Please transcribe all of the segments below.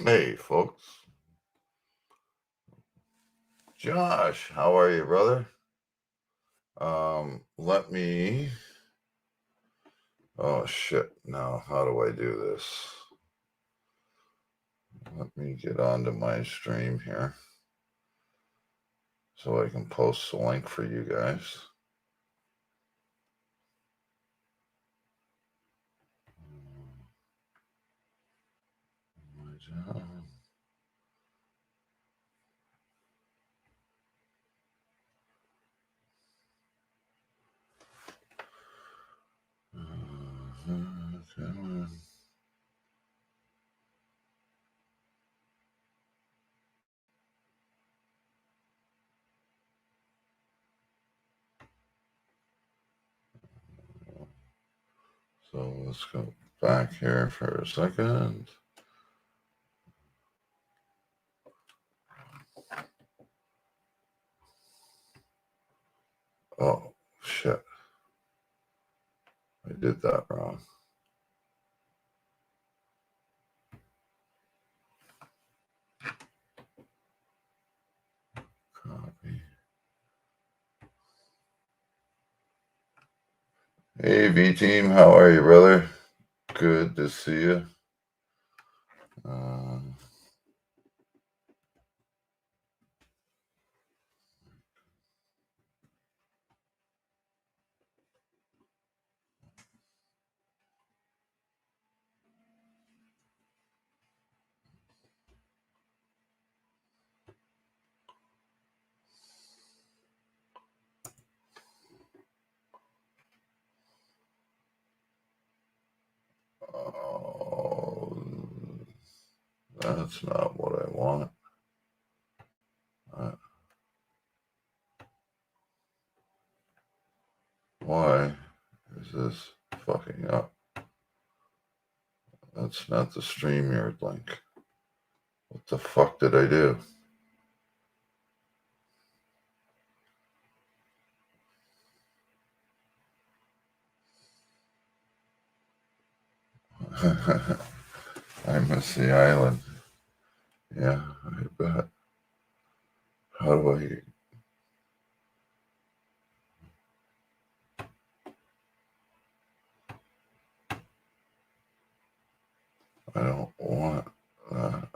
Hey, folks. Josh, how are you, brother? Let me. Oh, shit. Now, how do I do this? Let me get onto my stream here so I can post the link for you guys. So let's go back here for a second. Oh, shit. I did that wrong. Copy. Hey, V-Team. How are you, brother? Good to see you. Oh, that's not what I want. Why is this fucking up? That's not the StreamYard link. What the fuck did I do? I miss the island. Yeah, I bet. How do I don't want that.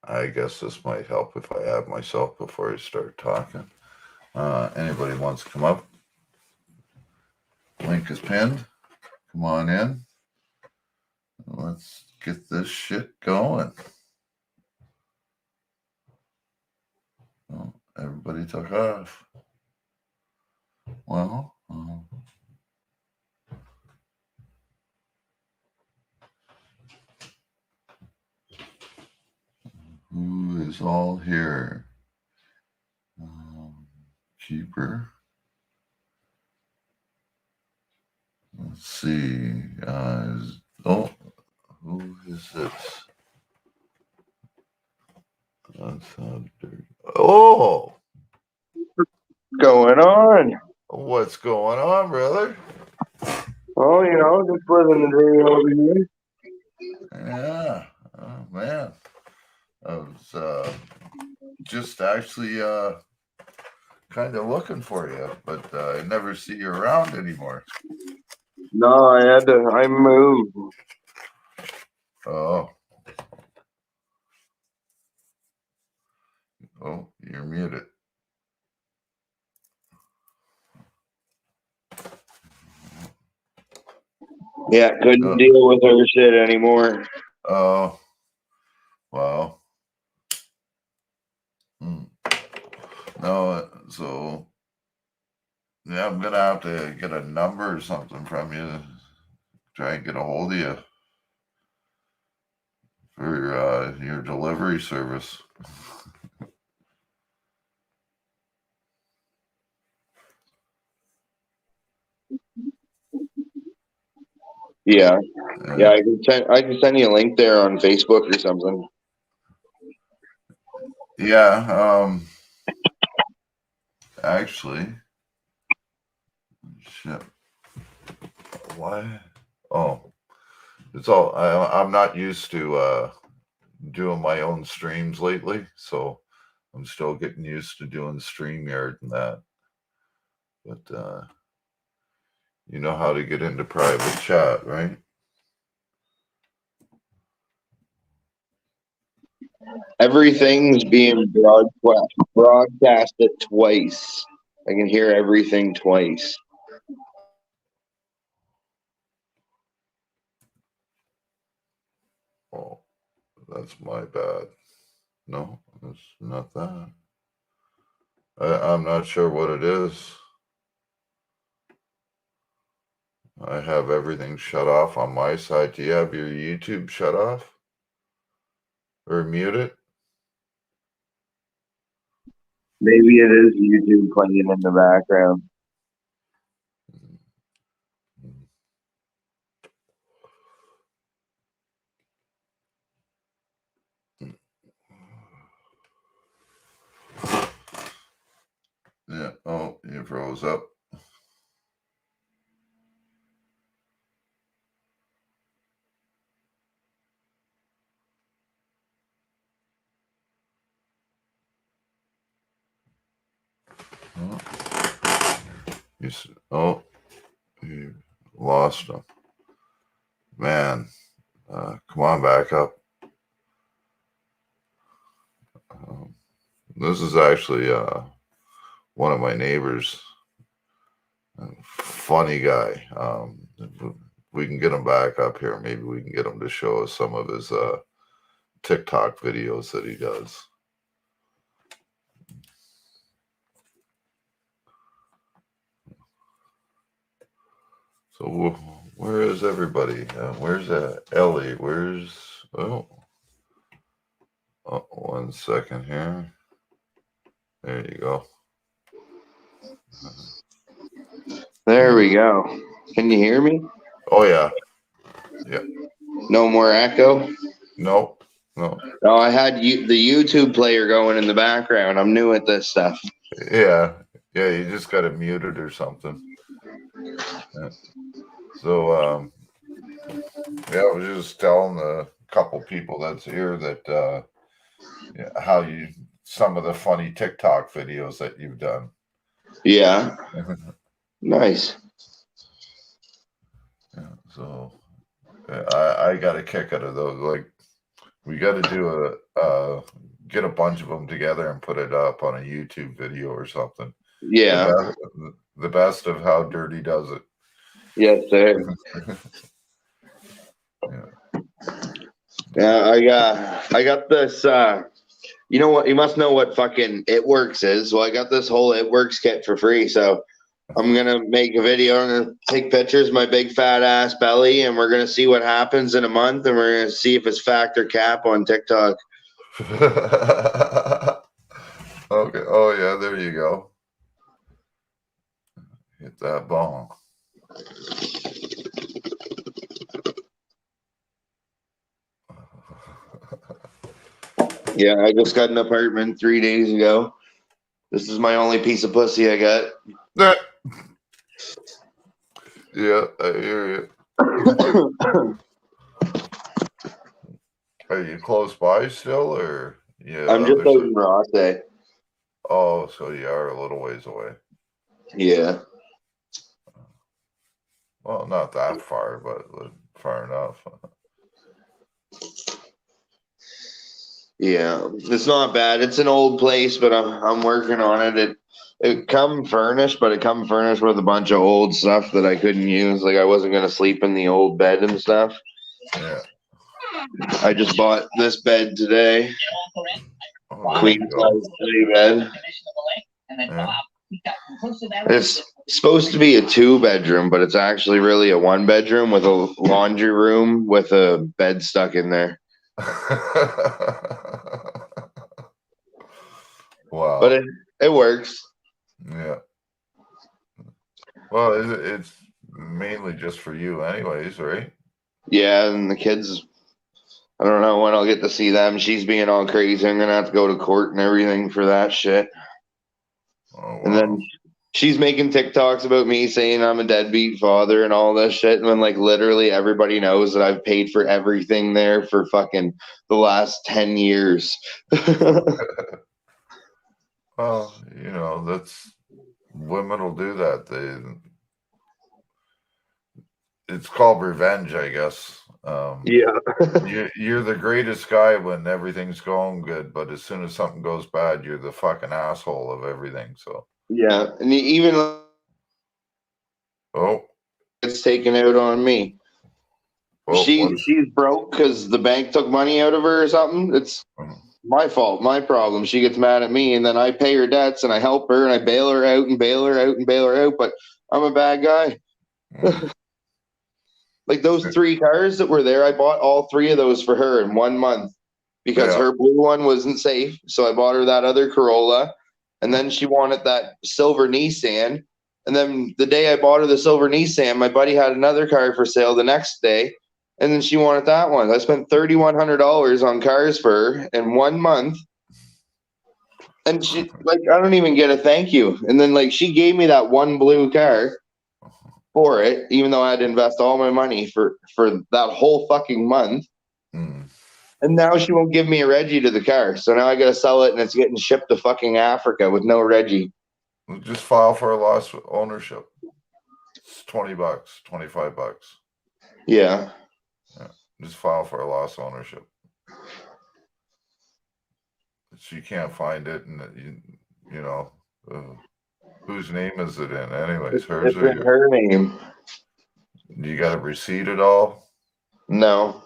I guess this might help if I have myself before I start talking. Anybody wants to come up? Link is pinned. Come on in. Let's get this shit going. Oh, everybody took off. Well, who is all here? Keeper. Let's see. Who is this? That's not dirty. Oh, Going on? what's going on, brother? Oh, just living the dream over here. Yeah. Oh man. I was just actually kind of looking for you, but I never see you around anymore. No, I moved. Oh. Oh, you're muted. Yeah, couldn't deal with her shit anymore. Oh. Wow. No, so yeah, I'm gonna have to get a number or something from you. Try and get a hold of you for your delivery service. Yeah. Yeah, I can send you a link there on Facebook or something. Yeah. Actually, shit. Why? Oh, it's all. I'm not used to doing my own streams lately, so I'm still getting used to doing StreamYard and that. But you know how to get into private chat, right? Everything's being broadcasted twice. I can hear everything twice. Oh, that's my bad. No, it's not that. I'm not sure what it is. I have everything shut off on my side. Do you have your YouTube shut off or muted? Maybe it is YouTube playing in the background. Yeah. Oh, you froze up. Oh, you lost him. Man, come on back up. This is actually one of my neighbors. Funny guy. If we can get him back up here. Maybe we can get him to show us some of his TikTok videos that he does. So where is everybody? Where's Ellie? Where's oh, 1 second here. There you go. There we go. Can you hear me? Oh yeah. Yeah. No more echo? Nope. No. No, I had the YouTube player going in the background. I'm new at this stuff. Yeah. Yeah. You just got it muted or something. Yeah. So yeah, I was just telling a couple people that's here that yeah, how you some of the funny TikTok videos that you've done. Yeah. Nice. Yeah, so I got a kick out of those. Like we got to do get a bunch of them together and put it up on a YouTube video or something. Yeah. The best of how Dirty does it. Yes, sir. Yeah. Yeah, I got this you know what, you must know what fucking It Works is. Well, I got this whole It Works kit for free, so I'm gonna make a video. I'm gonna take pictures of my big fat ass belly, and we're gonna see what happens in a month, and we're gonna see if it's fact or cap on TikTok. Okay. Oh yeah, there you go. Hit that bong. Yeah, I just got an apartment 3 days ago. This is my only piece of pussy I got. Yeah, I hear you. Are you close by still, or yeah, I'm just other out side? in Rosse. Oh, so you are a little ways away. Yeah. Well, not that far, but far enough. Yeah, it's not bad. It's an old place, but I'm working on it. It come furnished, but it come furnished with a bunch of old stuff that I couldn't use. Like I wasn't gonna sleep in the old bed and stuff. Yeah. I just bought this bed today, Oh, there queen you go. size 3 bed. Yeah. It's supposed to be a 2 bedroom, but it's actually really a 1 bedroom with a laundry room with a bed stuck in there. Wow. But it works. Yeah. Well, it's mainly just for you, anyways, right? Yeah, and the kids, I don't know when I'll get to see them. She's being all crazy. I'm gonna have to go to court and everything for that shit. Oh, And wow. then she's making TikToks about me saying I'm a deadbeat father and all this shit. When like literally everybody knows that I've paid for everything there for fucking the last 10 years. Well, that's women will do that. It's called revenge, I guess. Yeah. You're the greatest guy when everything's going good, but as soon as something goes bad, you're the fucking asshole of everything. So, Yeah. And even oh, it's taken out on me. oh, She's broke because the bank took money out of her or something. It's mm, my fault, my problem. She gets mad at me, and then I pay her debts, and I help her, and I bail her out, and bail her out, and bail her out. But I'm a bad guy. mm, Like those 3 cars that were there, I bought all 3 of those for her in 1 month because yeah, her blue one wasn't safe. So I bought her that other Corolla, and then she wanted that silver Nissan. And then the day I bought her the silver Nissan, my buddy had another car for sale the next day, and then she wanted that one. I spent $3,100 on cars for her in 1 month, and she like I don't even get a thank you. And then like she gave me that one blue car for it, even though I had to invest all my money for that whole fucking month. mm. And now she won't give me a Reggie to the car. So now I gotta sell it and it's getting shipped to fucking Africa with no Reggie. Just file for a loss of ownership. It's $20, $25. Yeah. Yeah, just file for a loss of ownership. She can't find it, and you know, whose name is it in? Anyways, hers It's or in your? her name. You got a receipt at all? No.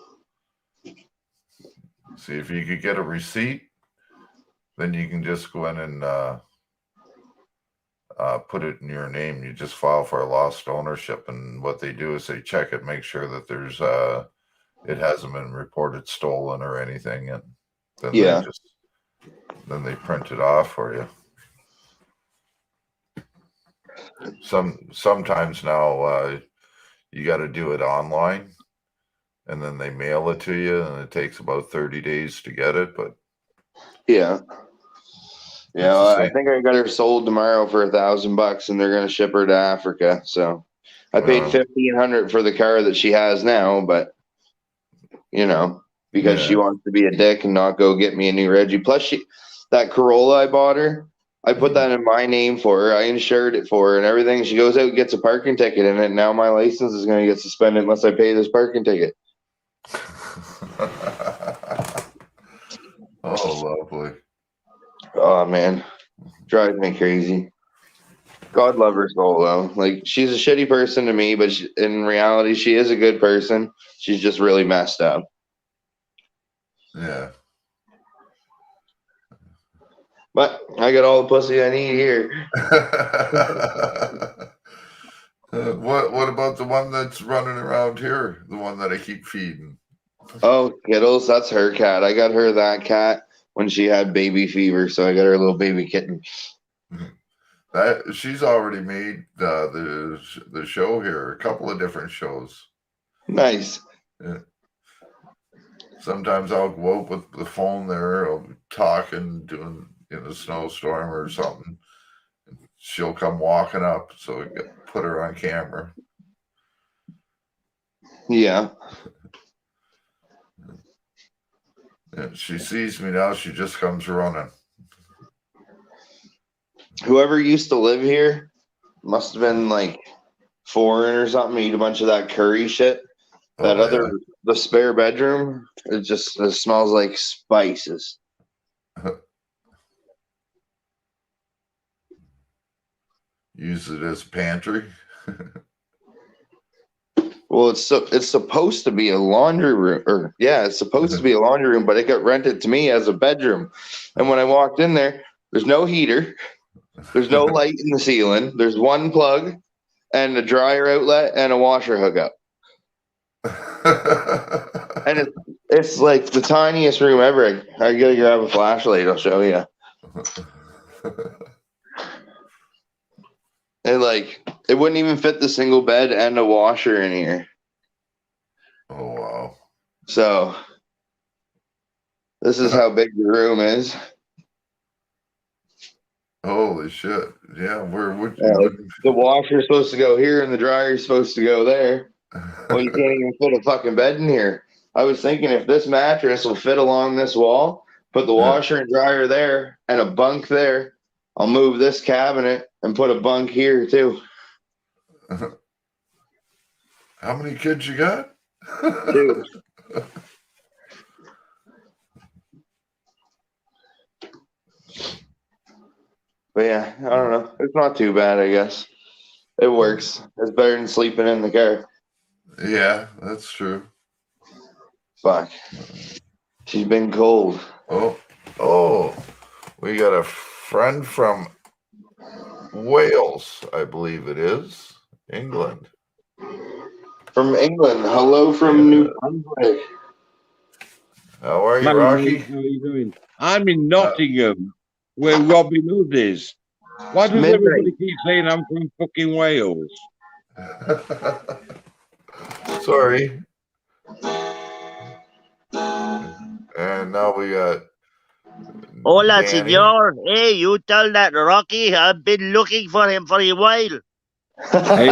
See if you could get a receipt, then you can just go in and put it in your name. You just file for a lost ownership, and what they do is they check it, make sure that there's it hasn't been reported stolen or anything, and then Yeah. they print it off for you. Sometimes now you got to do it online, and then they mail it to you, and it takes about 30 days to get it. But Yeah. Yeah. it's the Well, I same. think I got her sold tomorrow for $1,000 and they're gonna ship her to Africa. So I paid Well, 1,500 for the car that she has now, but because she yeah. wants to be a dick and not go get me a new Reggie. Plus, that Corolla I bought her, I put Mhm. that in my name for her. I insured it for her and everything. She goes out and gets a parking ticket in it. Now my license is going to get suspended unless I pay this parking ticket. Oh, lovely. Oh man, drives me crazy. God love her soul though. Like she's a shitty person to me, but in reality, she is a good person. She's just really messed up. Yeah. But I got all the pussy I need here. What about the one that's running around here? The one that I keep feeding? Oh, Skittles, that's her cat. I got her that cat when she had baby fever, so I got her a little baby kitten. That she's already made the show here, a couple of different shows. Nice. Yeah. Sometimes I'll go out with the phone there, I'll be talking, doing in a snowstorm or something. She'll come walking up, so we put her on camera. Yeah. And she sees me now, she just comes running. Whoever used to live here must have been like foreign or something, eat a bunch of that curry shit. That the spare bedroom, it smells like spices. Use it as pantry. Well, it's supposed to be a laundry room, or yeah, it's supposed to be a laundry room, but it got rented to me as a bedroom. And when I walked in there, there's no heater, there's no light in the ceiling, there's one plug, and a dryer outlet and a washer hookup. And it's like the tiniest room ever. I gotta grab a flashlight. I'll show you. And it wouldn't even fit the single bed and a washer in here. Oh wow! So this is how big the room is. Holy shit! Yeah, the washer's supposed to go here and the dryer's supposed to go there. Well, you can't even fit a fucking bed in here. I was thinking if this mattress will fit along this wall, put the washer and dryer there and a bunk there. I'll move this cabinet and put a bunk here too. How many kids you got? 2. But yeah, I don't know. It's not too bad, I guess. It works. It's better than sleeping in the car. Yeah, that's true. Fuck. She's been cold. Oh, we got a friend from Wales, I believe it is. England. From England. Hello from New Brunswick. How are you, Rocky? How are you doing? I'm in Nottingham, where Robin Hood is. Why does everybody keep saying I'm from fucking Wales? Sorry. And now we got Hola, Danny. senor. Hey, you tell that Rocky I've been looking for him for a while. Hey,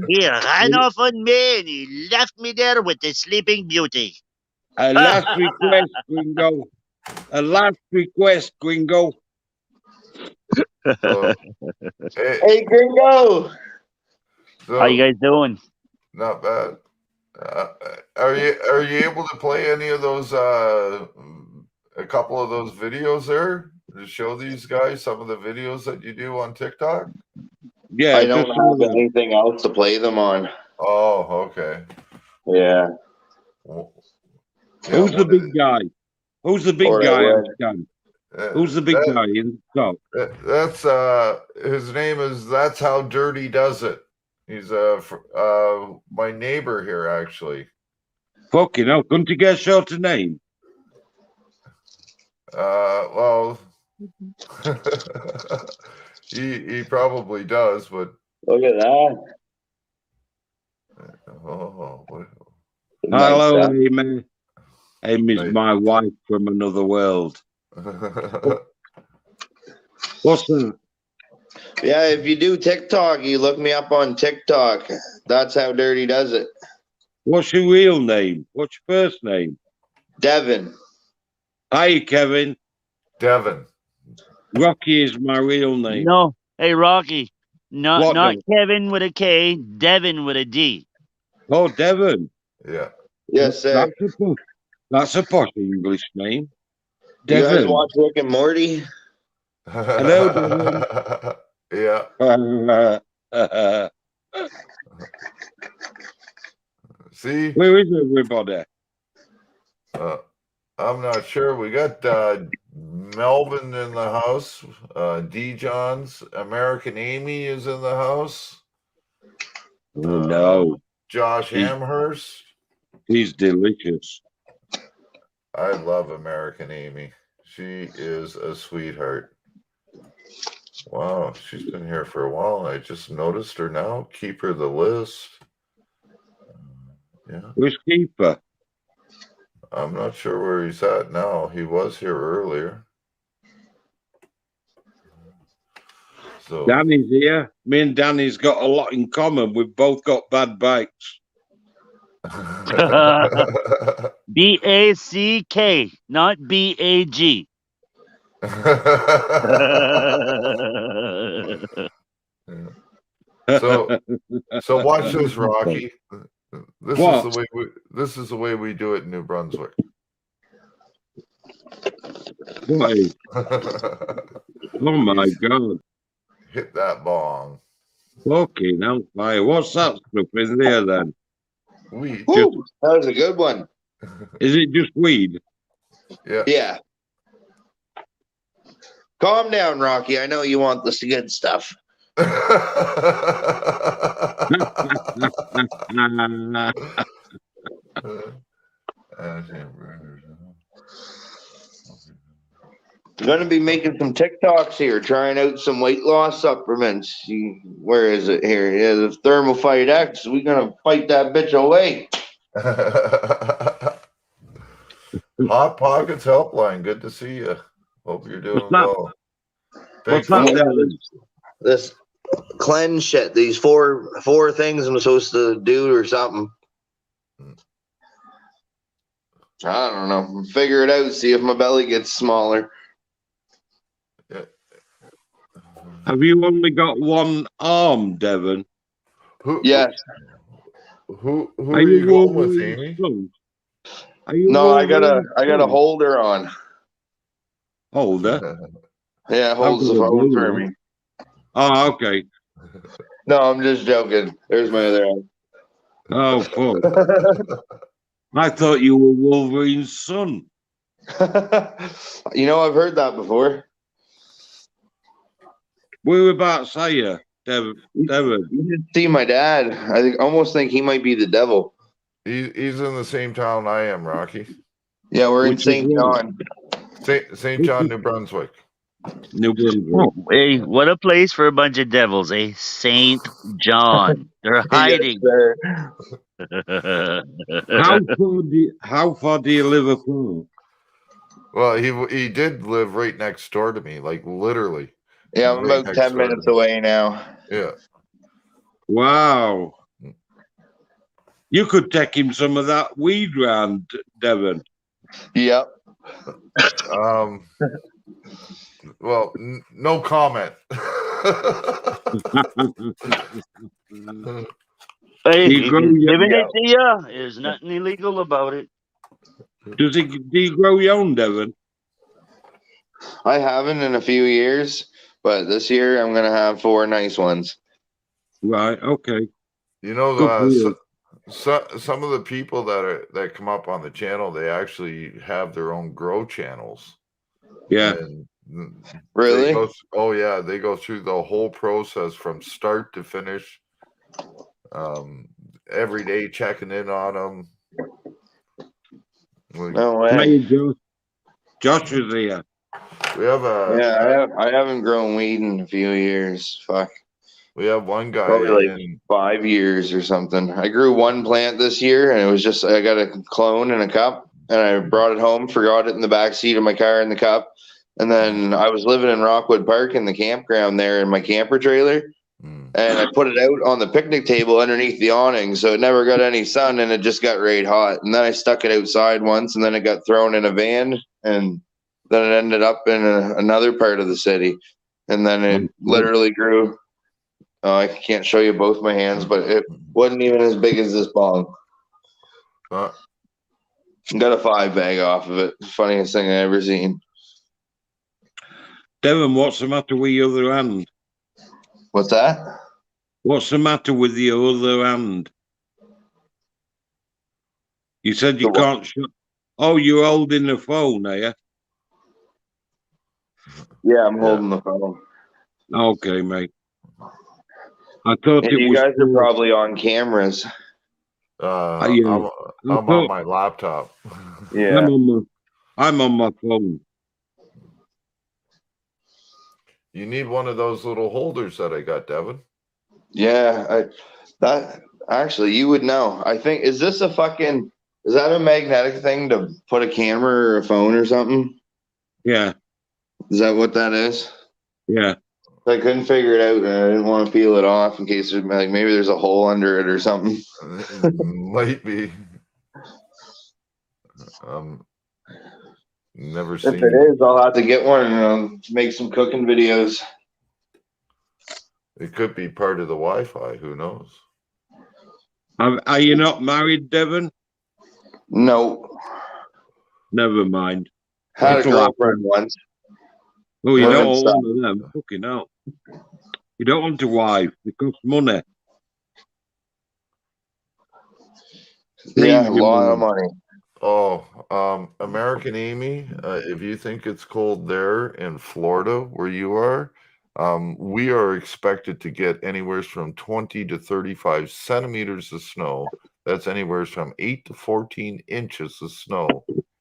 He ran off on me and he left me there with the Sleeping Beauty. a last request, Gringo. A last request, Gringo. Hey, Gringo. How you guys doing? Not bad. Are you able to play any of those? A couple of those videos there to show these guys some of the videos that you do on TikTok? Yeah, I don't have anything else to play them on. Oh, okay. Yeah. Who's the big guy? Who's the big guy? Who's the big guy in the top? That's his name is That's How Dirty Does It. He's my neighbor here actually. Fucking hell, couldn't you get a shorter name? Well, he probably does, but look at that. Oh, what? Hello, Amy. Amy's my wife from another world. What's that? Yeah, if you do TikTok, you look me up on TikTok. That's How Dirty Does It. What's your real name? What's your first name? Devin. Hi, Kevin. Devin. Rocky is my real name. No. Hey, Rocky. Not Kevin with a K, Devin with a D. Oh, Devin. Yeah. Yes, sir. That's a posh English name. You Devin. guys watch Rick and Morty? Hello, Devin. Yeah. See? Where is everybody? I'm not sure. We got Melvin in the house. D. John's American Amy is in the house. Oh, no. Josh Amherst. He's delicious. I love American Amy. She is a sweetheart. Wow, she's been here for a while. I just noticed her now. Keep her the list. Yeah. Who's Keeper? I'm not sure where he's at now. He was here earlier. So Danny's here. Me and Danny's got a lot in common. We've both got bad bikes. B-A-C-K, not B-A-G. So watch this, Rocky. This is What? the way this is the way we do it in New Brunswick. What is? Oh my God. Hit that bong. Fucking hellfire. What's that stuff in there then? Weed. Woo, that was a good one. Is it just weed? Yeah. Yeah. Calm down, Rocky. I know you want this good stuff. I'm gonna be making some TikToks here, trying out some weight loss supplements. Where is it here? Yeah, the Thermophyte X. We're gonna fight that bitch away. Hot Pockets Helpline. Good to see you. Hope you're doing well. What's Thanks. that then? This cleanse shit. These four things I'm supposed to do or something. I don't know. Figure it out. See if my belly gets smaller. Have you only got one arm, Devon? Yes. Who are you going with, Amy? No, I got a holder on. Holder? Yeah, it holds the phone for me. Oh, okay. No, I'm just joking. There's my other hand. Oh, fuck. I thought you were Wolverine's son. You know, I've heard that before. Whereabouts are you, Devon? You should see my dad. Almost think he might be the devil. He's in the same town I am, Rocky. Yeah, we're in St. John. St. John, New Brunswick. New Brunswick. Oh, hey, what a place for a bunch of devils, eh? St. John. They're hiding. How far do you live apart? Well, he did live right next door to me, like literally. Yeah, I'm right about 10 minutes away now. Yeah. Wow. You could take him some of that weed round, Devon. Yep. Well, no comment. Hey, Do you grow giving it to you. There's nothing illegal about it. do you grow your own, Devon? I haven't in a few years, but this year I'm gonna have 4 nice ones. Right. Okay. You know, some of the people that come up on the channel, they actually have their own grow channels. Yeah. And Really? They go through the whole process from start to finish. Every day checking in on them. No way. Hey, Josh is here. We have I haven't grown weed in a few years. Fuck. We have one guy Probably like in 5 years or something. I grew one plant this year, and it was just I got a clone in a cup, and I brought it home, forgot it in the back seat of my car in the cup, and then I was living in Rockwood Park in the campground there in my camper trailer, and I put it out on the picnic table underneath the awning, so it never got any sun, and it just got right hot. And then I stuck it outside once, and then it got thrown in a van, and then it ended up in another part of the city, and then it literally grew. I can't show you both my hands, but it wasn't even as big as this bong. Got a 5 bag off of it. Funniest thing I ever seen. Devon, what's the matter with your other hand? What's that? What's the matter with your other hand? You said you can't show. Oh, you're holding the phone, are you? Yeah, I'm holding the phone. Okay, mate. I thought you guys are probably on cameras. I'm on my laptop. Yeah, I'm on my phone. You need one of those little holders that I got, Devon. Yeah, that actually you would know. I think is that a magnetic thing to put a camera or a phone or something? Yeah. Is that what that is? Yeah. I couldn't figure it out, and I didn't want to peel it off in case maybe there's a hole under it or something. Might be. Never seen. If it is, I'll have to get one and make some cooking videos. It could be part of the Wi-Fi. Who knows? Are you not married, Devon? No. Never mind. Had a It'll girlfriend happen. once. Oh, you Women don't stuff. want one of them. Fucking hell. You don't want a wife. It costs money. Yeah, a Leave your lot of man. money. Oh, American Amy, if you think it's cold there in Florida where you are, we are expected to get anywhere from 20 to 35 centimeters of snow. That's anywhere from 8 to 14 inches of snow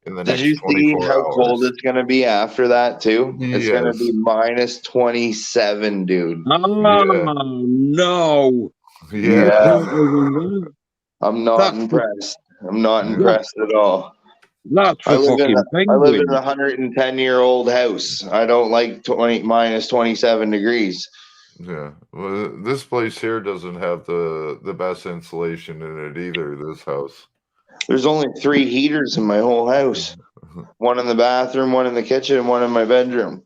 in the Did next you see 24 how cold hours. it's going to be after that, too? It's going to Yes. be minus 27, dude. Oh, Yeah. no. You Yeah. can't live in there. I'm not That's, impressed. I'm not Yeah. impressed at all. that's I for live in fucking I live in penguins. a 110-year-old house. I don't like minus 27 degrees. Yeah. Well, this place here doesn't have the best insulation in it either, this house. There's only 3 heaters in my whole house. One in the bathroom, one in the kitchen, and one in my bedroom.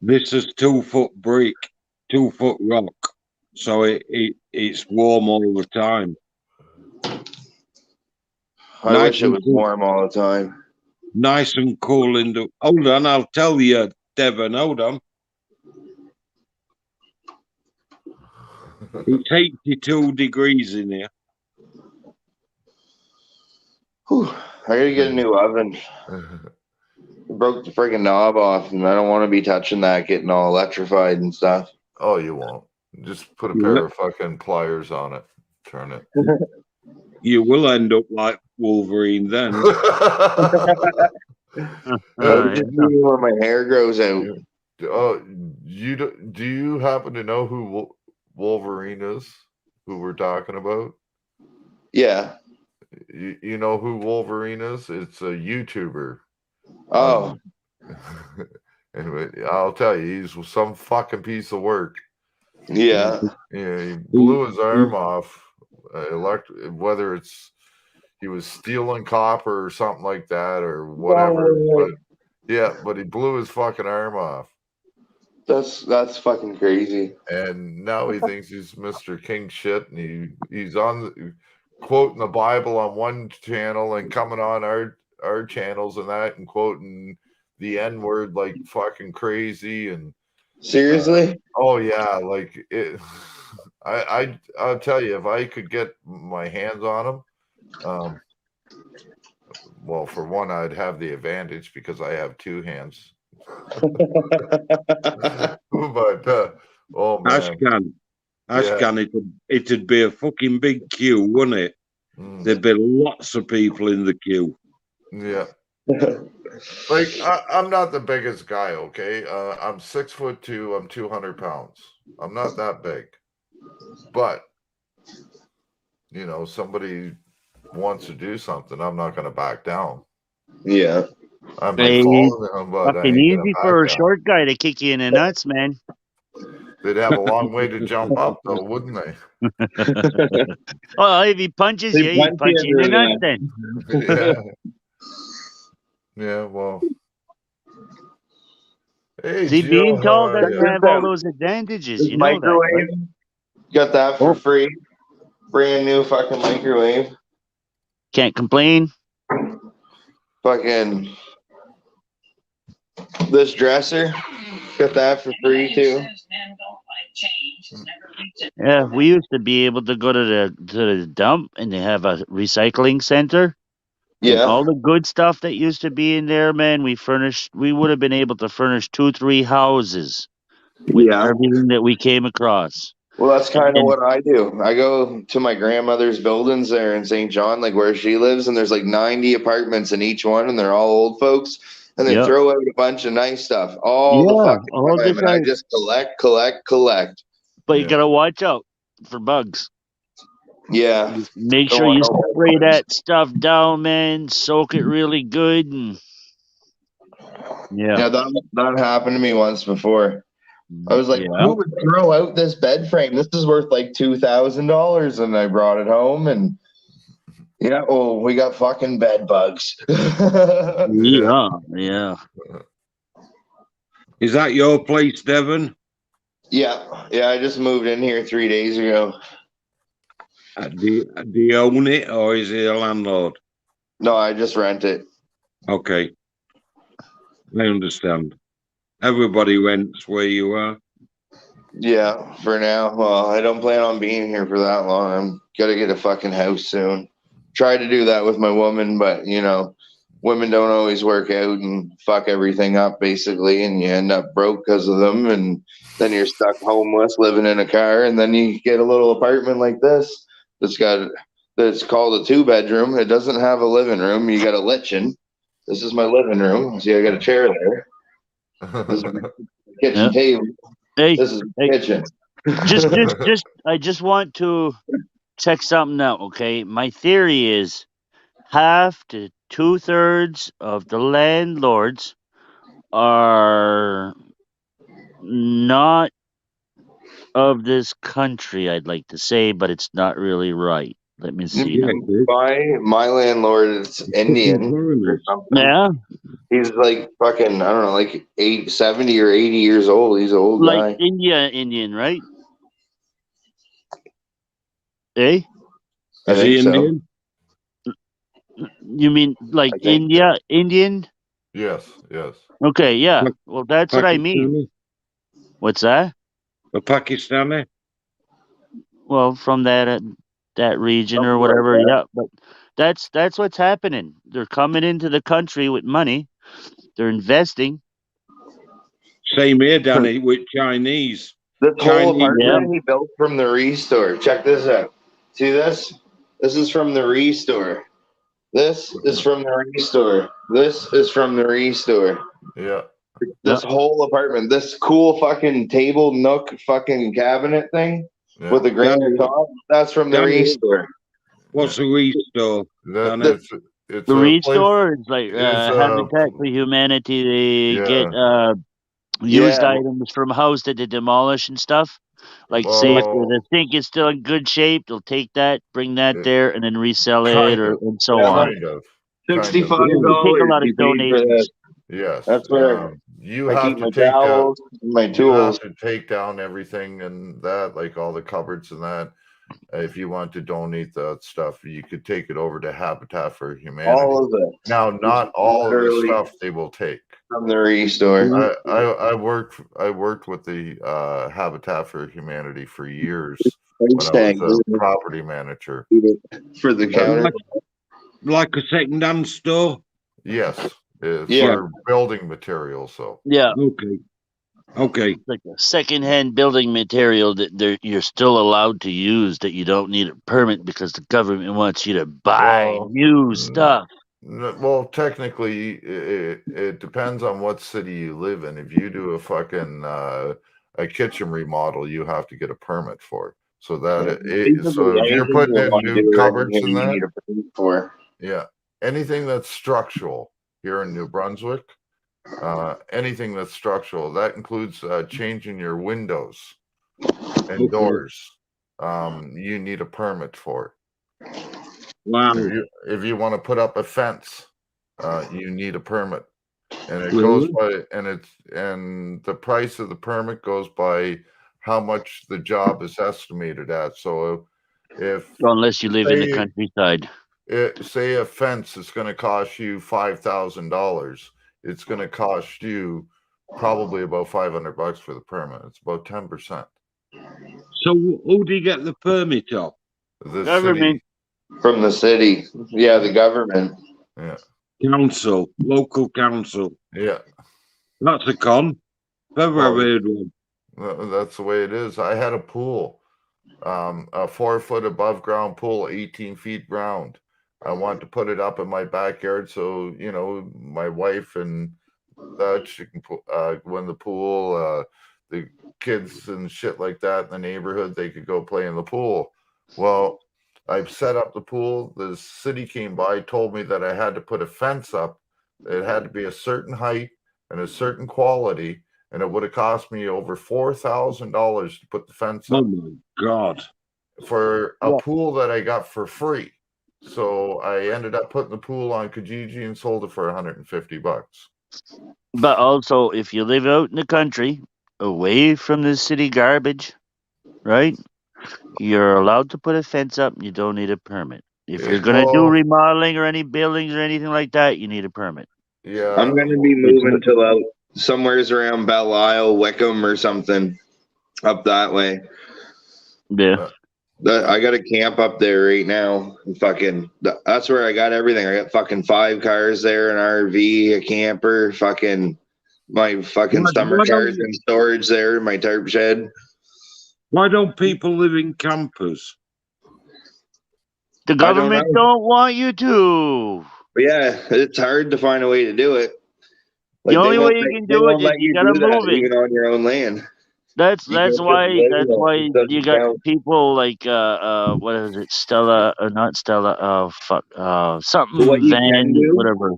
This is 2-foot brick, 2-foot rock. So it's warm all the time. I Nice wish it and was cool. warm all the time. Nice and cool in the... Hold on, I'll tell you, Devon, hold on. It's 82 degrees in here. Whew. I gotta get a new oven. Broke the freaking knob off, and I don't want to be touching that, getting all electrified and stuff. Oh, you won't. Just put a You pair will- of fucking pliers on it. Turn it. You will end up like Wolverine then. I'll just see when my hair grows out. Oh, do you happen to know who Wolverine is? Who we're talking about? Yeah. You know who Wolverine is? It's a YouTuber. Oh. Anyway, I'll tell you, he's some fucking piece of work. Yeah. Yeah, he blew his arm off. Whether it's he was stealing copper or something like that or whatever. But yeah, but he blew his fucking arm off. That's fucking crazy. And now he thinks he's Mr. King shit, and he's on quoting the Bible on one channel and coming on our channels and that and quoting the N word like fucking crazy. And Seriously? oh yeah, like it. I'll tell you, if I could get my hands on him, well, for one, I'd have the advantage because I have 2 hands. But oh man, Ashcan, it'd be a fucking big queue, wouldn't it? There'd be lots of people in the queue. Yeah. Like I'm not the biggest guy, okay? I'm 6'2", I'm 200 pounds. I'm not that big. But you know, somebody wants to do something, I'm not gonna back down. Yeah. I might fall in them, but I fucking ain't gonna easy back for a down. short guy to kick you in the nuts, man. They'd have a long way to jump up though, wouldn't they? Well, if he punches you, he punch you in the nuts then. Yeah. Yeah, well. Hey, See, Jill, being how tall are doesn't you? have all those advantages. This You know that, microwave. right? Got that for free. Brand new fucking microwave. Can't complain. Fucking this dresser. Got that for free too. Yeah, we used to be able to go to the dump and they have a recycling center. And Yeah. all the good stuff that used to be in there, man, we would have been able to furnish 2-3 houses with everything that we came across. Well, that's kind of what I do. I go to my grandmother's buildings there in St. John, like where she lives, and there's like 90 apartments in each one, and they're all old folks. And they throw out a bunch of nice stuff all the fucking time, and I just collect. But you gotta watch out for bugs. Yeah. Make sure you spray that stuff down, man. Soak it really good, and Yeah, that happened to me once before. I was like, who would throw out this bed frame? This is worth like $2,000, and I brought it home, and yeah, well, we got fucking bed bugs. Yeah. Is that your place, Devon? Yeah, yeah. I just moved in here 3 days ago. Do you own it or is it a landlord? No, I just rent it. Okay, I understand. Everybody rents where you are. Yeah, for now. Well, I don't plan on being here for that long. I'm gonna get a fucking house soon. Tried to do that with my woman, but you know, women don't always work out and fuck everything up basically, and you end up broke because of them, and then you're stuck homeless, living in a car, and then you get a little apartment like this that's called a 2-bedroom. It doesn't have a living room. You got a kitchen. This is my living room. See, I got a chair there. This is my kitchen Yeah. table. Hey, This is my kitchen. I just want to check something out, okay? My theory is half to 2/3 of the landlords are not of this country, I'd like to say, but it's not really right. Let me see Yeah, now. dude. My landlord is Fucking Indian or foreigners. something. Yeah, He's like fucking, I don't know, like 70 or 80 years old. He's an old like guy. Indian, right? Eh? I Is he think so. Indian? You mean like I think Indian? yes, yes. Okay, yeah. Pa- Well, that's what I mean. Pakistani? What's that? A Pakistani? Well, from that region or something like whatever. that. Yeah, but that's what's happening. They're coming into the country with money. They're investing. Same here, Danny, with Chinese. This whole Chinese. Yeah. apartment he built from the Restore. Check this out. See this? This is from the Restore. This is from the Restore. This is from the Restore. Yeah. This whole apartment, this cool fucking table nook fucking cabinet thing Yeah. with the granite Danny, top, that's from the Danny, Restore. what's a restore, That Danny? it's The a place. restore is like It's Habitat for Humanity. They get yeah. used Yeah, items from a house that they demolish and stuff. Like say if the Well, sink is still in good shape, they'll take that, bring that it, there, and then resell it, kind or of, and so yeah, on. kind of, kind of. $65 Yeah, they take a lot he of paid for that. donations. Yes. That's where You I have keep to my take down. towels, my You have tools. to take down everything and that, like all the cupboards and that. If you want to donate that stuff, you could take it over to Habitat for Humanity. All of it. Now, not all of the Literally stuff they will take. from the Restore. I worked with the Habitat for Humanity for years when I Thanks, was a property manager. for the counter. Like a second-hand store? Yes, Yeah. for building materials. So Yeah, Okay. like a secondhand building material that you're still allowed to use that you don't need a permit because the government wants you to buy Well, new stuff. well, technically, it depends on what city you live in. If you do a fucking a kitchen remodel, you have to get a permit for it. So that so if you're Anything putting you in want to new do around cupboards here, and you that, need a permit for. yeah, anything that's structural here in New Brunswick, anything that's structural, that includes changing your windows and doors. You need a permit for it. Wow. If you want to put up a fence, you need a permit, and it Really? goes by and the price of the permit goes by how much the job is estimated at. So if Unless you live in the say countryside. say a fence is going to cost you $5,000, it's going to cost you probably about $500 for the permit. It's about 10%. So who do you get the permit of? The Government. city, From the city. Yeah, the government. yeah, Council, local council. yeah. That's a con. Never Oh, heard one. That's the way it is. I had a pool, a 4-foot above ground pool, 18 feet round. I wanted to put it up in my backyard so my wife and that she can go in the pool. The kids and shit like that in the neighborhood, they could go play in the pool. Well, I've set up the pool. The city came by, told me that I had to put a fence up. It had to be a certain height and a certain quality, and it would have cost me over $4,000 to put the fence Oh up my God. for a Yeah. pool that I got for free. So I ended up putting the pool on Kijiji and sold it for $150. But also, if you live out in the country, away from the city garbage, right? You're allowed to put a fence up. You don't need a permit. If you're gonna do Well, remodeling or any buildings or anything like that, you need a permit. yeah. I'm gonna be It's moving to somewhere's around Belle Isle, Wickham, or something up that way. yeah, uh, I got a camp up there right now. That's where I got everything. I got fucking 5 cars there, an RV, a camper, my fucking Why, summer why cars don't in storage there, my tarp shed. why don't people live in campers? the I don't government know. don't want you to. But yeah, it's hard to find a way to do it. The Like only way you can they do it won't is let you you gotta do that move it. even on your own land. That's You that's can't just why live that's in it. why It you doesn't got count. people like what is it, Stella, not Stella, fuck, But what something you can van, do, whatever.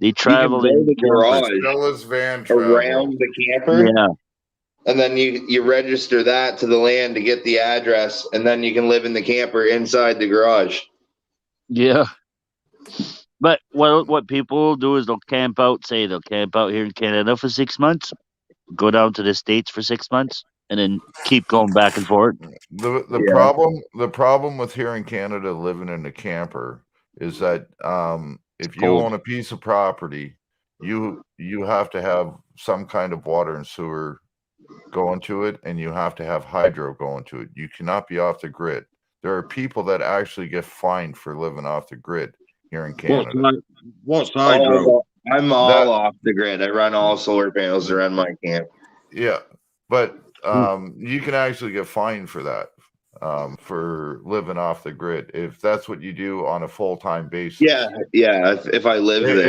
They you can travel build in a campers. garage Stella's van travel. around the camper, Yeah, and then you register that to the land to get the address, and then you can live in the camper inside the garage. yeah. But what people will do is they'll camp out. Say they'll camp out here in Canada for 6 months, go down to the States for 6 months, and then keep going back and forth. Yeah. The problem with here in Canada living in a camper is that if you Cold. own a piece of property, you have to have some kind of water and sewer going to it, and you have to have hydro going to it. You cannot be off the grid. There are people that actually get fined for living off the grid here in What's Canada. like, what's Oh, hydro? I'm all That off the grid. I run all solar panels around my camp. Yeah, but you can actually get fined for that, for living off the grid if that's what you do on a full-time basis. Yeah. If I live there.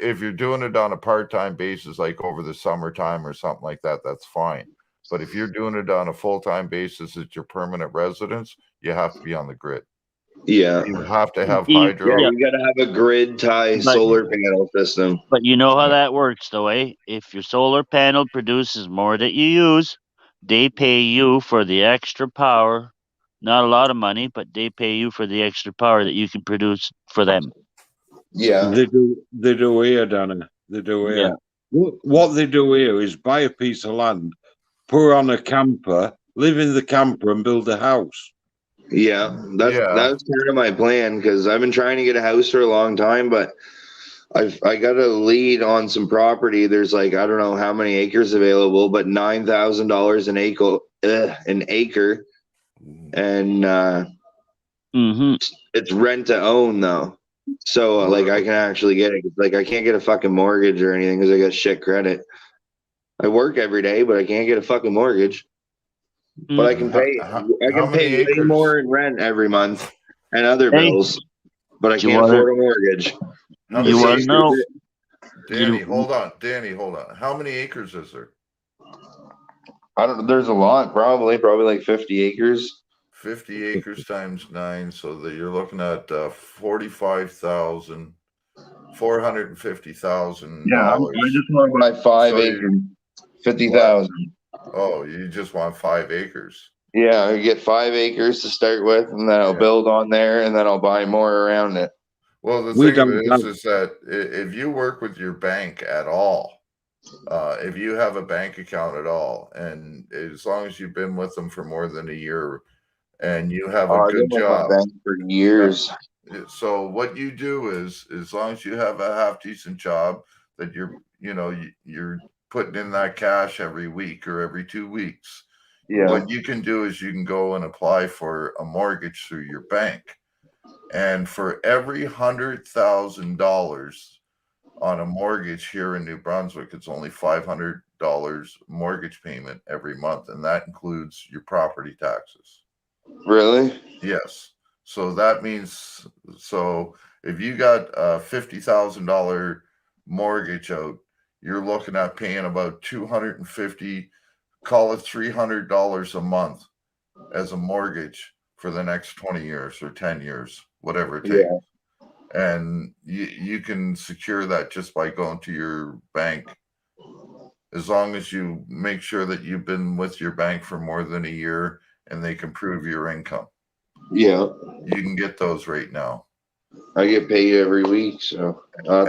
If you're doing it on a part-time basis, like over the summertime or something like that, that's fine. But if you're doing it on a full-time basis, it's your permanent residence, you have to be on the grid. Yeah. You have to have Yeah, hydro. Yeah, you got to have a grid tie but solar panel system. but you know how Yeah. that works, though, eh? If your solar panel produces more that you use, they pay you for the extra power. Not a lot of money, but they pay you for the extra power that you can produce for them. Yeah. They do here, Danny. They do Yeah. here. What they do here is buy a piece of land, put on a camper, live in the camper, and build a house. Yeah. Yeah. That's kind of my plan because I've been trying to get a house for a long time, but I got a lead on some property. There's like I don't know how many acres available, but $9,000 an acre, and Mm-hmm. it's rent to own though. So like I can actually get it. Like I can't get a fucking mortgage or anything because I got shit credit. I work every day, but I can't get a fucking mortgage. But I can pay. I How can pay many way acres? more in rent every month and other Hey, bills, but I do you can't want afford a mortgage. How you many want to know? acres? Danny, You, hold on. Danny, hold on. How many acres is there? I don't. There's a lot, probably like 50 acres. 50 acres times 9, so that you're looking at $45,000, $450,000. Yeah, I just want to buy 5 So acres, 50,000. Oh, you just want 5 acres. Yeah, I get 5 acres to start with, and then I'll Yeah. build on there, and then I'll buy more around it. Well, the We thing of don't it have- is that if you work with your bank at all, if you have a bank account at all, and as long as you've been with them for more than a year and you have a I've good been with my job, bank for years. so what you do is, as long as you have a half decent job that you're putting in that cash every week or every 2 weeks, Yeah, what you can do is you can go and apply for a mortgage through your bank. And for every $100,000 on a mortgage here in New Brunswick, it's only $500 mortgage payment every month, and that includes your property taxes. really? Yes. So that means, so if you got a $50,000 mortgage out, you're looking at paying about $250, call it $300 a month as a mortgage for the next 20 years or 10 years, whatever it takes. Yeah. And you can secure that just by going to your bank, as long as you make sure that you've been with your bank for more than a year and they can prove your income. Yeah, You can get those right now. I get paid every week, so how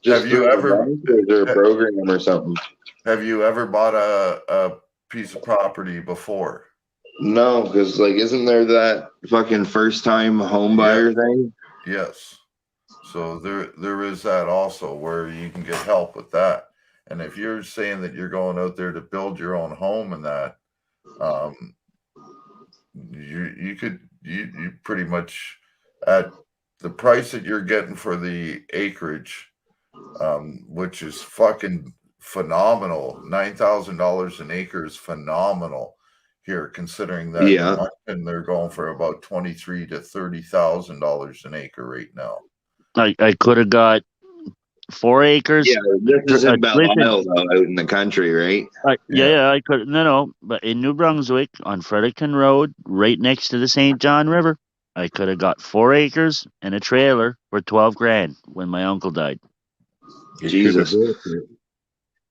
Just Have you through the ever bank, or is there a program or something? have you ever bought a piece of property before? No, because like, isn't there that fucking first time home buyer thing? Yes. So there is that also where you can get help with that. And if you're saying that you're going out there to build your own home and that, you pretty much at the price that you're getting for the acreage, which is fucking phenomenal. $9,000 an acre is phenomenal here, considering that in Moncton they're going for about $23,000 to $30,000 an acre right now. I could have got 4 acres. Yeah, this is in Belle Listen, Isle, though, out in the country, right? I could. No, but in New Brunswick on Fredericton Road, right next to the St. John River, I could have got 4 acres and a trailer for 12 grand when my uncle died. Jesus.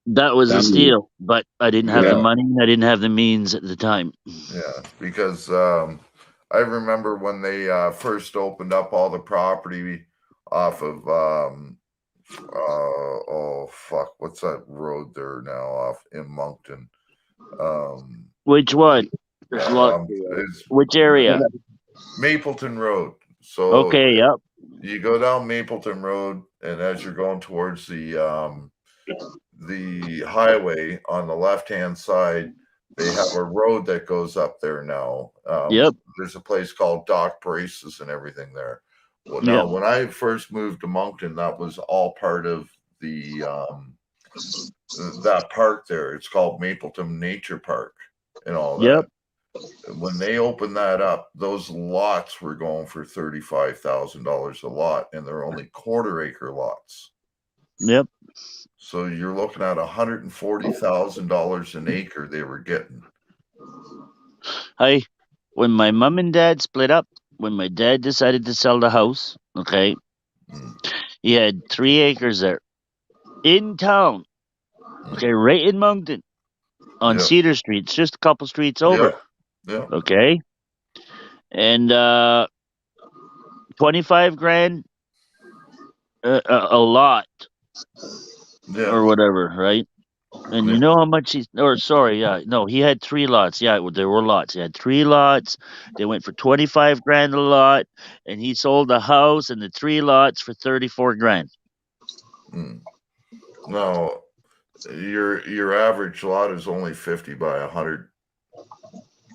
That was a steal, but I didn't have the money. I didn't have the means at the time. Yeah, because I remember when they first opened up all the property off of oh fuck, what's that road there now off in Moncton? Which one? Which area? Mapleton Road. So okay, yep. You go down Mapleton Road, and as you're going towards the highway on the left-hand side, they have a road that goes up there now. Yep. There's a place called Dock Braces and everything there. Well, now when I first moved to Moncton, that was all part of the that park there. It's called Mapleton Nature Park and all that. Yep. When they opened that up, those lots were going for $35,000 a lot, and they're only quarter-acre lots. Yep. So you're looking at $140,000 an acre they were getting. When my mom and dad split up, when my dad decided to sell the house, okay, he had 3 acres there in town, okay, right in Moncton on Cedar Street. It's just a couple streets over. Yeah. Okay. And 25 grand a lot. Or whatever, right? And you know how much he had 3 lots. Yeah, there were lots. He had 3 lots. They went for 25 grand a lot, and he sold the house and the 3 lots for 34 grand. No, your average lot is only 50 by 100.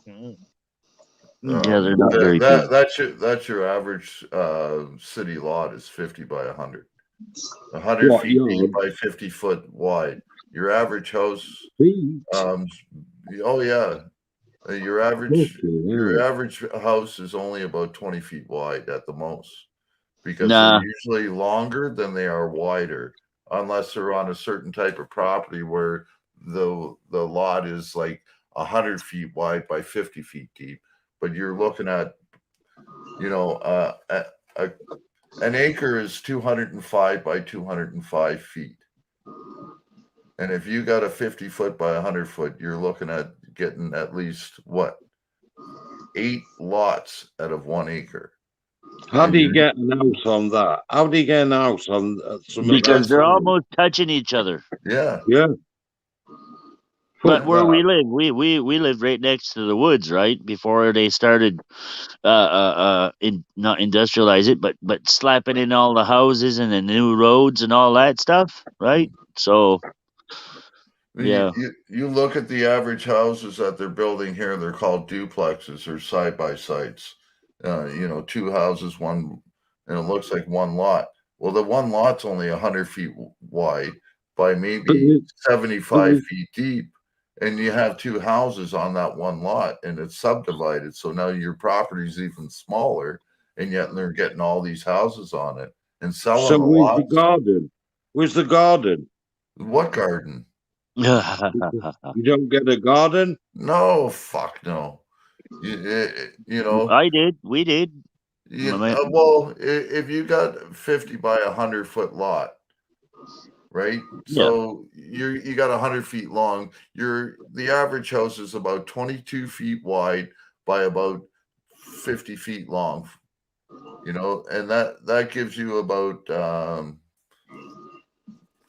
Yeah, they're not very big. That's your average city lot is 50 by 100. 100 feet deep by 50 foot wide. Your average house, your average house is only about 20 feet wide at the most, because they're usually longer than they are wider, unless they're on a certain type of property where the lot is like 100 feet wide by 50 feet deep. But you're looking at, an acre is 205 by 205 feet. And if you got a 50 foot by 100 foot, you're looking at getting at least 8 lots out of 1 acre. How do you get an house on that? How do you get an house on some because they're almost touching each other. Yeah. But where we live, we live right next to the woods, right? Before they started not industrialize it, but slapping in all the houses and the new roads and all that stuff, right? So you look at the average houses that they're building here, they're called duplexes or side by sides. 2 houses, one, and it looks like 1 lot. Well, the 1 lot's only 100 feet wide by maybe 75 feet deep. And you have 2 houses on that 1 lot, and it's subdivided. So now your property's even smaller, and yet they're getting all these houses on it and selling. So where's the garden? Where's the garden? What garden? You don't get a garden? No, fuck no. I did. We did. Well, if you got 50 by 100 foot lot, right? So you got 100 feet long. The average house is about 22 feet wide by about 50 feet long, and that gives you about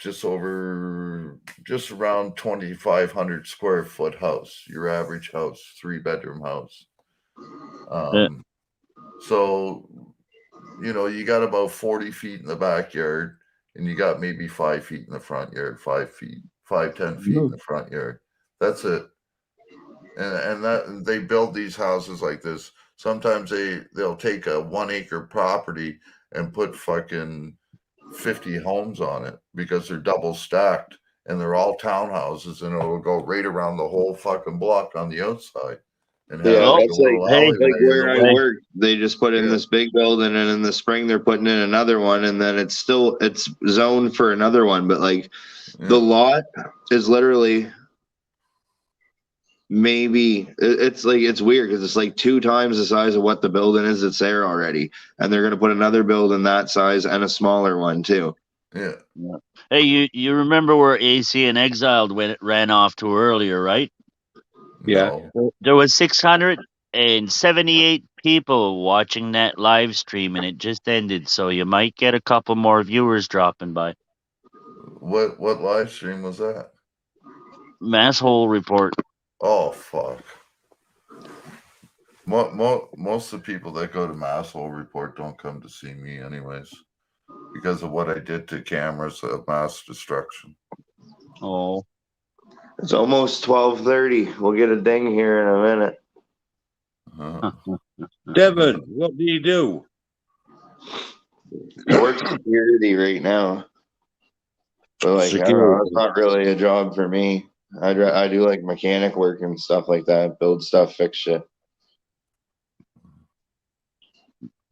just around 2,500 square foot house, your average house, 3-bedroom house. So, you got about 40 feet in the backyard, and you got maybe 5 feet in the front yard, 10 feet in the front yard. That's it. And that they build these houses like this. Sometimes they'll take a 1 acre property and put fucking 50 homes on it because they're double stacked and they're all townhouses, and it'll go right around the whole fucking block on the outside. And have Yeah, like that's a little alleyway like where in I the work. They just put in Yeah. this big building, and in the spring they're putting in another one, and then it's zoned for another one. But like the lot is literally maybe it's weird because it's like 2 times the size of what the building is that's there already, and they're gonna put another building that size and a smaller one too. Yeah. Hey, you remember where AC and Exiled when it ran off to earlier, right? Yeah. No. There was 678 people watching that live stream, and it just ended. So you might get a couple more viewers dropping by. What live stream was that? Masshole report. Oh fuck. Most of the people that go to Masshole Report don't come to see me anyways, because of what I did to cameras of mass destruction. Oh, It's almost 12:30. We'll get a ding here in a minute. Devon, what do you do? I work security right now, but like I don't know, it's not really a job for me. I do like mechanic work and stuff like that, build stuff, fix shit.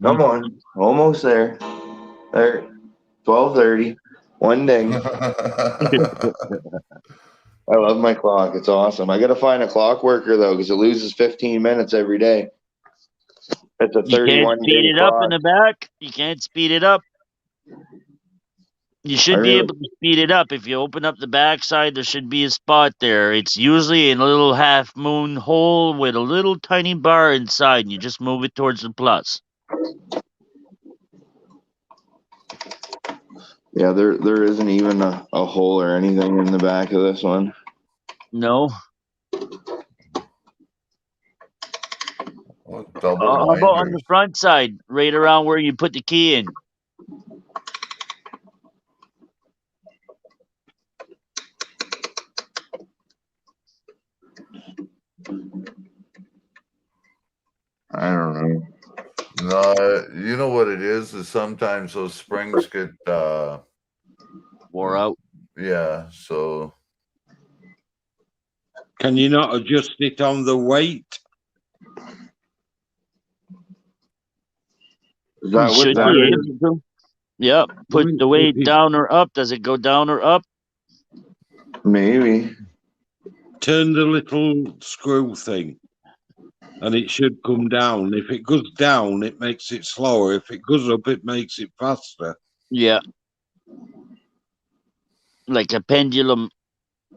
Come on, almost there. There, 12:30. One ding. I love my clock. It's awesome. I got to find a clock worker though, because it loses 15 minutes every day. It's a you can't 31 speed day it up clock. in the back. You can't speed it up. You should be able to speed it up. If you open up the backside, there should be a spot there. It's usually in a little half moon hole with a little tiny bar inside, and you just move it towards the plus. Yeah, there isn't even a hole or anything in the back of this one. No. Double How about on the winders. front side, right around where you put the key in? I don't know. No, you know what it is sometimes those springs get Wore out. Yeah, so Can you not adjust it on the weight? Is that You what should that be is? able to. Yep. Put the weight down or up. Does it go down or up? Maybe. Turn the little screw thing, and it should come down. If it goes down, it makes it slower. If it goes up, it makes it faster. Yeah. Like a pendulum.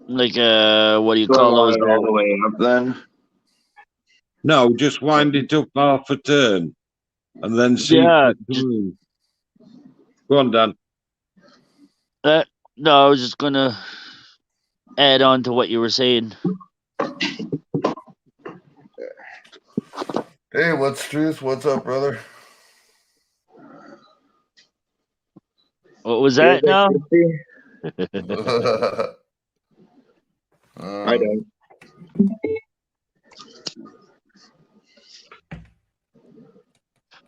Like a, what do you call those? All the way up then? No, just wind it up half a turn, and then see. Yeah. Go on, Dan. No, I was just gonna add on to what you were saying. Hey, what's truth? What's up, brother? What was that now? I don't.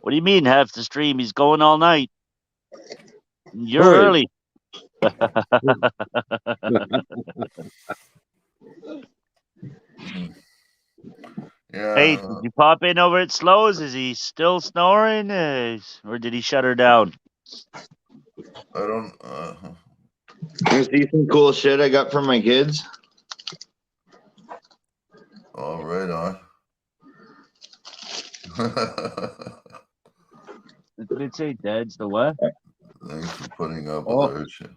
What do you mean half the stream? He's going all night. You're Oi. early. Yeah. Hey, did you pop in over at Slow's? Is he still snoring? Or did he shut her down? I don't. You see some cool shit I got from my kids? Oh, right on. What did it say? Dad's the what? Thanks for putting up with our shit.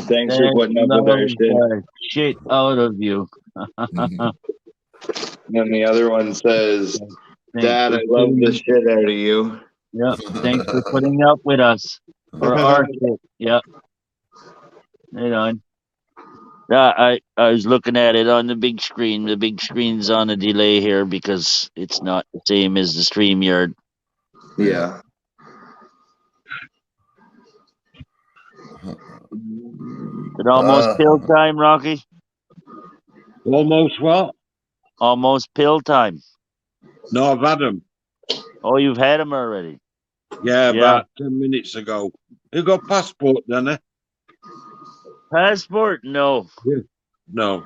Thanks for putting up with our shit. Shit out of you. And then the other one says, Dad, I love the shit out of you. Yeah, thanks for putting up with us. For our shit. Yeah. Hang on. I was looking at it on the big screen. The big screen's on a delay here because it's not the same as the StreamYard. Yeah. It almost pill time, Rocky. Almost what? Almost pill time. No, I've had them. Oh, you've had them already. Yeah, Yeah. about 10 minutes ago. You got passport, then, eh? Passport? No. No.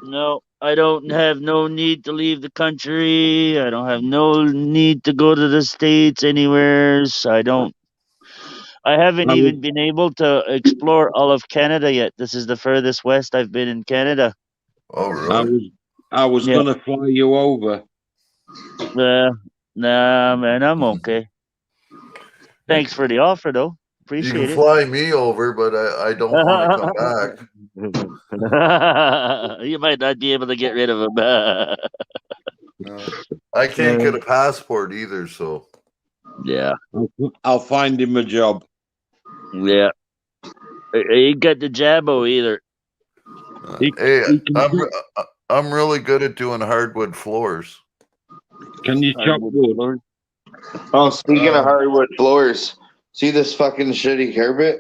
No. I don't have no need to leave the country. I don't have no need to go to the States anywhere. I haven't I was, even been able to explore all of Canada yet. This is the furthest west I've been in Canada. Oh, I really? was, I was Yeah. gonna fly you over. Nah, man, I'm okay. Thanks for the offer, though. You can Appreciate it. fly me over, but I don't want to come back. You might not be able to get rid of him. I can't get a passport either, so Yeah, I'll find him a job. yeah. I ain't got the jabbo either. hey, You can, I'm really good at doing hardwood floors. can you chop wood? Oh, speaking of hardwood floors, see this fucking shitty carpet?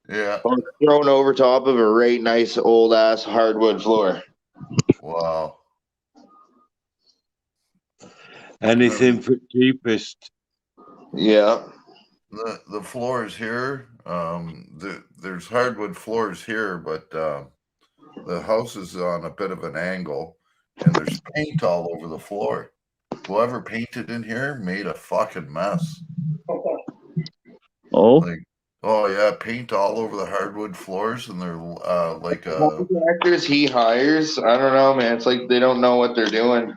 Yeah. I'm thrown over top of a right nice old ass hardwood floor. Wow. Anything for cheapest. Yeah. The floors here, there's hardwood floors here, but the house is on a bit of an angle, and there's paint all over the floor. Whoever painted in here made a fucking mess. Oh, Like, oh yeah, paint all over the hardwood floors, and they're like Contractors he hires, I don't know, man. It's like they don't know what they're doing.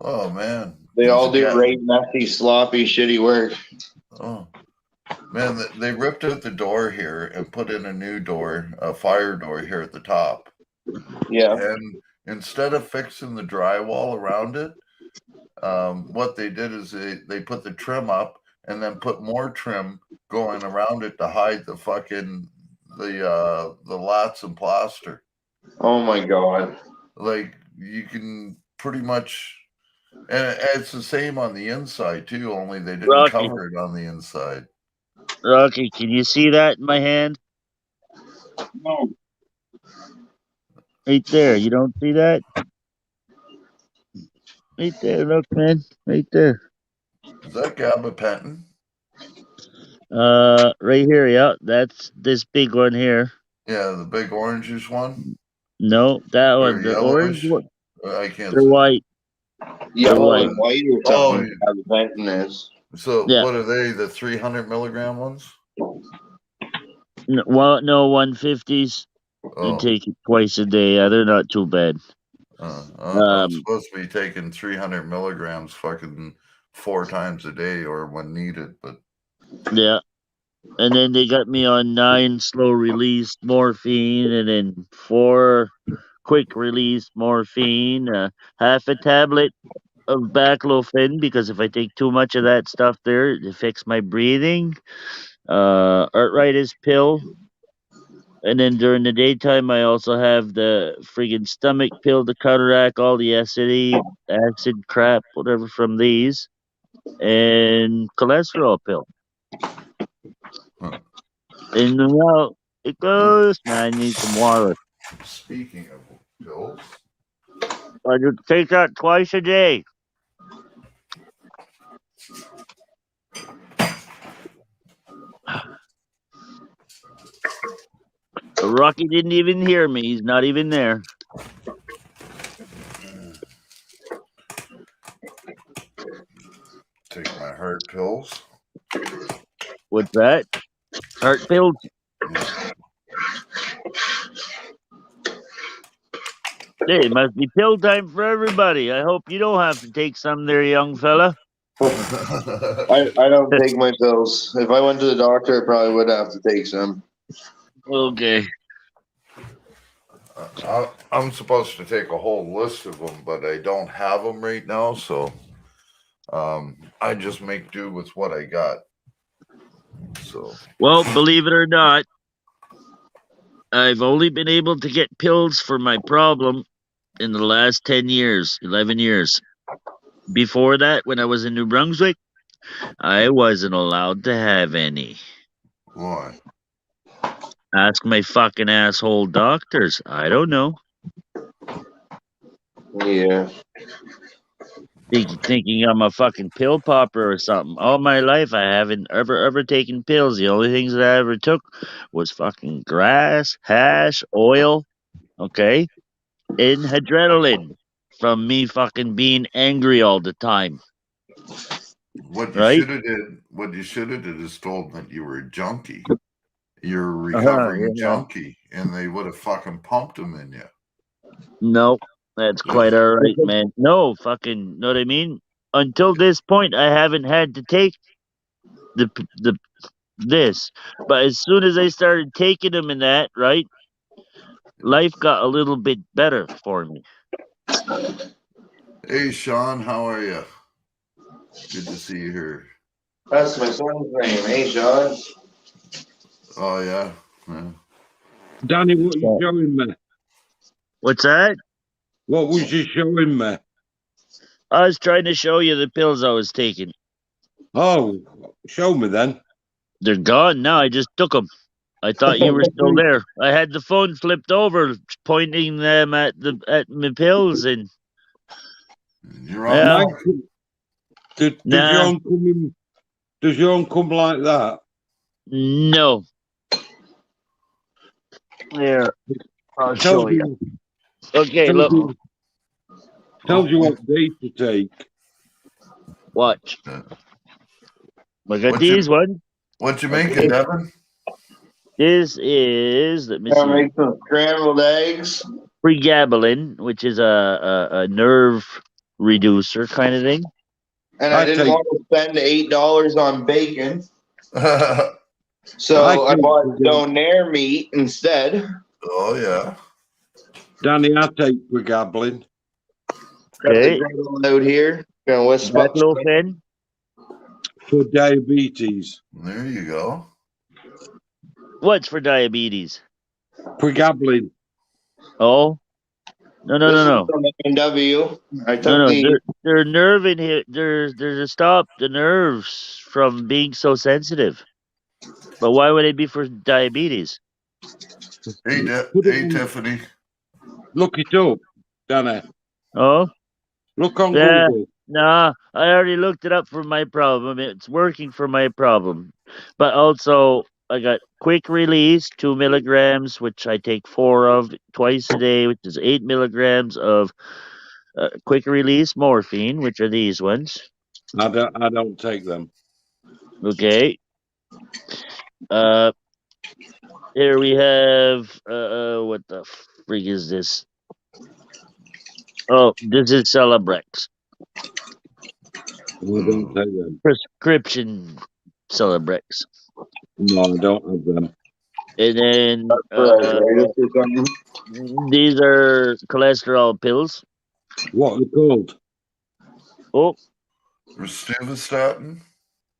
oh man, They there's all a do guy- right, messy, sloppy, shitty work. Oh man, they ripped out the door here and put in a new door, a fire door here at the top. Yeah. And instead of fixing the drywall around it, what they did is they put the trim up and then put more trim going around it to hide the fucking the lats and plaster. Oh my god. Like you can pretty much, and it's the same on the inside too. Only they didn't Rocky. cover it on the inside. Rocky, can you see that in my hand? No. Right there. You don't see that? Right there. Look, man. Right there. Is that gabapentin? Right here. Yeah, that's this big one here. Yeah, the big orangish one No, that or one. The orange yellowish. one. I can't They're see. white. Yellow white. and white or Oh, something. How the Benton is. So Yeah. what are they? The 300 milligram ones? Well, no 150s. They Oh, take it twice a day. Yeah, they're not too bad. I'm supposed to be taking 300 milligrams fucking 4 times a day or when needed, but Yeah. And then they got me on 9 slow release morphine and then 4 quick release morphine, half a tablet of baclofen because if I take too much of that stuff there, it affects my breathing. Arthritis pill. And then during the daytime, I also have the friggin' stomach pill to counteract all the acid crap, whatever from these, and cholesterol pill. Huh. And now it goes. Man, I need some water. Speaking of pills, I just take that twice a day. Rocky didn't even hear me. He's not even there. take my heart pills. What's that? Heart pills? Hey, it must be pill time for everybody. I hope you don't have to take some there, young fella. I don't take my pills. If I went to the doctor, I probably would have to take some. Okay. I'm supposed to take a whole list of them, but I don't have them right now, so I just make do with what I got. So Well, believe it or not, I've only been able to get pills for my problem in the last 10 years, 11 years. Before that, when I was in New Brunswick, I wasn't allowed to have any. Why? Ask my fucking asshole doctors. I don't know. Yeah. Thinking I'm a fucking pill popper or something. All my life, I haven't ever taken pills. The only things that I ever took was fucking grass, hash, oil, okay, and adrenaline from me fucking being angry all the time, What you right? should have did, is told them that you were a junkie. You're a recovering Yeah. junkie, and they would have fucking pumped them in you. No, that's quite all right, man. No, fucking, know what I mean? Until this point, I haven't had to take the this, but as soon as I started taking them in that, right, life got a little bit better for me. Hey, Sean, how are you? Good to see you here. That's my son's name. Hey, Sean. Oh yeah. Yeah. Danny, what you showing me? What's that? What was you showing me? I was trying to show you the pills I was taking. Oh, show me then. They're gone now. I just took them. I thought you were still there. I had the phone flipped over, pointing them at my pills, and You're on. yeah. Does Nah. your own come in? Does your own come like that? No. There, I'll show you. Okay, look. Tells you what day to take. Watch. Look at What these ones. What you making, Devin? This is, let me Gonna see, make some scrambled eggs. pregabalin, which is a nerve reducer kind of thing. And I didn't want to spend $8 on bacon. So I bought donair meat instead. Oh yeah. Danny, I take pregabalin. Got the griddle out here. Gonna wisp That up little fin. For diabetes. There you go. What's for diabetes? Pregabalin. Oh, no. NW. I took No. They're nerve in here. They're to stop the nerves from being so sensitive. But why would it be for diabetes? Hey, Tiffany. Look it up, Danny. Oh, look on yeah. Google. Nah, I already looked it up for my problem. It's working for my problem. But also, I got quick release, 2 milligrams, which I take 4 of twice a day, which is 8 milligrams of quick release morphine, which are these ones. I don't take them. Okay. Here we have what the frig is this? Oh, this is Celebrex. I don't take them. Prescription Celebrex. No, I don't have them. And then these are cholesterol pills. What are they called? Oh, Rosuvastatin.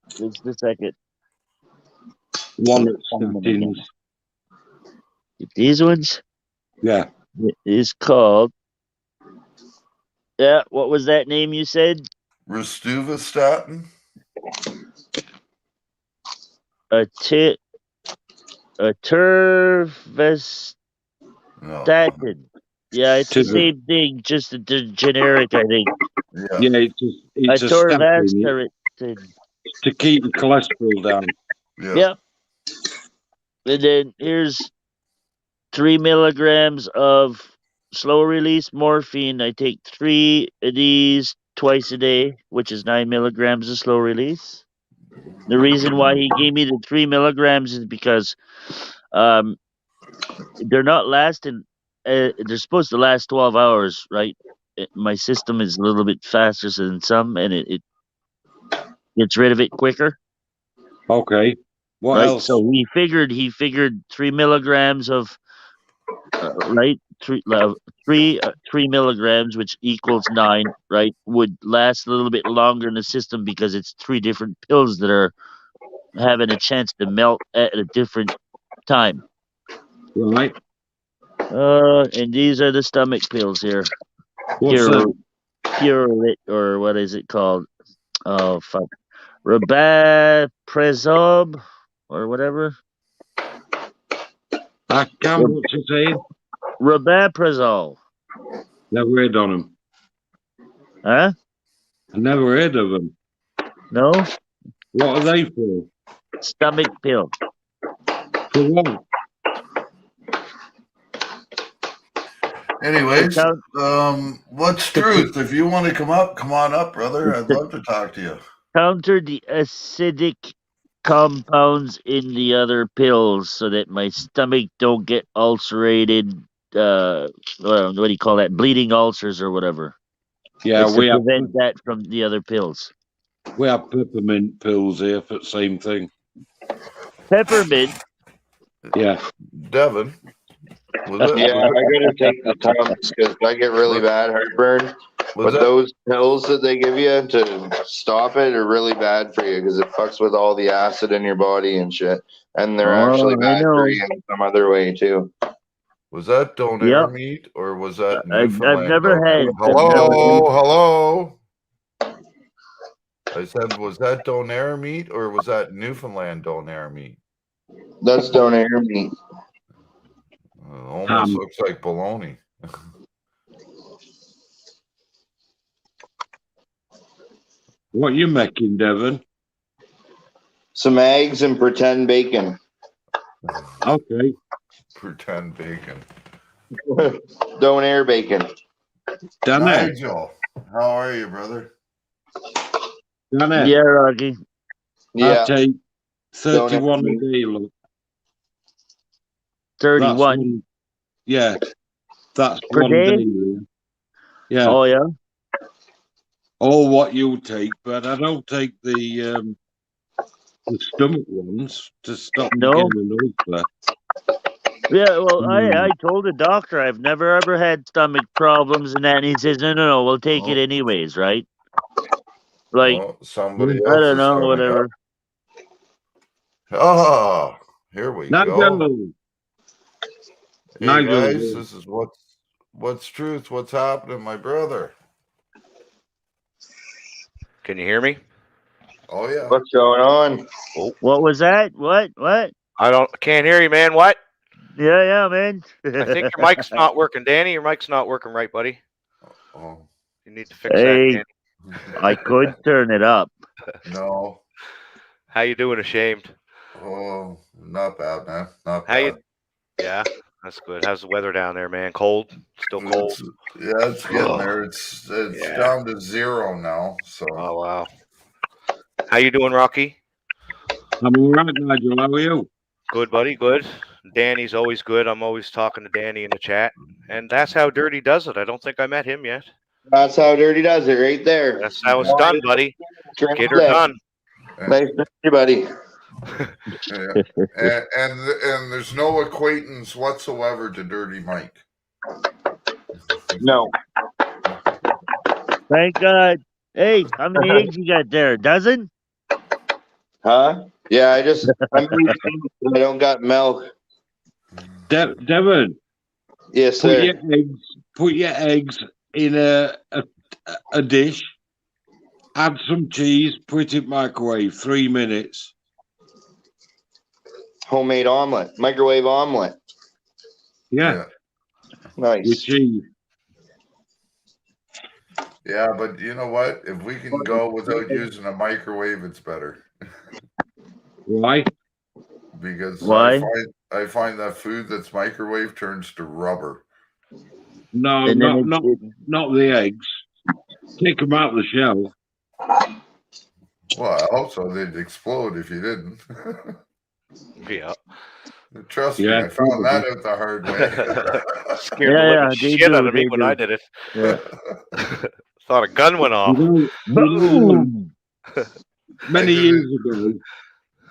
just a second. One statins. These ones? Yeah. It is called. Yeah, what was that name you said? Rosuvastatin. Atorvastatin. No. Yeah, it's the same thing, just the generic, I think. Yeah, it's a statin. To keep the cholesterol down. Yep. And then here's 3 milligrams of slow release morphine. I take 3 of these twice a day, which is 9 milligrams of slow release. The reason why he gave me the 3 milligrams is because they're not lasting. They're supposed to last 12 hours, right? My system is a little bit faster than some, and it gets rid of it quicker. Okay. What else? So he figured 3 milligrams of right, 3 milligrams, which equals 9, right, would last a little bit longer in the system because it's 3 different pills that are having a chance to melt at a different time. Right. And these are the stomach pills here. What's that? Pure or what is it called? Oh fuck. Rabaprazole or whatever. I can't what you saying. Rabaprazole. Never heard on them. Huh? I never heard of them. No? What are they for? Stomach pill. For what? Anyways, Count- what's truth? If you want to come on up, brother. I'd love to talk to you. Counter the acidic compounds in the other pills so that my stomach don't get ulcerated. What do you call that? Bleeding ulcers or whatever. Yeah, It's to prevent that from the other pills. we have peppermint pills here for the same thing. Peppermint. Yeah. Devin. Yeah, I gotta take the Tums because I get really bad heartburn. But those pills that they give you to stop it are really bad for you because it fucks with all the acid in your body and shit. And they're actually bad for you in some other way too. Was that Donair meat or was that Newfoundland? I've never had. Hello. I said, was that Donair meat or was that Newfoundland Donair meat? That's Donair meat. Almost looks like bologna. What you making, Devin? Some eggs and pretend bacon. Okay. Pretend bacon. Donair bacon. Nigel, how are you, brother? Yeah, Rocky. Yeah. I take 31 a day, look. 31. That's per one day. Yeah. Oh yeah. Or what you take, but I don't take the stomach ones to stop me getting an ulcer. Yeah, well, I told the doctor I've never ever had stomach problems, and that, and he says, no, we'll take it anyways, right? Like somebody I don't know, whatever. Oh, here we go. Hey Nigel. guys, this is what's truth, what's happening, my brother. Can you hear me? Oh yeah. What's going on? Oh. What was that? What? I can't hear you, man. What? Yeah, man. I think your mic's not working, Danny. Your mic's not working right, buddy. Oh. You need to fix that, Danny. I could turn it up. No. How you doing, Ashamed? Oh, not bad, man. Not bad. Yeah, that's good. How's the weather down there, man? Cold? Still cold? It's getting there. It's down to 0 now. So. Oh wow. How you doing, Rocky? I'm all right, Nigel. How are you? Good, buddy. Good. Danny's always good. I'm always talking to Danny in the chat, and that's how Dirty does it. I don't think I met him yet. That's how Dirty does it, right there. That's how it's done, buddy. Get her done. Nice to meet you, buddy. and there's no acquaintance whatsoever to Dirty Mike. No. Thank God. Hey, how many eggs you got there? A dozen? Huh? Yeah, I don't got milk. Devin. Yes, sir. Put your eggs in a dish. Add some cheese. Put it in microwave. 3 minutes. Homemade omelet. Microwave omelet. Yeah. Nice. With cheese. Yeah, but you know what? If we can go without using a microwave, it's better. Why? Because Why? I find that food that's microwave turns to rubber. No, not the eggs. Take them out of the shell. Well, I hope so. They'd explode if you didn't. Yeah. Trust me, I found that out the hard way. Scared the shit out of me when I did it. Yeah. Thought a gun went off. Boom!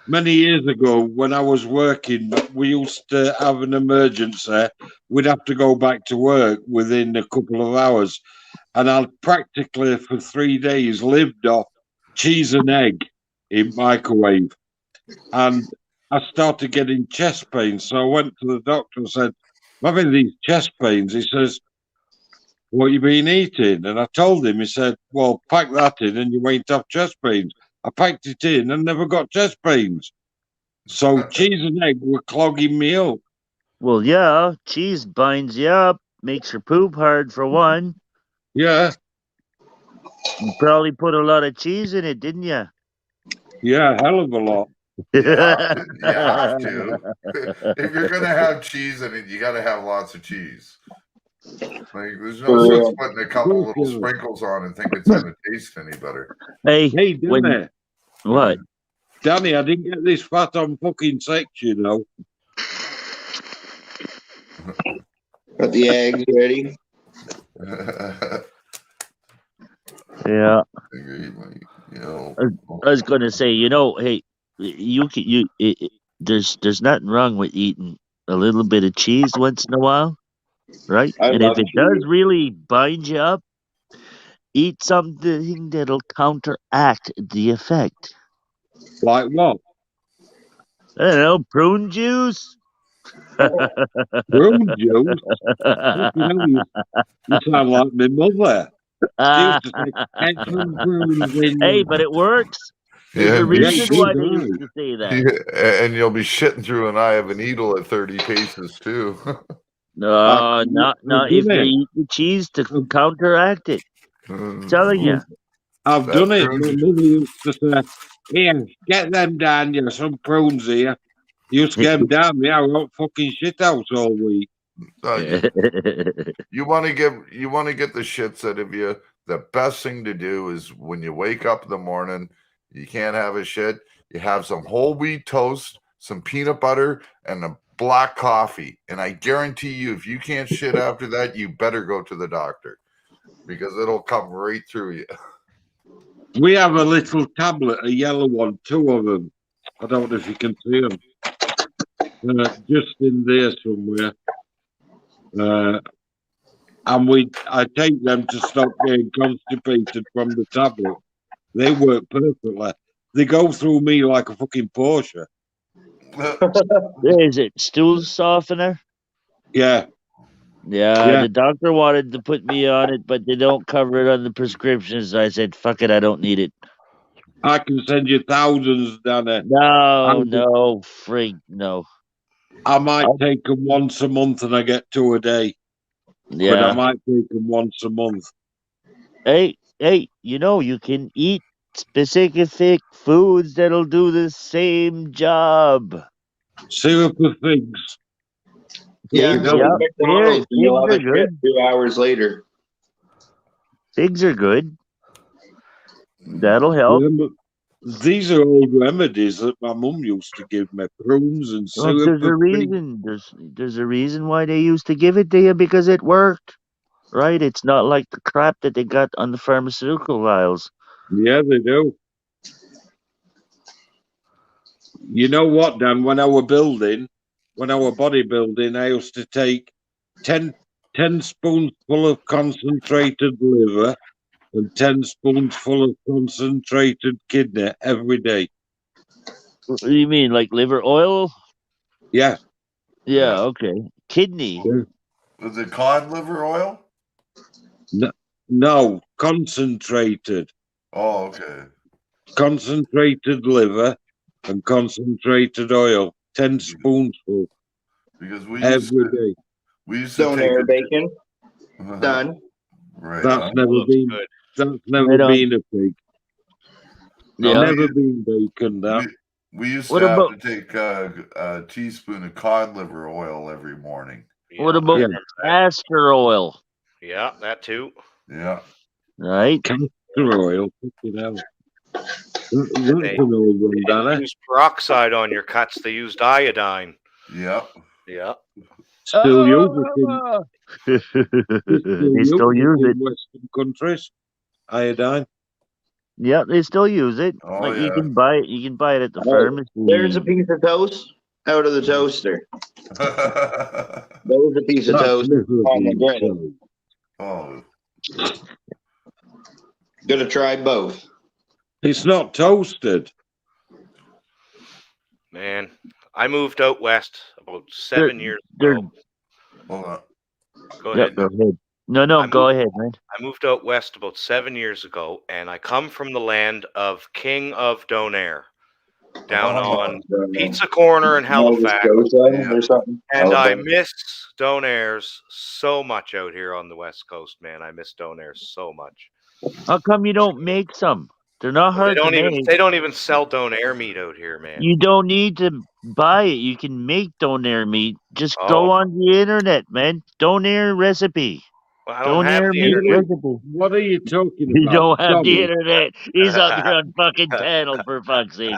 Many years ago, when I was working, we used to have an emergency. We'd have to go back to work within a couple of hours. And I practically, for 3 days, lived off cheese and egg in microwave. And I started getting chest pains. So I went to the doctor and said, I'm having these chest pains. He says, what you been eating? And I told him, he said, well, pack that in and you won't have chest pains. I packed it in and never got chest pains. So cheese and egg were clogging me up. Well, yeah, cheese binds you up, makes your poop hard for one. Yeah, You probably put a lot of cheese in it, didn't you? yeah, hell of a lot. You have to. You have to. If you're gonna have cheese in it, you got to have lots of cheese. Like, there's no For sense real. putting a couple little Yeah. sprinkles on and think it's gonna taste any better. Hey, Hey, when Danny, what? Danny, I didn't get this fat on fucking sex, you know. Got the eggs ready. Yeah, You know, I was gonna say, hey, you can there's nothing wrong with eating a little bit of cheese once in a while, right? I And if love it cheese. does really bind you up, eat something that'll counteract the effect. Like what? I don't know, prune juice. Prune juice? Fucking hell, you sound like my mother. She used to say, get some prunes in Hey, you. but it works. There's yeah, a and, be Yeah, reason it sh- why did, they right. used to say that. and you'll be shitting through an eye of a needle at 30 paces too. No, I've not if done you it. eat the cheese to I've, counteract it. Telling you. I've That done it. My prunes. mother used to say, here, get them down here, some prunes here. You used to get them down, yeah, I got fucking shit out all week. You want to get the shits out of you. The best thing to do is when you wake up in the morning, you can't have a shit. You have some whole wheat toast, some peanut butter, and a black coffee. And I guarantee you, if you can't shit after that, you better go to the doctor because it'll come right through you. We have a little tablet, a yellow one, two of them. I don't know if you can see them. Just in there somewhere. And I take them to stop getting constipated from the tablet. They work perfectly. They go through me like a fucking Porsche. Is it stool softener? Yeah, Yeah, yeah. the doctor wanted to put me on it, but they don't cover it on the prescriptions. I said, fuck it, I don't need it. I can send you thousands, Danny. No, freak, no. I might take them once a month and I get two a day. But I Yeah. might take them once a month. Hey, you can eat specific foods that'll do the same job. Syrup of figs. Yeah, Figs, go yeah. to McDonald's and you'll Figs have are a shit good. 2 hours later. Figs are good. That'll help. Yeah, but these are old remedies that my mum used to give me. Prunes and Well, syrup there's a of figs. reason. There's a reason why they used to give it to you because it worked, right? It's not like the crap that they got on the pharmaceutical aisles. Yeah, they do. You know what, Dan? When I were bodybuilding, I used to take 10 spoonsful of concentrated liver and 10 spoonsful of concentrated kidney every day. What do you mean, like liver oil? Yeah. Yeah, okay. Kidney. Was it cod liver oil? No, concentrated. Oh, okay. Concentrated liver and concentrated oil. 10 spoonsful Because we used every to, day. we used to Stone take air it. bacon. Done. Right. That's on. never Looks been. good. That's never Right on. been a pig. No, Yeah. Never been bacon. That. We used What to have about- to take a teaspoon of cod liver oil every morning. What Yeah, about Yeah. remember that. castor oil? Yeah, that too. Yeah. Right? Castor oil. Fucking hell. That's They- an old one, They didn't Danny. use peroxide on your cuts. They used iodine. Yep. Yeah. Still use it in, Ah! They still use it. in Western countries. Iodine. Yeah, they still use it. Oh, Like you yeah. can buy it. You can buy it at the All right, pharmacy. there's a piece of toast out of the toaster. There's a piece of That's toast never on the been griddle. told. oh. Gonna try both. It's not toasted. Man, I moved out west about 7 years they're- ago. Hold on. Go Yeah, ahead. go ahead. No, I go moved- ahead, man. I moved out west about 7 years ago, and I come from the land of King of Donair, down on Pizza Corner in Nova Halifax. Scotia or something. And I Halifax. miss Donairs so much out here on the West Coast, man. I miss Donairs so much. How come you don't make some? They're not They hard to don't even make. they don't even sell Donair meat out here, man. You don't need to buy it. You can make donair meat. Just Oh. go on the internet, man. Donair recipe. Well, I don't have Donair the meat internet. recipe. What are you talking You about? don't have the Donald? internet. He's on your own fucking channel, for fuck's sakes.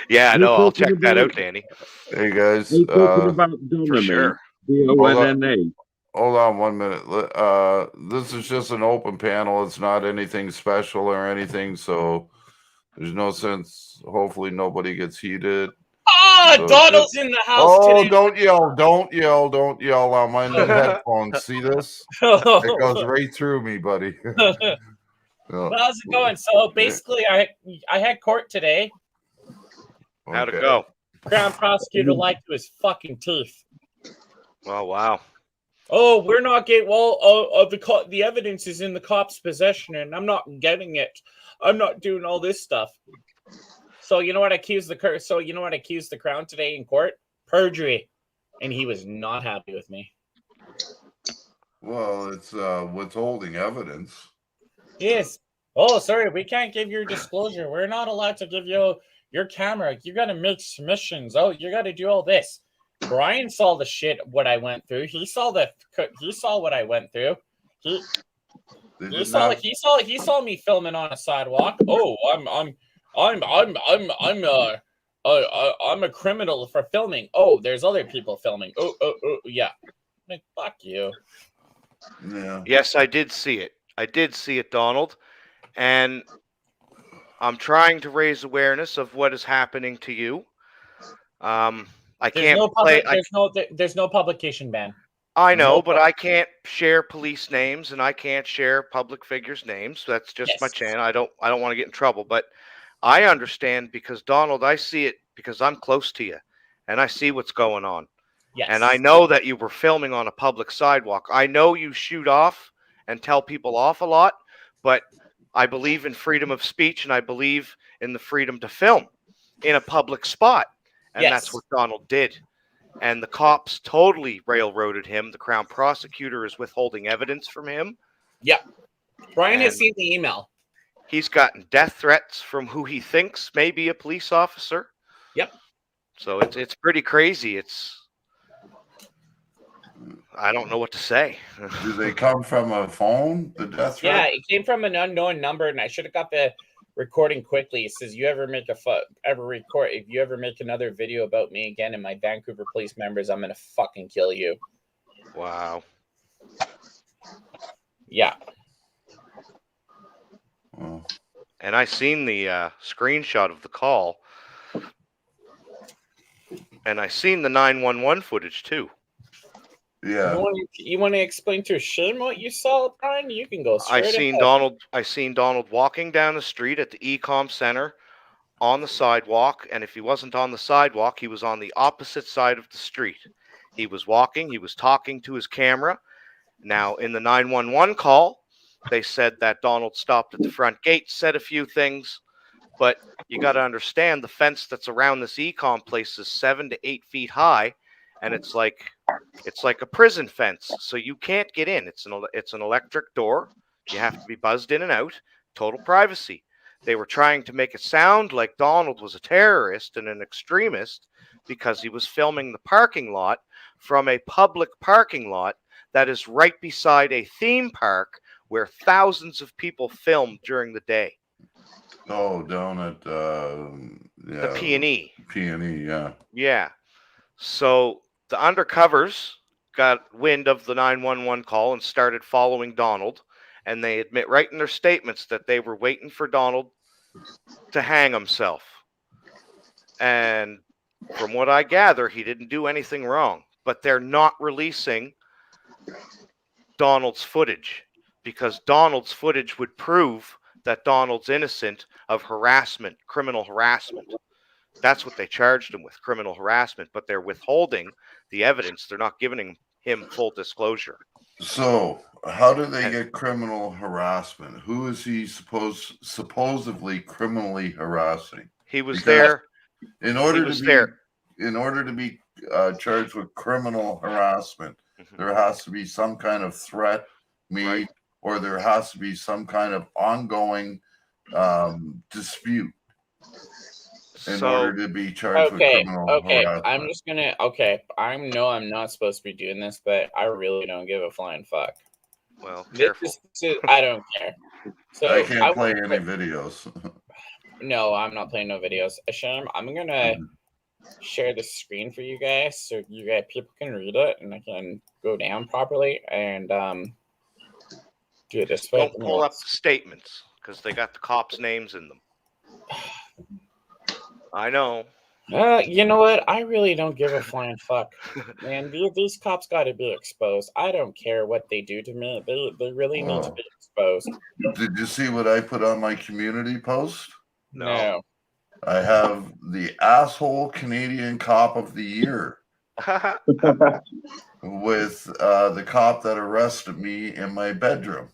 Yeah, I You're know. I'll talking check that about- out, Danny. Hey guys, Are you talking about Donna, sure. D-O-N-N-A? hold on 1 minute. This is just an open panel. It's not anything special or anything, so there's no sense. Hopefully, nobody gets heated. So Donald's in the house Oh, today. don't yell! Don't yell! Don't yell! I'm on the headphones. See this? It goes right through me, buddy. No. How's it going? So basically, I had court today. How'd it Okay. go? Crown prosecutor lied to his fucking teeth. Oh, wow. Oh, we're not getting. Well, the evidence is in the cop's possession, and I'm not getting it. I'm not doing all this stuff. So you know what I accused the Crown today in court? Perjury, and he was not happy with me. Well, it's withholding evidence. Yes. Oh, sorry, we can't give your disclosure. We're not allowed to give you your camera. You got to make submissions. Oh, you got to do all this. Brian saw the shit what I went through. He saw what I went through. He saw me filming on a sidewalk. Oh, I'm a criminal for filming. Oh, there's other people filming. Oh, yeah. Like, fuck you. Yeah. Yes, I did see it. I did see it, Donald. And I'm trying to raise awareness of what is happening to you. I can't play. There's no publication ban. I know, but I can't share police names and I can't share public figures' names. That's just my channel. I don't want to get in trouble, but I understand because Donald, I see it because I'm close to you and I see what's going on. Yes. And I know that you were filming on a public sidewalk. I know you shoot off and tell people off a lot, but I believe in freedom of speech and I believe in the freedom to film in a public spot. And that's what Donald did. And the cops totally railroaded him. The Crown prosecutor is withholding evidence from him. Yeah. Brian has seen the email. He's gotten death threats from who he thinks may be a police officer. Yep. So it's pretty crazy. I don't know what to say. Do they come from a phone? The death threat? Yeah, it came from an unknown number, and I should have got the recording quickly. It says, "You ever make if you ever make another video about me again and my Vancouver police members, I'm gonna fucking kill you." Wow. Yeah. Oh. And I seen the screenshot of the call, and I seen the 911 footage too. Yeah. You want to explain to Shim what you saw, Brian? You can go straight. I seen Donald walking down the street at the Ecom Center on the sidewalk, and if he wasn't on the sidewalk, he was on the opposite side of the street. He was walking, he was talking to his camera. Now, in the 911 call, they said that Donald stopped at the front gate, said a few things, but you got to understand the fence that's around this Ecom place is 7 to 8 feet high, and it's like a prison fence, so you can't get in. It's an electric door. You have to be buzzed in and out. Total privacy. They were trying to make it sound like Donald was a terrorist and an extremist because he was filming the parking lot from a public parking lot that is right beside a theme park where thousands of people filmed during the day. Oh, down at The P&E. P&E, yeah. Yeah. So the undercovers got wind of the 911 call and started following Donald, and they admit right in their statements that they were waiting for Donald to hang himself. And from what I gather, he didn't do anything wrong, but they're not releasing Donald's footage because Donald's footage would prove that Donald's innocent of harassment, criminal harassment. That's what they charged him with, criminal harassment. But they're withholding the evidence. They're not giving him full disclosure. So how do they And- get criminal harassment? Who is he supposedly criminally harassing? He was Because there. In order was to be there. charged with criminal harassment, Mhm. there has to be some kind of threat made, Right. or there has to be some kind of ongoing dispute in So order to be charged with criminal harassment. I'm just gonna. Okay, I'm not supposed to be doing this, but I really don't give a flying fuck. well, This careful. I don't care. So I can't play will- any videos. No, I'm not playing no videos. Asham, I'm gonna share the screen for you guys so you guys people can read it and I can go down properly and do it this way. Don't pull up the statements because they got the cops' names in them. I know. You know what? I really don't give a flying fuck. Man, these cops got to be exposed. I don't care what they do to me. They really need to be exposed. Did you see what I put on my community post? No. I have the asshole Canadian cop of the year with the cop that arrested me in my bedroom.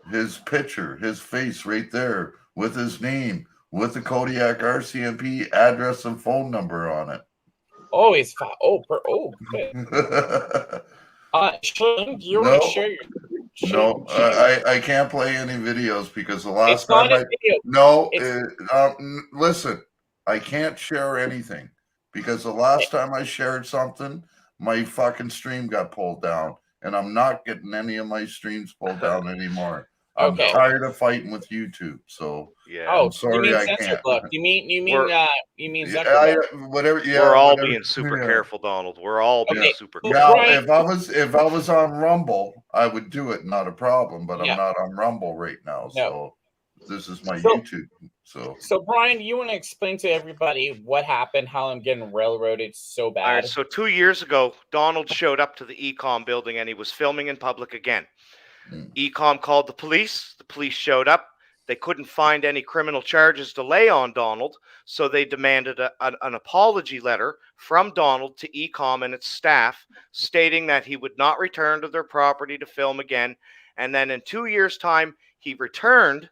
His picture, his face right there with his name, with the Kodiak RCMP address and phone number on it. Oh, it's fine. Good. Shane, do you want to share your? No, I can't play any videos because the last It's not time a video. listen, I can't share anything because the last time I shared something, my fucking stream got pulled down, and I'm not getting any of my streams pulled down anymore. I'm tired of fighting with YouTube, so yeah. Oh, I'm sorry, you mean I censored can't. look? You mean Yeah, Zuckerberg? We're all whatever. being super Yeah. careful, Donald. We're all being Okay. super Well, careful. Now, Brian- if I was on Rumble, I would do it, not a problem. But Yeah. I'm not on Rumble right now, No. so this is my So- YouTube. So, Brian, you want to explain to everybody what happened, how I'm getting railroaded so bad? All right, so 2 years ago, Donald showed up to the Ecom building and he was filming in public again. Ecom called the police. The police showed up. They couldn't find any criminal charges to lay on Donald, so they demanded an apology letter from Donald to Ecom and its staff, stating that he would not return to their property to film again. And then in 2 years' time, he returned,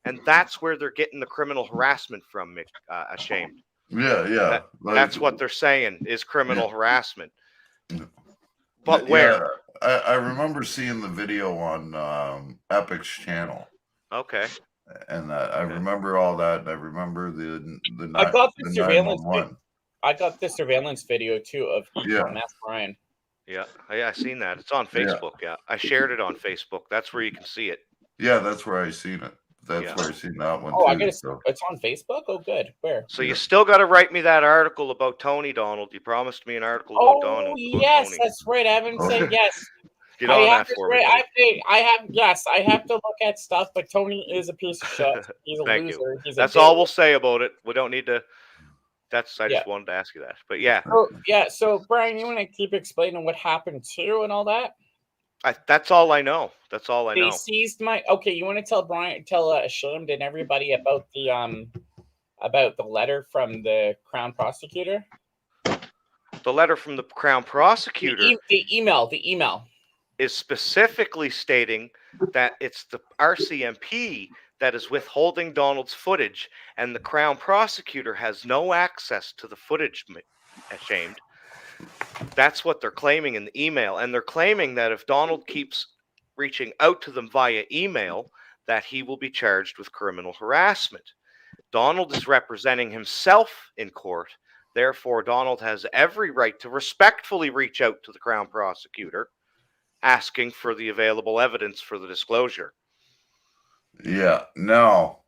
and that's where they're getting the criminal harassment from, Mick, Ashamed. Yeah. That's what they're saying is criminal harassment. Yeah. But where? I remember seeing the video on Epic's channel. Okay. And I remember all that. And I remember the I got the surveillance. 911. I got the surveillance video too of Ecom. Yeah. That's Brian. Yeah, I seen that. It's on Facebook. Yeah, I shared it on Facebook. That's where you can see it. Yeah, that's where I seen it. That's Yeah. where I seen that one Oh, too. I get it. So. It's on Facebook. Oh, good. Where? So you still got to write me that article about Tony, Donald. You promised me an article about Donald. Oh, about yes, Tony. that's right. I haven't said yes. Get on that to for me. write- buddy. I have to look at stuff, but Tony is a piece of shit. He's a Thank loser. you. He's That's a all we'll say about it. We don't need to. I Yeah. just wanted to ask you that. But yeah, So Brian, you want to keep explaining what happened too and all that? that's all I know. That's all I They know. seized my. Okay, you want to tell Ashamed and everybody about the letter from the Crown prosecutor? The letter from the Crown prosecutor The email. is specifically stating that it's the RCMP that is withholding Donald's footage, and the Crown prosecutor has no access to the footage. Ashamed. That's what they're claiming in the email, and they're claiming that if Donald keeps reaching out to them via email, that he will be charged with criminal harassment. Donald is representing himself in court. Therefore, Donald has every right to respectfully reach out to the Crown prosecutor, asking for the available evidence for the disclosure. Yeah. Now,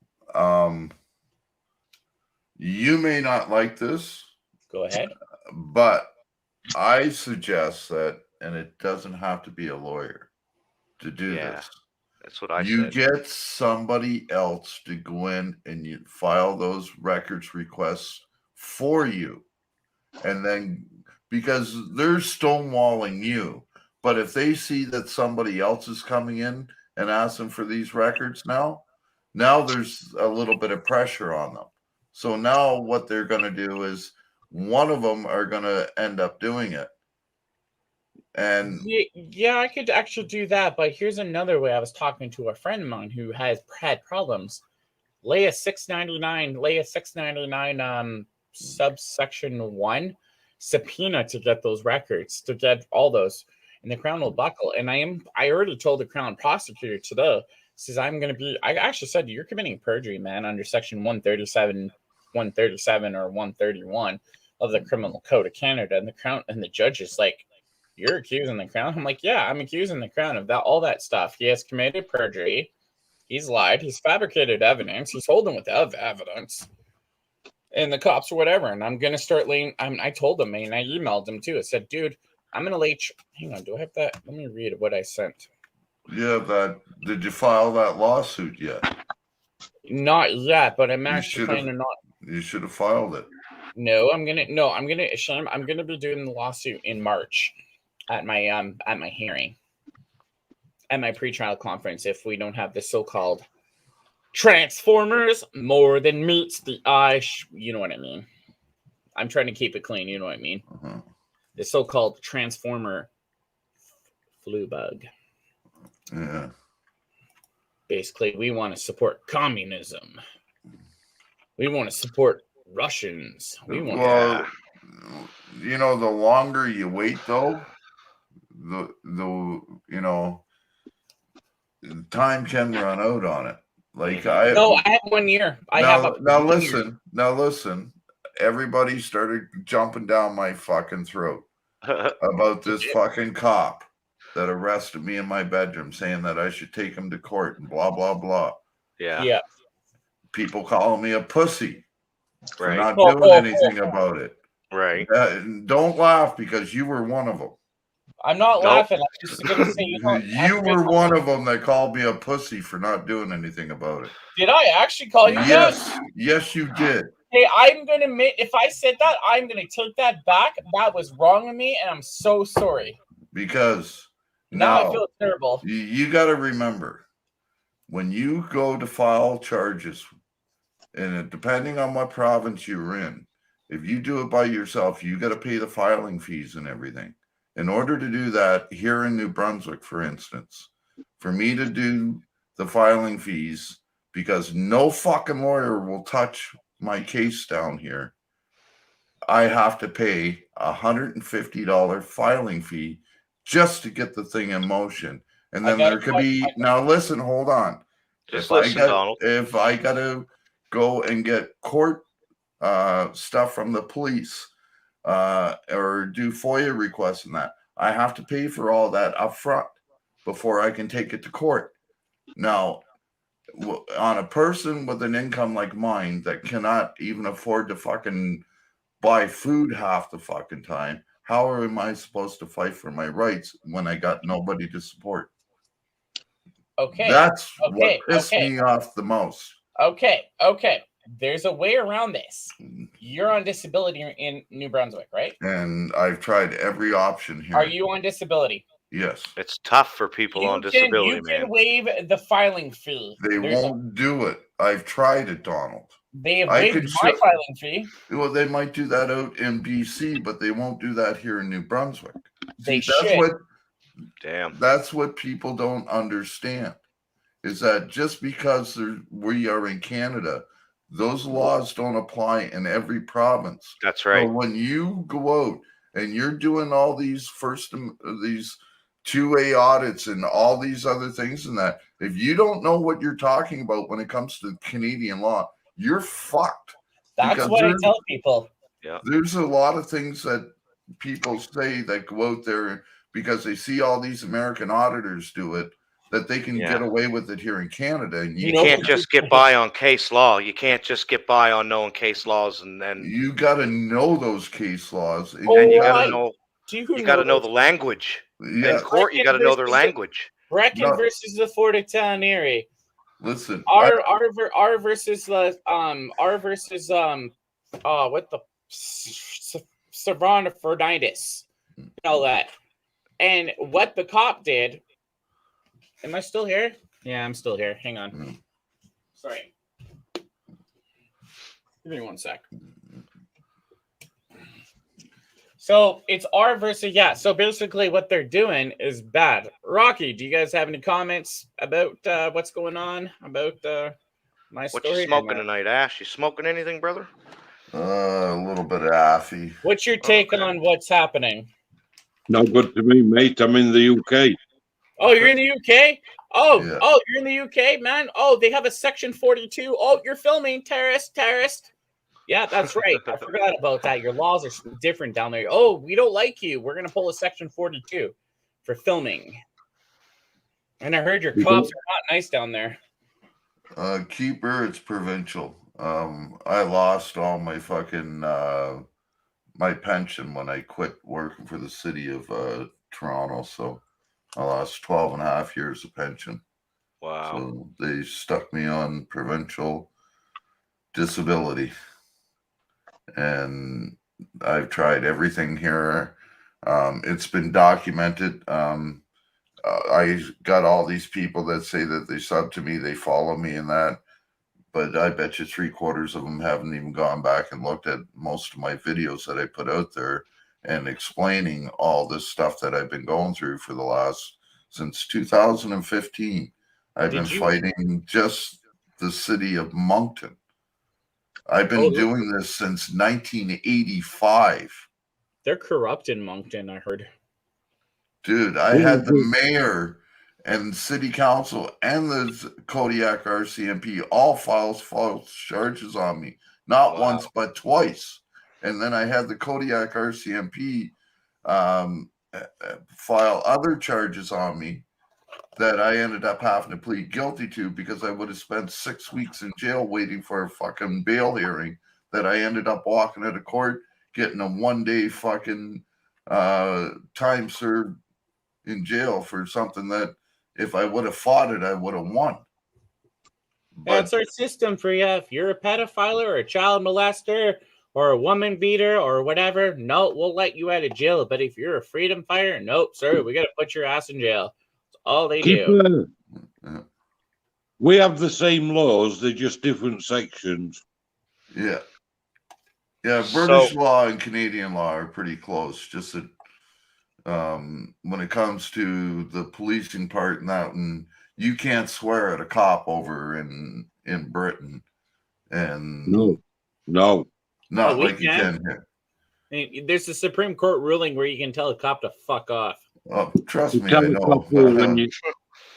you may not like this. Go ahead. But I suggest that, and it doesn't have to be a lawyer to do this. That's what I You said. get somebody else to go in and you file those records requests for you. And then, because they're stonewalling you. But if they see that somebody else is coming in and asking for these records now there's a little bit of pressure on them. So now what they're going to do is one of them are going to end up doing it. And yeah, I could actually do that, but here's another way. I was talking to a friend of mine who has had problems. Lay a 699 subsection 1 subpoena to get those records, to get all those, and the Crown will buckle. And I already told the Crown prosecutor today, says I actually said, you're committing perjury, man, under section 137 or 131 of the Criminal Code of Canada. And the Crown and the judge is like, you're accusing the Crown? I'm like, yeah, I'm accusing the Crown of all that stuff. He has committed perjury. He's lied. He's fabricated evidence. He's holding without evidence. And the cops or whatever. And I'm going to start laying. I told him, and I emailed him too. I said, dude, I'm going to lay. Hang on. Do I have that? Let me read what I sent. yeah, did you file that lawsuit yet? Not yet, but I'm actually planning to not. You should have filed it. No, I'm gonna be doing the lawsuit in March at my hearing, at my pretrial conference, if we don't have the so-called Transformers more than meets the eye. You know what I mean? I'm trying to keep it clean. You know what I mean? Uh-huh. The so-called Transformer flu bug. Yeah. Basically, we want to support communism. We want to support Russians. We want you know, the longer you wait, though, the time can run out on it. Like I have 1 year. Now listen. Everybody started jumping down my fucking throat about this fucking cop that arrested me in my bedroom, saying that I should take him to court and blah blah blah. Yeah. People calling me a pussy for Right. not doing anything about it. Right. Don't laugh, because you were one of them. I'm not laughing. I'm just going to say, you were one of them that called me a pussy for not doing anything about it. Did I actually call you that? Yes, you did. Hey, I'm going to admit, if I said that, I'm going to take that back. That was wrong of me, and I'm so sorry. Because now I feel terrible. You got to remember, when you go to file charges, and depending on what province you're in, if you do it by yourself, you got to pay the filing fees and everything. In order to do that, here in New Brunswick, for instance, for me to do the filing fees, because no fucking lawyer will touch my case down here, I have to pay $150 filing fee just to get the thing in motion. And then there could be, now listen, hold on. Donald. If I got to go and get court stuff from the police, or do FOIA requests and that, I have to pay for all that up front before I can take it to court. Now, on a person with an income like mine that cannot even afford to fucking buy food half the fucking time, how am I supposed to fight for my rights when I got nobody to support? Okay. That's what pissed me off the most. Okay. There's a way around this. You're on disability in New Brunswick, right? And I've tried every option here. Are you on disability? Yes. It's tough for people on disability, man. You can waive the filing fee. They won't do it. I've tried it, Donald. They have waived my filing fee. Well, they might do that out in BC, but they won't do that here in New Brunswick. They should. That's what people don't understand, is that just because we are in Canada, those laws don't apply in every province. That's right. So when you go out and you're doing all these these 2A audits and all these other things and that, if you don't know what you're talking about when it comes to Canadian law, you're fucked. That's what I tell people. Yeah. There's a lot of things that people say that go out there because they see all these American auditors do it, that they can get away with it here in Canada. And you can't just get by on case law. You can't just get by on knowing case laws, and then you got to know those case laws. And you got to know. You got to know the language. Yeah. In court, you got to know their language. Brecken versus the Fort Italianeri. Listen, R versus what the Savroniferitis, all that, and what the cop did. Am I still here? Yeah, I'm still here. Hang on. Sorry. Give me 1 sec. So it's R versus yeah. So basically, what they're doing is bad. Rocky, do you guys have any comments about what's going on about my What you story? smoking tonight, Ash? You smoking anything, brother? A little bit of affy. What's your take on what's happening? No good to me, mate. I'm in the UK. Oh, you're in the UK? Oh, Yeah. oh, you're in the UK, man. Oh, they have a Section 42. Oh, you're filming terrorist. Yeah, that's right. I forgot about that. Your laws are different down there. Oh, we don't like you. We're gonna pull a Section 42 for filming. And I heard your cops are not nice down there. Keeper, it's provincial. I lost all my fucking my pension when I quit working for the city of Toronto, so I lost 12 and a half years of pension. Wow. So they stuck me on provincial disability. And I've tried everything here. It's been documented. I got all these people that say that they sub to me, they follow me and that, but I bet you 3/4 of them haven't even gone back and looked at most of my videos that I put out there and explaining all this stuff that I've been going through for the last, since 2015. I've been fighting just the city of Moncton. I've been doing this since 1985. They're corrupt in Moncton, I heard. Dude, I had the mayor and city council and the Kodiak RCMP all file false charges on me. Not once, but twice. And then I had the Kodiak RCMP file other charges on me that I ended up having to plead guilty to because I would have spent 6 weeks in jail waiting for a fucking bail hearing that I ended up walking out of court, getting a 1-day fucking time served in jail for something that if I would have fought it, I would have won. That's our system for you. If you're a pedophile or a child molester or a woman beater or whatever, no, we'll let you out of jail. But if you're a freedom fighter, nope, sir, we got to put your ass in jail. That's all they do. We have the same laws, they're just different sections. Yeah. Yeah, British law and Canadian law are pretty close. Just that when it comes to the policing part and that, and you can't swear at a cop over in Britain. And no, not like you can here. There's a Supreme Court ruling where you can tell a cop to fuck off. Oh, trust me, I know.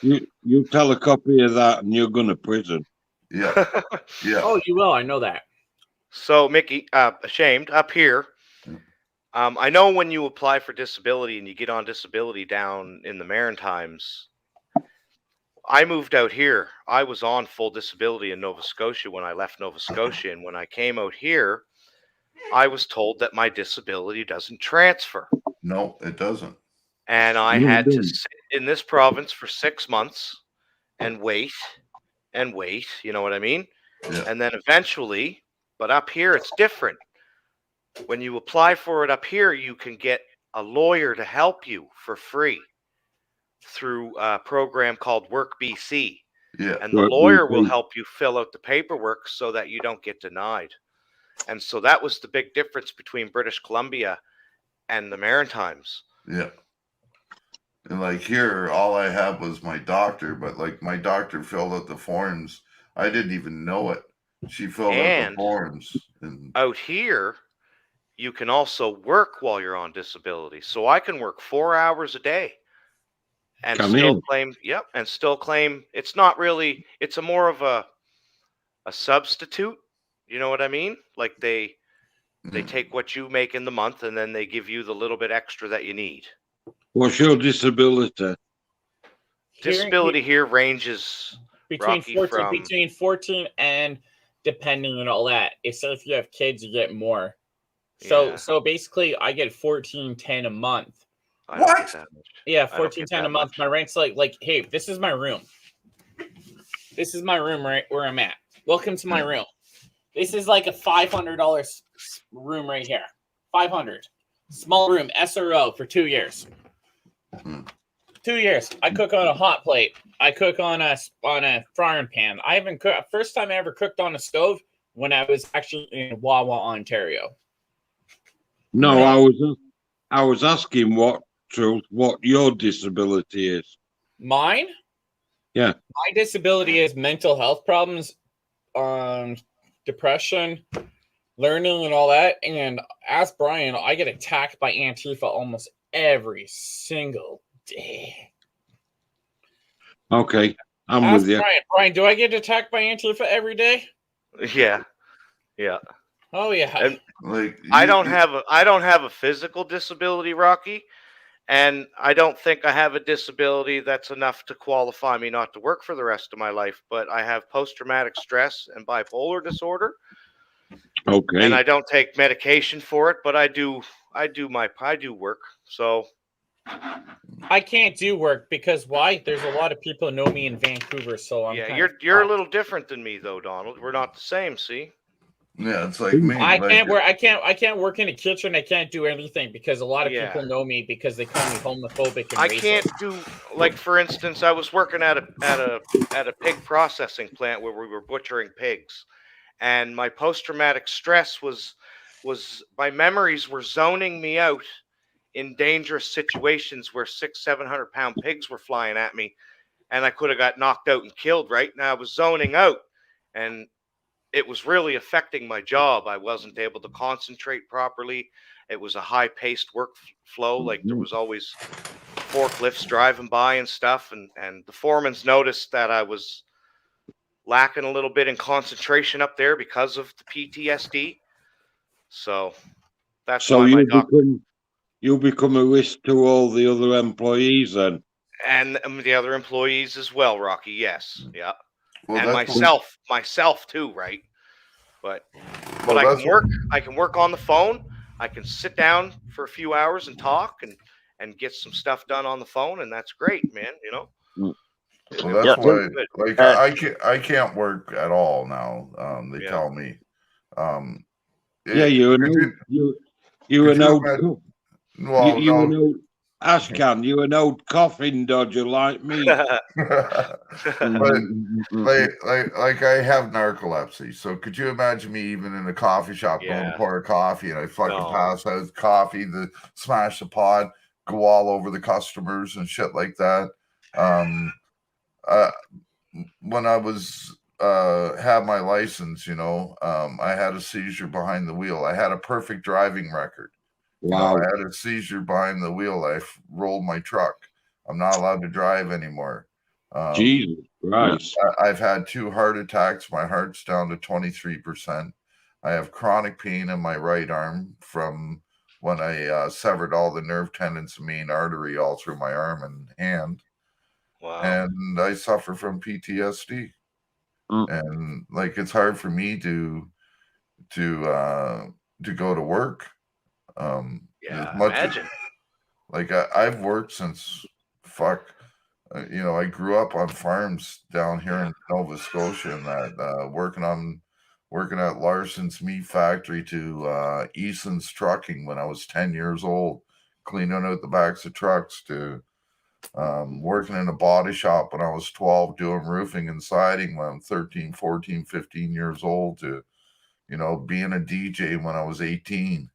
You tell a copy of that and you're going to prison. Yeah. Yeah. Oh, you will. I know that. So, Mickey, ashamed up here. I know when you apply for disability and you get on disability down in the Maritimes, I moved out here. I was on full disability in Nova Scotia when I left Nova Scotia. And when I came out here, I was told that my disability doesn't transfer. No, it doesn't. And I had to sit in this province for 6 months and wait. You know what I mean? Yeah. And then eventually, but up here, it's different. When you apply for it up here, you can get a lawyer to help you for free through a program called Work BC. Yeah. And the lawyer will help you fill out the paperwork so that you don't get denied. And so that was the big difference between British Columbia and the Maritimes. Yeah. And like here, all I had was my doctor, but like my doctor filled out the forms. I didn't even know it. She filled out the forms. And out here, you can also work while you're on disability. So I can work 4 hours a day and claim, and still claim it's not really, it's a more of a substitute. You know what I mean? Like they take what you make in the month and then they give you the little bit extra that you need. What's your disability? Disability here ranges between 14 and depending on all that. So if you have kids, you get more. So basically, I get $14.10 a month. What? Yeah, $14.10 a month. My rent's like, hey, this is my room. This is my room right where I'm at. Welcome to my room. This is like a $500 room right here. $500. Small room, SRO for 2 years. 2 years. I cook on a hot plate. I cook on a frying pan. I haven't cooked. First time I ever cooked on a stove when I was actually in Wawa, Ontario. No, I was asking what your disability is. Mine? Yeah. My disability is mental health problems, depression, learning, and all that. And ask Brian, I get attacked by Antifa almost every single day. Okay, I'm Ask with you. Brian. Brian, do I get attacked by Antifa every day? Yeah. Yeah. Oh yeah. And Like I don't have a physical disability, Rocky, and I don't think I have a disability that's enough to qualify me not to work for the rest of my life, but I have post-traumatic stress and bipolar disorder, and Okay. I don't take medication for it, but I do work. So I can't do work because why? There's a lot of people who know me in Vancouver, so I'm yeah, kind you're a of little different than me though, Donald. We're not the same, see? yeah, it's like me. I like, can't work. I can't work in a kitchen. I can't do anything because a lot of Yeah. people know me because they call me homophobic and I racist. can't do, like, for instance, I was working at a pig processing plant where we were butchering pigs, and my post-traumatic stress was my memories were zoning me out in dangerous situations where 700 pound pigs were flying at me, and I could have got knocked out and killed. Right now, I was zoning out, and it was really affecting my job. I wasn't able to concentrate properly. It was a high-paced workflow. Like, there was always forklifts driving by and stuff, and the foremans noticed that I was lacking a little bit in concentration up there because of the PTSD. So that's So why my doctor you become a risk to all the other employees then. and the other employees as well, Rocky. Yes, yeah, well, and that's what- myself too, right? But well, I that's can work. I can work on the phone. I can sit down for a few hours and talk and get some stuff done on the phone, and that's great, man. You know. Well, that's Yeah. why. Good. Like I can't work at all now. They Yeah. tell me. Yeah, it- you're could an you- you an could you old imagine- co- well, you an no. old Ashcan, you an old coffin dodger like me. like I have narcolepsy. So could you imagine me even in a coffee shop going Yeah. to pour a coffee and I fucking No. pass out coffee, smash the pod, go all over the customers and shit like that. When I was had my license, I had a seizure behind the wheel. I had a perfect driving record. Wow. I had a seizure behind the wheel. I rolled my truck. I'm not allowed to drive anymore. Jesus Christ. I've had 2 heart attacks. My heart's down to 23%. I have chronic pain in my right arm from when I severed all the nerve tendons and main artery all through my arm and hand. Wow. And I suffer from PTSD. And like it's hard for me to go to work. Yeah, as much as- imagine. like I've worked since I grew up on farms down here in Nova Scotia and that working at Larson's meat factory to Eason's trucking when I was 10 years old, cleaning out the backs of trucks to working in a body shop when I was 12, doing roofing and siding when I'm 13, 14, 15 years old to, being a DJ when I was 18.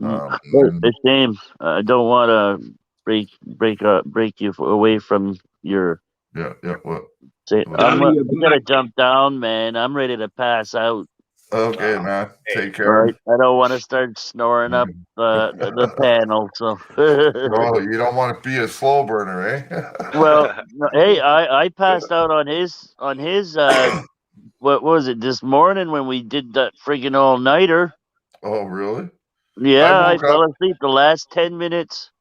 It's a shame. I don't want to break you away from your. Yeah. What? Say, Well, I'm Danny, gonna jump down, man. I'm ready to pass out. Okay, Wow. man. Hey, Take care. Right? I don't want to start snoring up the panel. So, Oh, you don't want to be a slow burner, eh? well, no, hey, I passed out on his what was it this morning when we did that friggin' all nighter? Oh, really? Yeah, I woke fell up- asleep the last 10 minutes.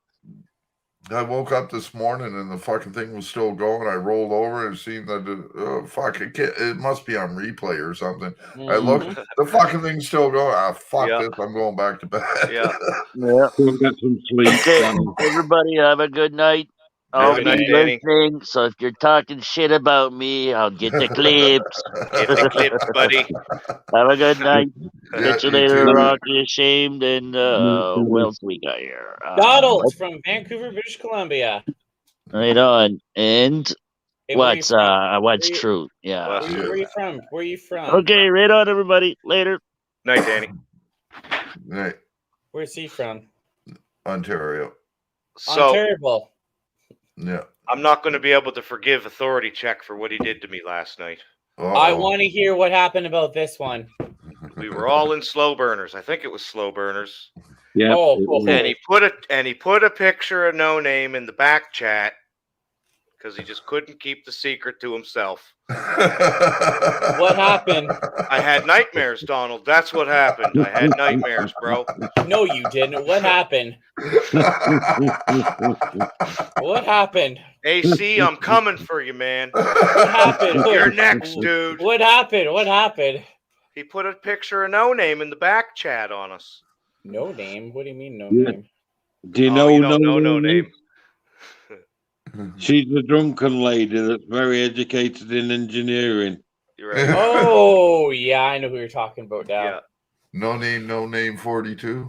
I woke up this morning and the fucking thing was still going. I rolled over and seen that it must be on replay or something. I looked, the fucking thing's still going. Fuck Yeah. this. I'm going back to bed. Yeah. Yeah. Go get some sleep. Okay, Danny. everybody, have a good night. I'll Good be night, Danny. listening. So if you're talking shit about me, I'll get the clips. Get the clips, buddy. Have a good night. Yeah, Catch you you later, too. Rocky Ashamed, and what else we got here? Donald from Vancouver, British Columbia. Right on. And Hey, where you from? what's Where you- true? Yeah. Well, Where you from? Where you from? Okay, right on, everybody. Later. Night, Danny. Right. Where's he from? Ontario. So Ontario. Yeah. I'm not going to be able to forgive Authority Check for what he did to me last night. I want to hear what happened about this one. We were all in slow burners. I think it was slow burners. Yeah. Oh, And he put a picture of No Name in the back chat because he just couldn't keep the secret to himself. What happened? I had nightmares, Donald. That's what happened. I had nightmares, bro. No, you didn't. What happened? What happened? AC, I'm coming for you, man. What happened? You're next, dude. What happened? What happened? He put a picture of No Name in the back chat on us. No name? What do you mean no Yeah. name? Do you Oh, know you don't know No Name? Name. She's a drunken lady that's very educated in engineering. You're right. Oh, yeah, I know who you're talking about now. Yeah. No name 42.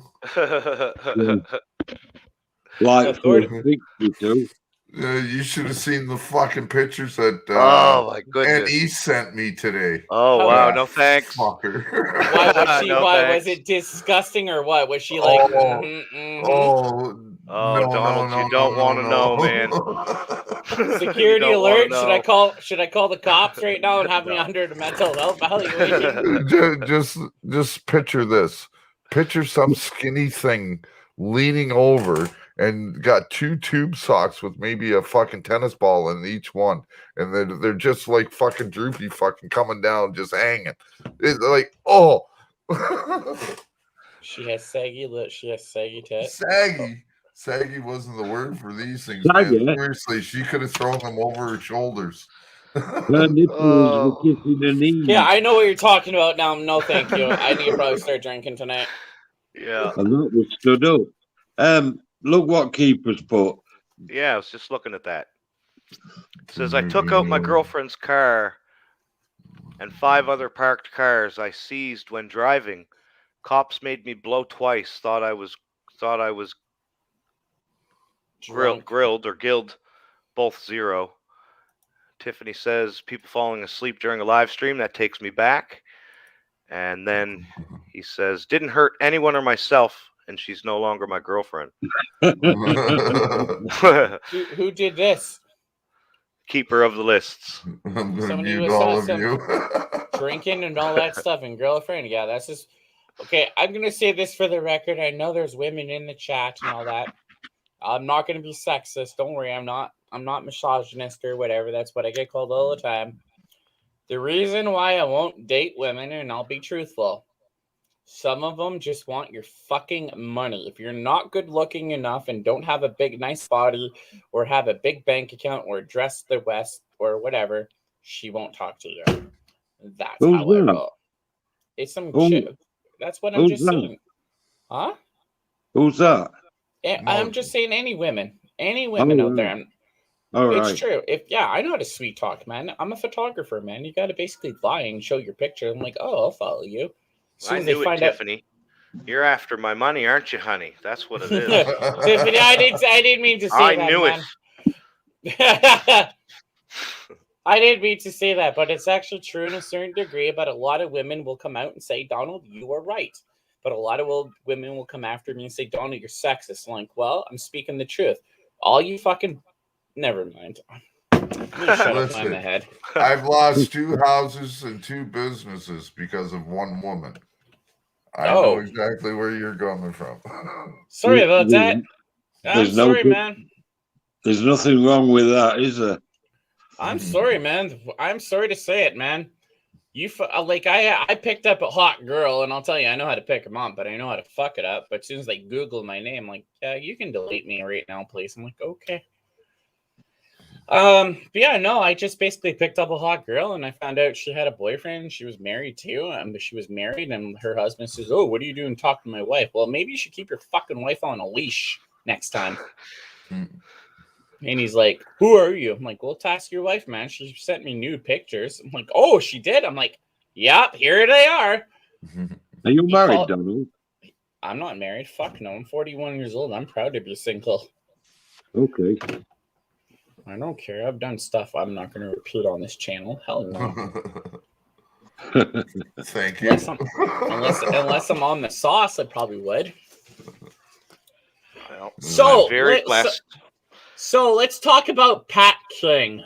Like Authority. 62. You should have seen the fucking pictures that Oh my and goodness. he sent me today. Oh How wow, Yeah. no thanks. Fucker. Why was she? No why thanks. was it disgusting or what? Was she like? Oh. Oh, Oh, no, Donald, no, you don't no, want to no. know, man. You Security don't wanna alert! know. Should I call the cops right now and have me No. under the mental health evaluation? just picture this. Picture some skinny thing leaning over and got two tube socks with maybe a fucking tennis ball in each one, and they're just like fucking droopy, fucking coming down, just hanging. It's like, oh. She has saggy lips. She has saggy tits. Saggy wasn't the word for these things, Saggy? man. Seriously, she could have thrown them over her shoulders. Her nipples were kissing her knees. Yeah, I know what you're talking about now. No, thank you. I need to probably start drinking tonight. Yeah. And that was stood up. Look what Keeper's put. Yeah, I was just looking at that. It says I took out my girlfriend's car and 5 other parked cars I seized when driving. Cops made me blow twice. Thought I was Drunk. grilled or gilled, both 0. Tiffany says people falling asleep during a live stream, that takes me back. And then he says didn't hurt anyone or myself, and she's no longer my girlfriend. Who did this? Keeper of the lists. I'm gonna Somebody mute was all of some- you. Drinking and all that stuff and girlfriend. Yeah, that's just okay. I'm gonna say this for the record. I know there's women in the chat and all that. I'm not gonna be sexist. Don't worry. I'm not misogynist or whatever. That's what I get called all the time. The reason why I won't date women, and I'll be truthful, some of them just want your fucking money. If you're not good looking enough and don't have a big nice body or have a big bank account or dress the West or whatever, she won't talk to you. That's Who's how I that? roll. It's some Who- shit. That's what I'm who's just that? saying. Huh? Who's that? I'm just saying any women out there. All It's right. true. I know how to sweet talk, man. I'm a photographer, man. You got to basically lie and show your picture. I'm like, oh, I'll follow you. As soon I as they knew it, find out, Tiffany. You're after my money, aren't you, honey? That's what it is. Tiffany, I didn't mean to say I that. knew man. I didn't mean to say that, but it's actually true in a certain degree. But a lot of women will come out and say, Donald, you are right. But a lot of women will come after me and say, Donald, you're sexist. I'm like, well, I'm speaking the truth. All you fucking... Never mind. I'm gonna shut up my head. I've lost 2 houses and 2 businesses because of one woman. I know exactly where you're coming from. Sorry about that. I'm There's no sorry, good- man. There's nothing wrong with that, is there? I'm sorry, man. I'm sorry to say it, man. I picked up a hot girl, and I'll tell you, I know how to pick them up, but I know how to fuck it up. But as soon as they Google my name, like, yeah, you can delete me right now, please. I'm like, okay. But yeah, no, I just basically picked up a hot girl, and I found out she had a boyfriend. She was married too. She was married, and her husband says, "Oh, what are you doing talking to my wife?" Well, maybe you should keep your fucking wife on a leash next time. And he's like, "Who are you?" I'm like, "Well, task your wife, man. She sent me nude pictures." I'm like, "Oh, she did?" I'm like, "Yep, here they are." Are you married, Donald? I'm not married. Fuck no. I'm 41 years old. I'm proud to be single. Okay. I don't care. I've done stuff I'm not going to repeat on this channel. Hell no. Thank you. Unless I'm on the sauce, I probably would. Well, So, I'm very blessed. So let's talk about Pat King.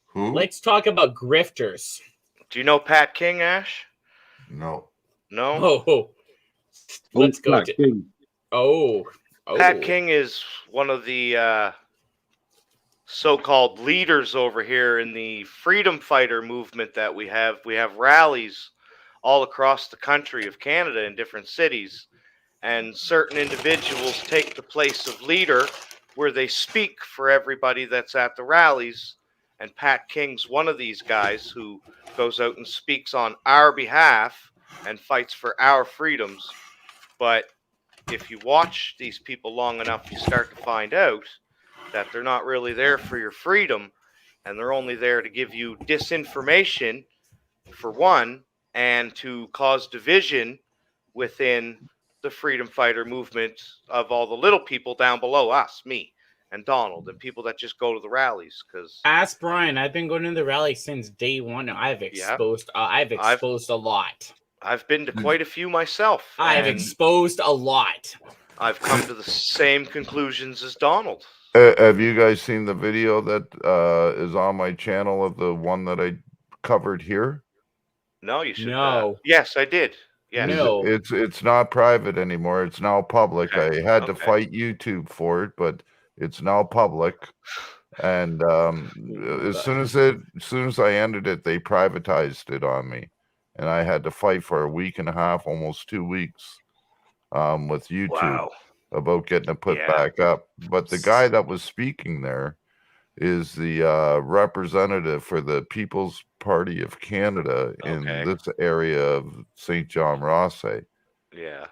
Who? Let's talk about grifters. Do you know Pat King, Ash? No. No. Oh, let's go. Black King. Pat King is one of the so-called leaders over here in the freedom fighter movement that we have. We have rallies all across the country of Canada in different cities, and certain individuals take the place of leader where they speak for everybody that's at the rallies. And Pat King's one of these guys who goes out and speaks on our behalf and fights for our freedoms. But if you watch these people long enough, you start to find out that they're not really there for your freedom, and they're only there to give you disinformation, for one, and to cause division within the freedom fighter movement of all the little people down below us, me and Donald, and people that just go to the rallies. Because ask Brian. I've been going to the rally since day one. I've exposed a lot. I've been to quite a few myself. I've exposed a lot. I've come to the same conclusions as Donald. Have you guys seen the video that is on my channel of the one that I covered here? No, you should. No. Yes, I did. Yes. No. It's not private anymore. It's now public. Okay. I had to fight YouTube for it, but it's now public. And as soon as I ended it, they privatized it on me, and I had to fight for a week and a half, almost 2 weeks, with YouTube about getting it put back up. But the guy that was speaking there is the representative for the People's Party of Canada in this area of St. John Rothsay. Yeah.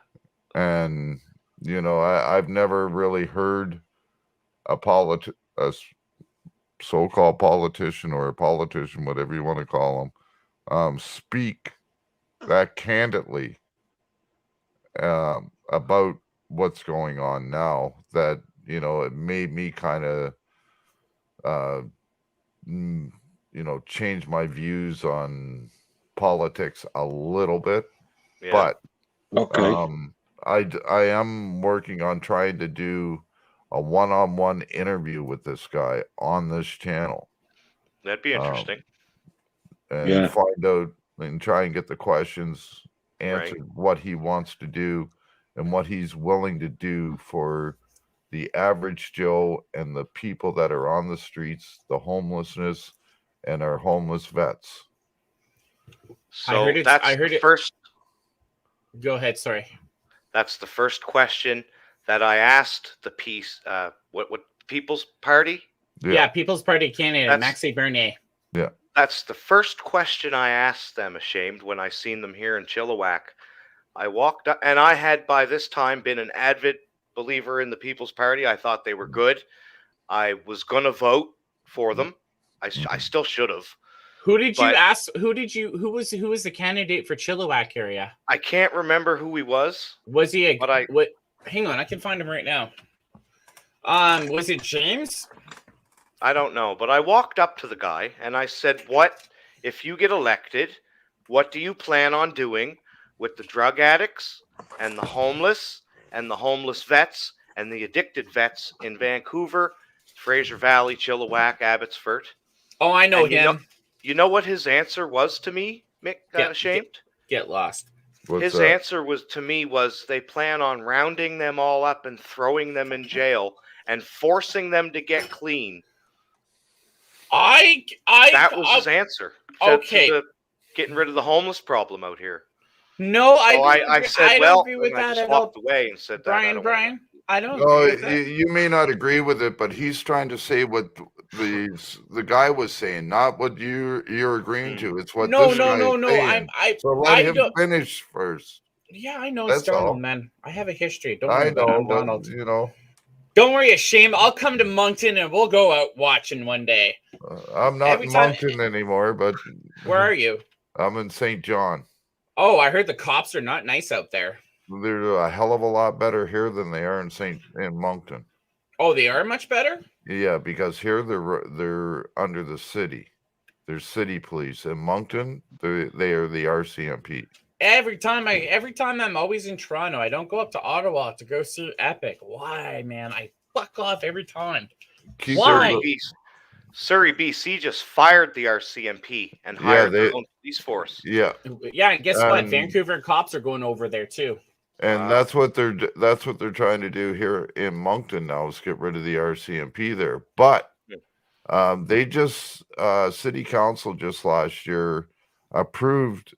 And, you know, I've never really heard a so-called politician or a politician, whatever you want to call them, speak that candidly about what's going on now, that, you know, it made me kind of you know, change my views on politics a little bit. But I am working on trying to do a one-on-one interview with this guy on this channel. That'd be interesting. And find out and try and get the questions answered, what he wants to do and what he's willing to do for the average Joe and the people that are on the streets, the homelessness, and our homeless vets. So I heard it first. Go ahead. Sorry. That's the first question that I asked the what People's Party? Yeah, People's Party of Canada, Maxime Bernier. Yeah. That's the first question I asked them, ashamed, when I seen them here in Chilliwack. I walked up, and I had by this time been an avid believer in the People's Party. I thought they were good. I was going to vote for them. I still should have. Who did you ask? Who was the candidate for Chilliwack area? I can't remember who he was. Was he hang on, I can find him right now. Was it James? I don't know, but I walked up to the guy and I said, "What if you get elected? What do you plan on doing with the drug addicts and the homeless vets and the addicted vets in Vancouver, Fraser Valley, Chilliwack, Abbotsford?" Oh, I know him. You know what his answer was to me, Mick? Ashamed? Get lost. His answer was to me was they plan on rounding them all up and throwing them in jail and forcing them to get clean. That was his answer. Okay. Getting rid of the homeless problem out here. No, I said, I well, don't agree with and I that just at walked all. away and said, Brian, I don't. No, you may not agree with it, but he's trying to say what the guy was saying, not what you're agreeing to. It's what this guy is saying. So let him finish first. Yeah, I know. That's Donald, all. man. I have a history. Don't worry about it, Donald. You know. Don't worry, Shame. I'll come to Moncton and we'll go out watching one day. I'm not in Moncton anymore, but where are you? I'm in St. John. Oh, I heard the cops are not nice out there. They're a hell of a lot better here than they are in Moncton. Oh, they are much better? Yeah, because here they're under the city. They're city police. In Moncton, they are the RCMP. Every time I'm always in Toronto, I don't go up to Ottawa to go see Epic. Why, man? I fuck off every time. Keep Why? Surrey, BC just fired the RCMP and hired their own police force. Yeah. Yeah, and guess what? Vancouver cops are going over there too. And that's what they're trying to do here in Moncton now, is get rid of the RCMP there. But they just city council just last year approved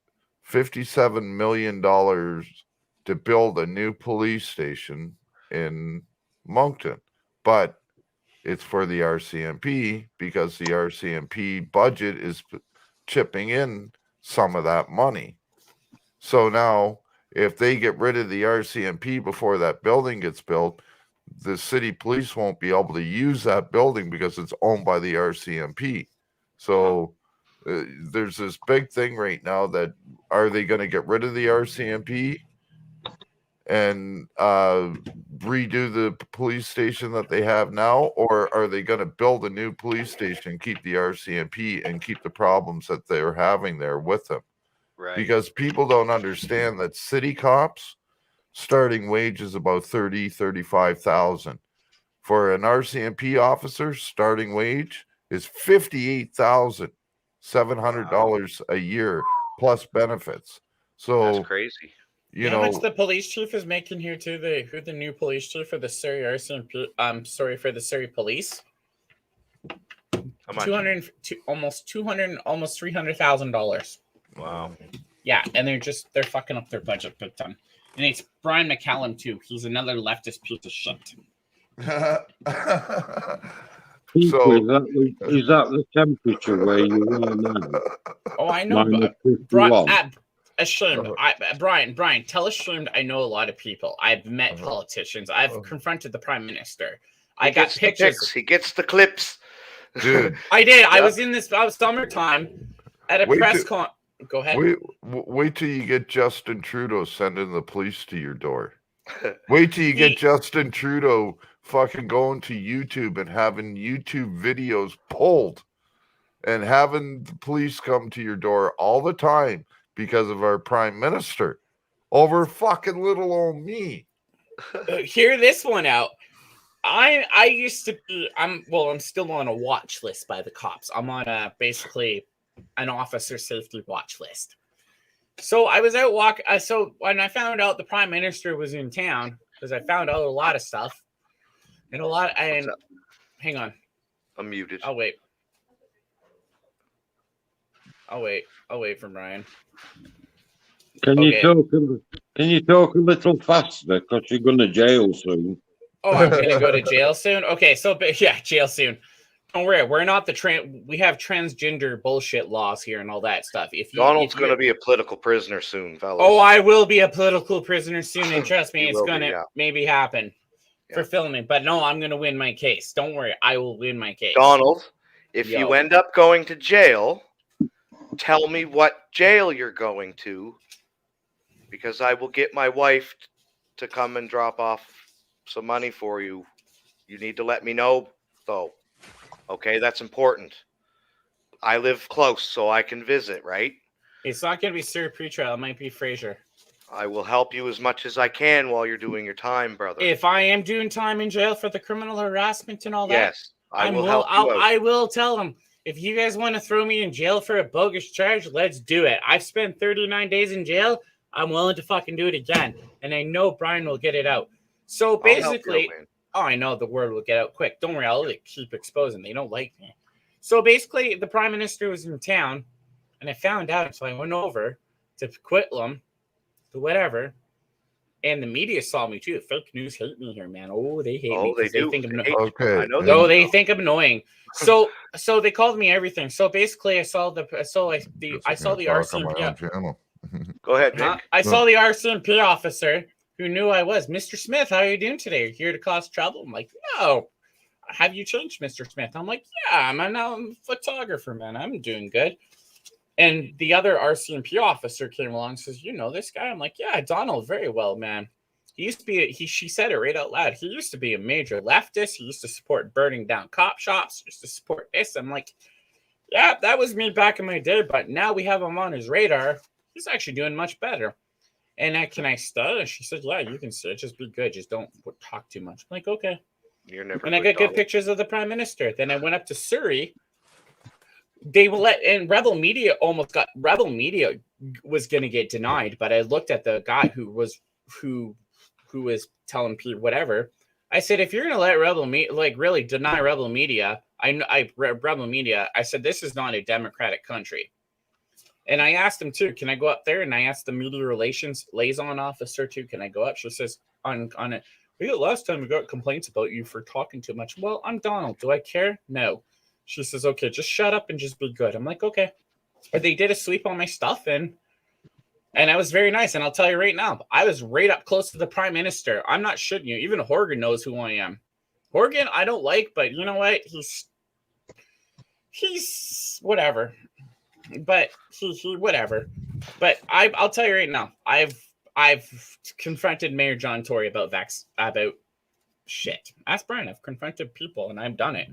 $57 million to build a new police station in Moncton, but it's for the RCMP because the RCMP budget is chipping in some of that money. So now, if they get rid of the RCMP before that building gets built, the city police won't be able to use that building because it's owned by the RCMP. So there's this big thing right now that, are they going to get rid of the RCMP and redo the police station that they have now, or are they going to build a new police station, keep the RCMP and keep the problems that they're having there with them? Right. Because people don't understand that city cops starting wage is about 35,000. For an RCMP officer, starting wage is $58,700 a year plus benefits. So that's crazy. You know know how much the police chief is making here too. Who the new police chief for the Surrey RCMP? Sorry, for the Surrey police. How much? Almost $300,000. Wow. Yeah, and they're fucking up their budget big time. And it's Brian McCallum too. He's another leftist piece of shit. So is that the temperature where you are now? Oh, I know, but ashamed. Brian, tell ashamed. I know a lot of people. I've met politicians. I've confronted the prime minister. I got pictures. He gets the clips. Dude, I did. Yep. I was summertime at a press con. Go ahead. Wait till you get Justin Trudeau sending the police to your door. Wait till you get Justin Trudeau fucking going to YouTube and having YouTube videos pulled and having the police come to your door all the time because of our prime minister over fucking little old me. Hear this one out. I used to be, I'm still on a watch list by the cops. I'm on basically an officer safety watch list. So I was out walking. So when I found out the prime minister was in town, because I found out a lot of stuff and hang on. I'm muted. I'll wait for Brian. Can you talk a little faster, because you're going to jail soon? Oh, I'm going to go to jail soon? Okay, so yeah, jail soon. Don't worry, we're not we have transgender bullshit laws here and all that stuff. Donald's going to be a political prisoner soon, fellas. Oh, I will be a political prisoner soon, and trust me, it's going to maybe happen for filming. But no, I'm going to win my case. Don't worry, I will win my case. Donald, if you end up going to jail, tell me what jail you're going to, because I will get my wife to come and drop off some money for you. You need to let me know, though. Okay, that's important. I live close, so I can visit, right? It's not going to be Sir Pretrial. It might be Fraser. I will help you as much as I can while you're doing your time, brother. If I am doing time in jail for the criminal harassment and all that, yes, I will help you out. I will tell them. If you guys want to throw me in jail for a bogus charge, let's do it. I've spent 39 days in jail. I'm willing to fucking do it again. And I know Brian will get it out. So basically, I know the word will get out quick. Don't worry, I'll keep exposing. They don't like me. So basically, the prime minister was in town, and I found out, so I went over to Quitlam, to whatever, and the media saw me too. Fake news hate me here, man. Oh, they hate me. They do. Think I'm okay. I know they think I'm annoying. So they called me everything. So basically, I saw the RCMP. Go ahead, Nick. I saw the RCMP officer who knew I was. Mr. Smith, how are you doing today? Here to cause trouble? I'm like, no. Have you changed, Mr. Smith? I'm like, yeah, I'm a photographer, man. I'm doing good. And the other RCMP officer came along and says, you know this guy? I'm like, yeah, Donald, very well, man. He used to be. She said it right out loud. He used to be a major leftist. He used to support burning down cop shops. He used to support this. I'm like, yeah, that was me back in my day. But now we have him on his radar. He's actually doing much better. And can I study? She said, yeah, you can sit. Just be good. Just don't talk too much. I'm like, okay. You're never. And I got good pictures of the prime minister. Then I went up to Surrey. They will and Rebel Media was going to get denied, but I looked at the guy who was telling people whatever. I said, if you're going to let Rebel Media, like really deny Rebel Media, Rebel Media, I said, this is not a democratic country. And I asked him too, can I go up there? And I asked the media relations liaison officer too, can I go up? She says, on it. Last time we got complaints about you for talking too much. Well, I'm Donald. Do I care? No. She says, okay, just shut up and just be good. I'm like, okay. But they did a sweep on my stuff, and I was very nice. And I'll tell you right now, I was right up close to the prime minister. I'm not shitting you. Even Horgan knows who I am. Horgan, I don't like, but you know what? He's whatever. But he whatever. But I'll tell you right now, I've confronted Mayor John Tory about shit. Ask Brian. I've confronted people, and I've done it.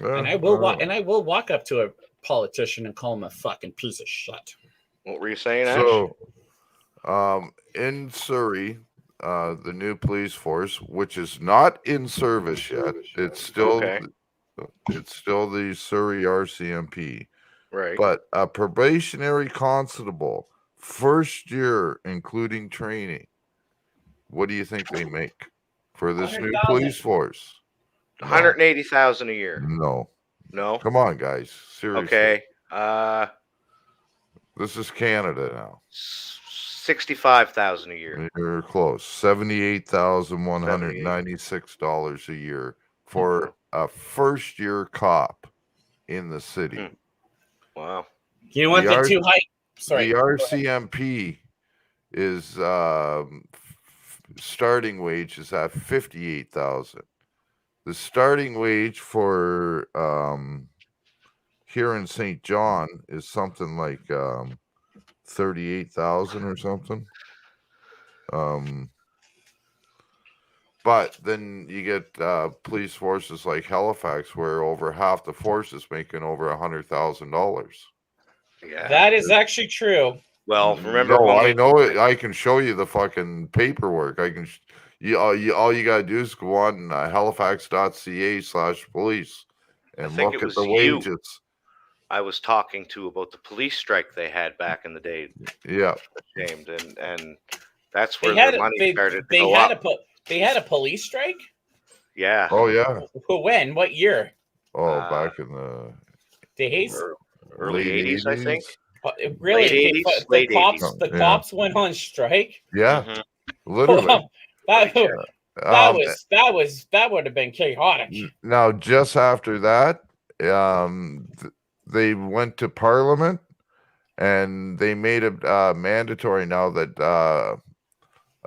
And I will walk up to a politician and call him a fucking piece of shit. What were you saying, Ash? So, in Surrey, the new police force, which is not in service yet, it's still the Surrey RCMP. Right. But a probationary constable, first year, including training. What do you think they make for this new police force? 180,000 a year. No. Come on, guys. Seriously. Okay. This is Canada now. 65,000 a year. You're close. $78,196 a year for a first-year cop in the city. Wow. You know what? The RCMP is starting wage is at 58,000. The starting wage for here in St. John is something like 38,000 or something. But then you get police forces like Halifax, where over half the force is making over $100,000. Yeah, that is actually true. Well, remember? No, I know it. I can show you the fucking paperwork. I can. All you gotta do is go on halifax.ca/police and look at the wages. I was talking to about the police strike they had back in the day. Yeah, ashamed, and that's where their money started to go up. They had a police strike. Yeah. Oh yeah. When? What year? Oh, back in the days. Early 80s, I think. Really? Late 80s. The cops went on strike. Yeah, literally. That would have been chaotic. Now, just after that, they went to Parliament, and they made it mandatory now that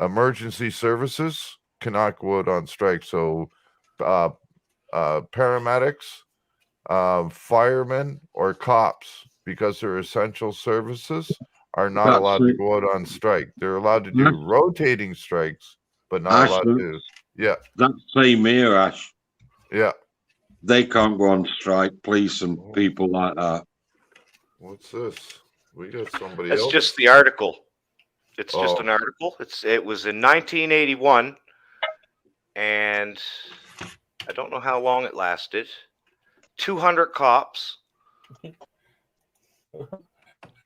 emergency services cannot go out on strike. So, paramedics, firemen, or cops, because they're essential services, are not allowed to go out on strike. They're allowed to do rotating strikes, but not allowed to. Yeah. That's same here, Ash. Yeah. They can't go on strike, police and people like that. What's this? We got somebody else. It's just the article. It's just an article. It was in 1981, and I don't know how long it lasted. 200 cops.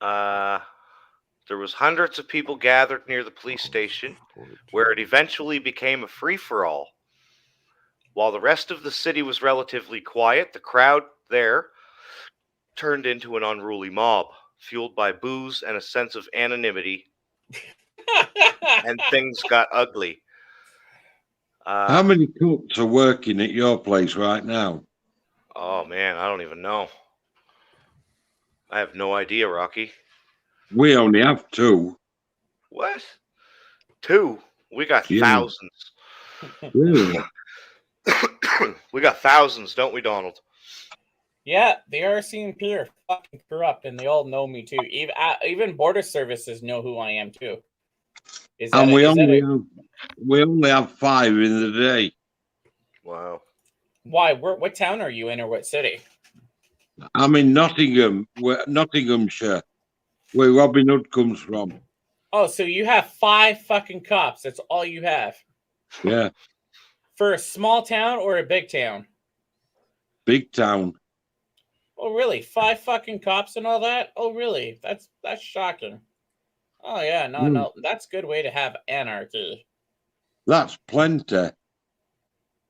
There was hundreds of people gathered near the police station, where it eventually became a free-for-all. While the rest of the city was relatively quiet, the crowd there turned into an unruly mob, fueled by booze and a sense of anonymity, and things got ugly. How many cooks are working at your place right now? Oh, man, I don't even know. I have no idea, Rocky. We only have 2. What? 2? We got thousands. Really? We got thousands, don't we, Donald? Yeah, the RCMP are fucking corrupt, and they all know me too. Even border services know who I am too. Is that And a, we is that only a, have, we only have 5 in the day. Wow. why? What town are you in, or what city? I'm in Nottingham, Nottinghamshire, where Robin Hood comes from. Oh, so you have 5 fucking cops. That's all you have Yeah, for a small town or a big town? big town. Oh, really? 5 fucking cops and all that? Oh, really? That's shocking. Oh, yeah. No. That's a good way to have anarchy. That's plenty.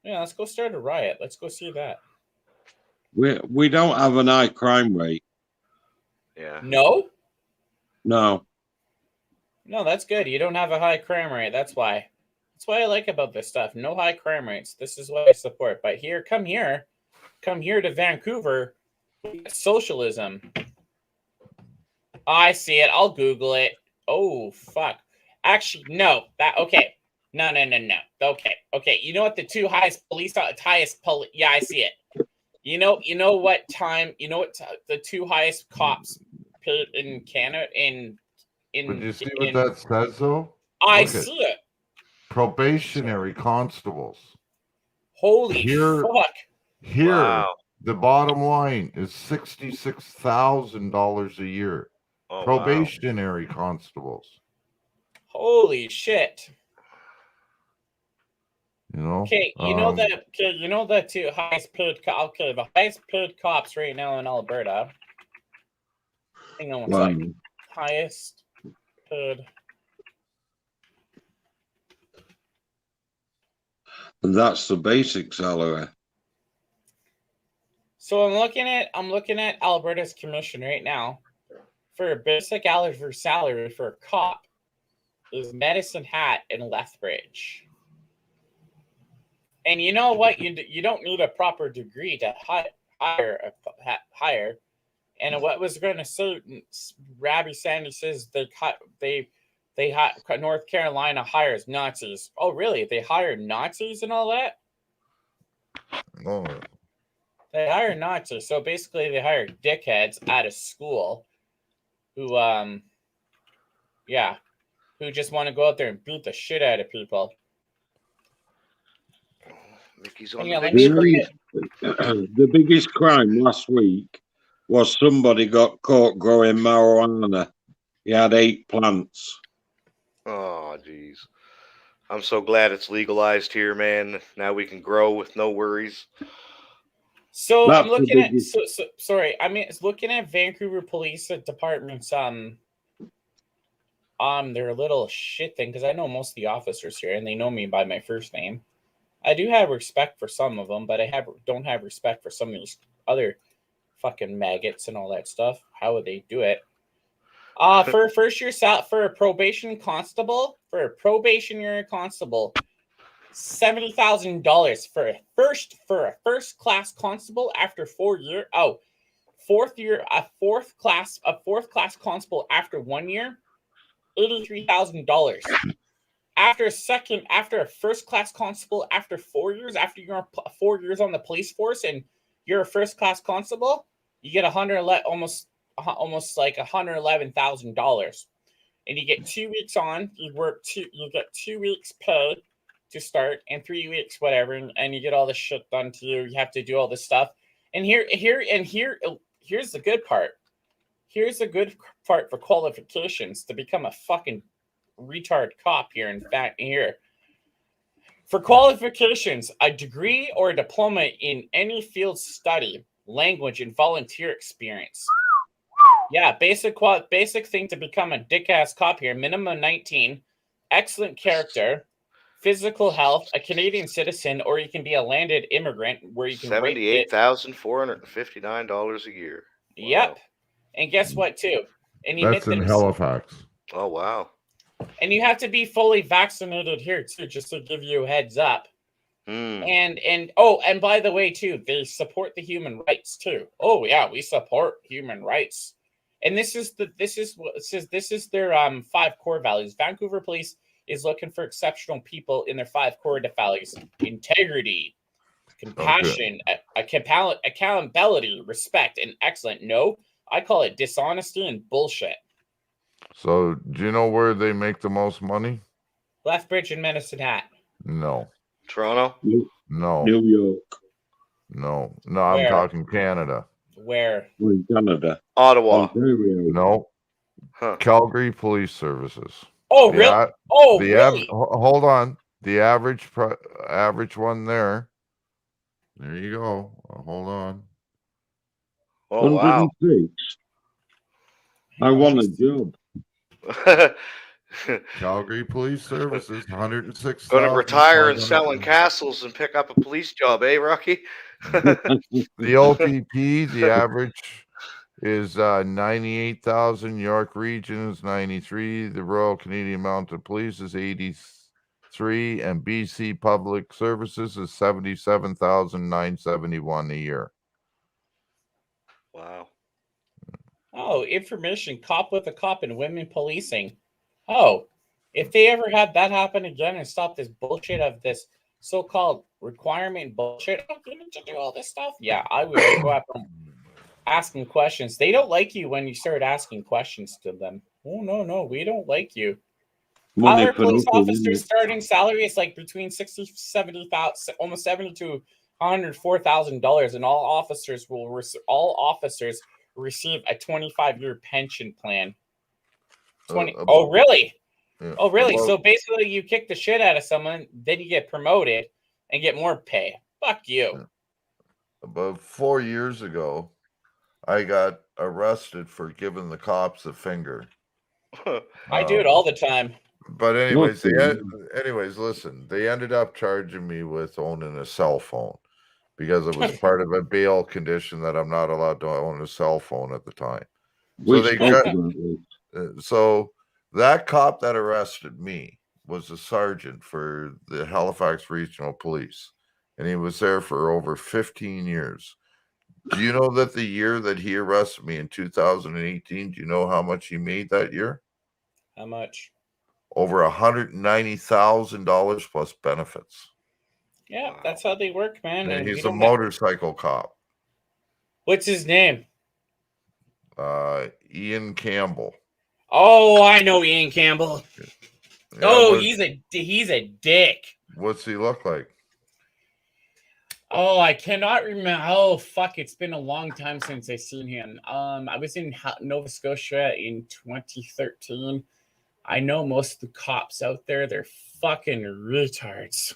Yeah, let's go start a riot. Let's go see that. We don't have an high crime rate. Yeah. No? No. No, that's good. You don't have a high crime rate. That's why. That's what I like about this stuff. No high crime rates. This is what I support. But come here to Vancouver. Socialism. I see it. I'll Google it. Oh, fuck. Actually, no. Okay. No. Okay. You know what the 2 highest yeah, I see it. You know what the 2 highest cops paid in Canada But you see what that says, though? I Look see it. Probationary constables. Holy Here- fuck. Here, Wow. the bottom line is $66,000 a year. Oh, wow. Probationary constables. Holy shit. You know. Okay, you know the 2 highest paid the highest paid cops right now in Alberta. Hang on one second. Highest paid. And that's the basic salary. So I'm looking at Alberta's commission right now for a basic salary for a cop is Medicine Hat in Lethbridge. And you know what? You don't need a proper degree to hire. And what was going to say, Rabbi Sandy says North Carolina hires Nazis. Oh, really? They hire Nazis and all that? Oh, They hire Nazis. So basically, they hire dickheads out of school who just want to go out there and beat the shit out of people. Mickey's on Yeah, the let big me screen. The biggest crime last week was somebody got caught growing marijuana. He had 8 plants. Oh, jeez. I'm so glad it's legalized here, man. Now we can grow with no worries. So That's I'm looking at the sorry. I mean, it's looking at Vancouver Police Department's their little shit thing because I know most of the officers here and they know me by my first name. I do have respect for some of them, but I don't have respect for some of these other fucking maggots and all that stuff. How would they do it? For a first year for a probationary constable, $70,000 for a first class constable after 4 years. Oh, a fourth class constable after 1 year, $83,000. After a first class constable after 4 years, after you're 4 years on the police force and you're a first class constable, you get almost like $111,000, and you get 2 weeks on. You get 2 weeks pay to start and 3 weeks whatever, and you get all this shit done to you. You have to do all this stuff. And here's the good part. Here's the good part for qualifications to become a fucking retard cop here. In fact, here for qualifications, a degree or a diploma in any field study, language, and volunteer experience. Yeah, basic thing to become a dick-ass cop here. Minimum 19, excellent character, physical health, a Canadian citizen, or you can be a landed immigrant where you can $78,459 a year. Wow. Yep. And guess what, too? And you that's in Halifax. Oh, wow. And you have to be fully vaccinated here, too, just to give you a heads up. And by the way, too, they support the human rights, too. Oh, yeah, we support human rights. And this is their 5 core values. Vancouver Police is looking for exceptional people in their 5 core values: integrity, compassion, accountability, respect, and excellent. No, I call it dishonesty and bullshit. So, do you know where they make the most money? Lethbridge and Medicine Hat. No, Toronto. no, New York, no, no. I'm Where? talking Canada. Where? or in Canada, Ottawa. Ontario. No, Huh. Calgary Police Services. Oh, The really? a- Oh, the really? hold on. The average one there. There you go. Hold on. Oh wow. 106. I How want much a job. Calgary Police Services, 106,000. Going to retire and selling castles and pick up a police job, eh, Rocky? The OPP, the average is 98,000. York Region is 93. The Royal Canadian Mounted Police is 83, and BC Public Services is 77,971 a year. Wow. Oh, information cop with a cop and women policing. Oh, if they ever had that happen again and stop this bullshit of this so-called requirement bullshit, oh, you need to do all this stuff. Yeah, I would go after them asking questions. They don't like you when you start asking questions to them. Oh, no, we don't like you. Money Our for police nothing, officers' isn't it? starting salary is like between 60, 70,000, almost 70 to $104,000, and all officers receive a 25-year pension plan. 20. Oh, really? Yeah, Oh, really? about- So basically, you kick the shit out of someone, then you get promoted and get more pay. Fuck you. About 4 years ago, I got arrested for giving the cops the finger. I do it all the time. But anyways, Okay. listen, they ended up charging me with owning a cell phone because it was part of a bail condition that I'm not allowed to own a cell phone at the time. We they spoke got- about this. So that cop that arrested me was a sergeant for the Halifax Regional Police, and he was there for over 15 years. Do you know that the year that he arrested me in 2018, do you know how much he made that year? How much? Over $190,000 plus benefits. Yeah, Wow. that's how they work, man. And And we he's a don't have- motorcycle cop. What's his name? Ian Campbell. Oh, I know Ian Campbell. Yeah, Oh, he's a dick. what's he look like? Oh, I cannot remember. Oh, fuck! It's been a long time since I seen him. I was in Nova Scotia in 2013. I know most of the cops out there. They're fucking retards.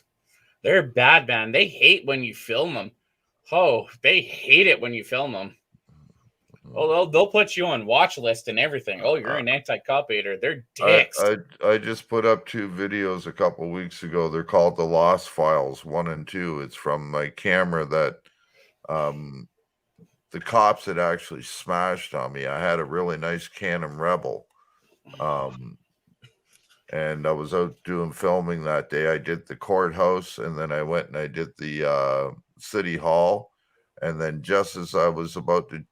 They're bad, man. They hate when you film them. Oh, they hate it when you film them. Oh, they'll put you on watch list and everything. Oh, you're an anti-cop hater. They're dicks. I just put up 2 videos a couple weeks ago. They're called the Lost Files 1 and 2. It's from my camera that the cops had actually smashed on me. I had a really nice Canon Rebel. And I was out doing filming that day. I did the courthouse, and then I went and I did the city hall. And then just as I was about to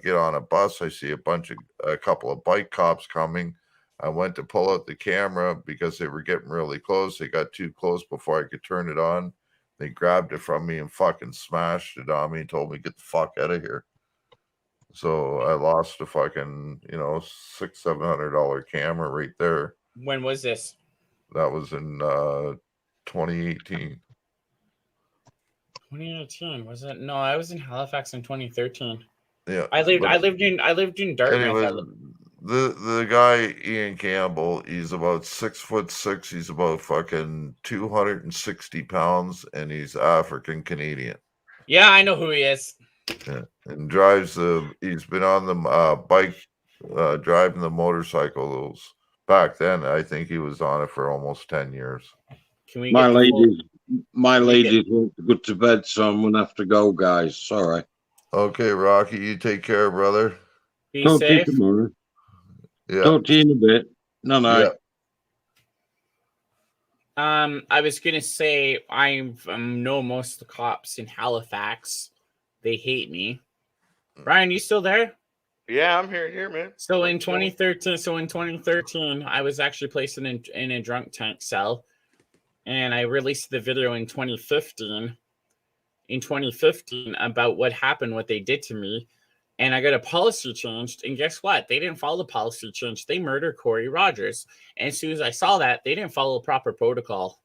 get on a bus, I see a couple of bike cops coming. I went to pull out the camera because they were getting really close. They got too close before I could turn it on. They grabbed it from me and fucking smashed it on me and told me, get the fuck out of here. So I lost a fucking, $600-700 camera right there. When was this? That was in 2018. 2018, was it? No, I was in Halifax in 2013. Yeah. I lived in Dartmouth. Anyway, the guy Ian Campbell, he's about 6'6". He's about fucking 260 pounds, and he's African Canadian. Yeah, I know who he is. Yeah, and he's been on the bike, driving the motorcycles. Back then, I think he was on it for almost 10 years. Can we My get the full- ladies want to go to bed, so I'm gonna have to go, guys. Sorry. Okay, Rocky, you take care, brother. be Talk to you safe? tomorrow. Yeah. Talk to you in a bit. No. Yeah. I was gonna say I know most of the cops in Halifax. They hate me. Brian, you still there? Yeah, I'm here, man. So in I'm chilling. 2013, I was actually placed in a drunk tank cell, and I released the video in 2015. In 2015, about what happened, what they did to me, and I got a policy changed. And guess what? They didn't follow the policy change. They murdered Corey Rogers. And as soon as I saw that, they didn't follow proper protocol.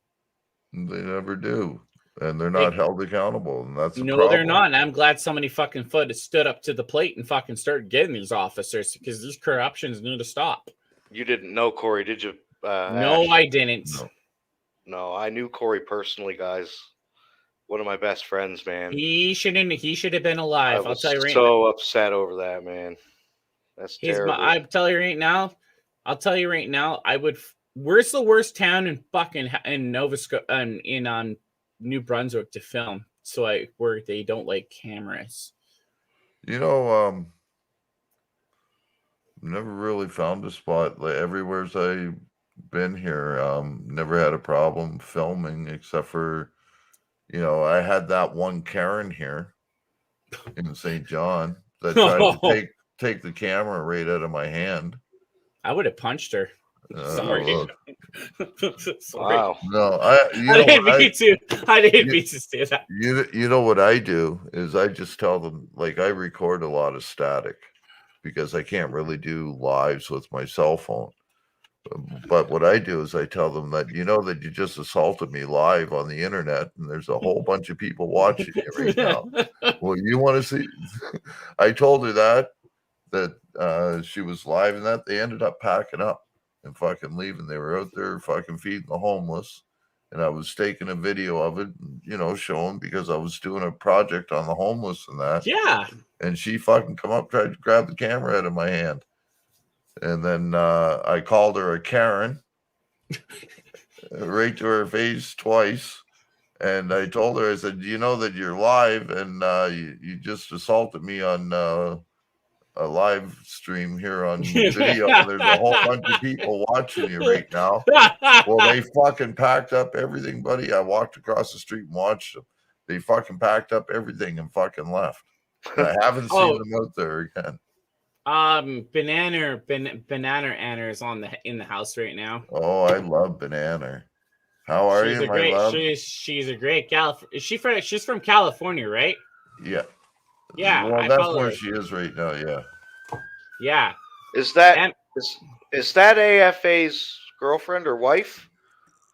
They never do. And they're not held accountable. And that's the No, problem. they're not. And I'm glad somebody fucking stood up to the plate and fucking started getting these officers, because these corruptions need to stop. You didn't know Corey, did you? No, Ash? I didn't. No, I knew Corey personally, guys. One of my best friends, man. He should have been alive. I'll tell you right now. So upset over that, man. That's terrible. I'll tell you right now. Where's the worst town in fucking in Nova Scotia in New Brunswick to film? Where they don't like cameras. You know, never really found a spot. Like everywhere's I've been here, never had a problem filming, except for, I had that one Karen here in St. John that tried to take the camera right out of my hand. I would have punched her. Sorry. Sorry. Wow. No, I didn't mean to say that. You know what I do is I just tell them, like, I record a lot of static because I can't really do lives with my cell phone. But what I do is I tell them that, that you just assaulted me live on the internet and there's a whole bunch of people watching you right now. Well, you want to see? I told her that she was live and that they ended up packing up and fucking leaving. They were out there fucking feeding the homeless. And I was taking a video of it, showing, because I was doing a project on the homeless and that. Yeah. And she fucking come up, tried to grab the camera out of my hand. And then I called her a Karen right to her face twice. And I told her, I said, you know that you're live and you just assaulted me on a live stream here on video. There's a whole bunch of people watching you right now. Well, they fucking packed up everything, buddy. I walked across the street and watched them. They fucking packed up everything and fucking left. And I haven't seen them out there again. Banana Anna is in the house right now. Oh, I love Banana. How are you, my love? She's a great gal. She's from California, right? Yeah. Yeah. Well, that's where she is right now. Yeah. Yeah. Is that AFA's girlfriend or wife?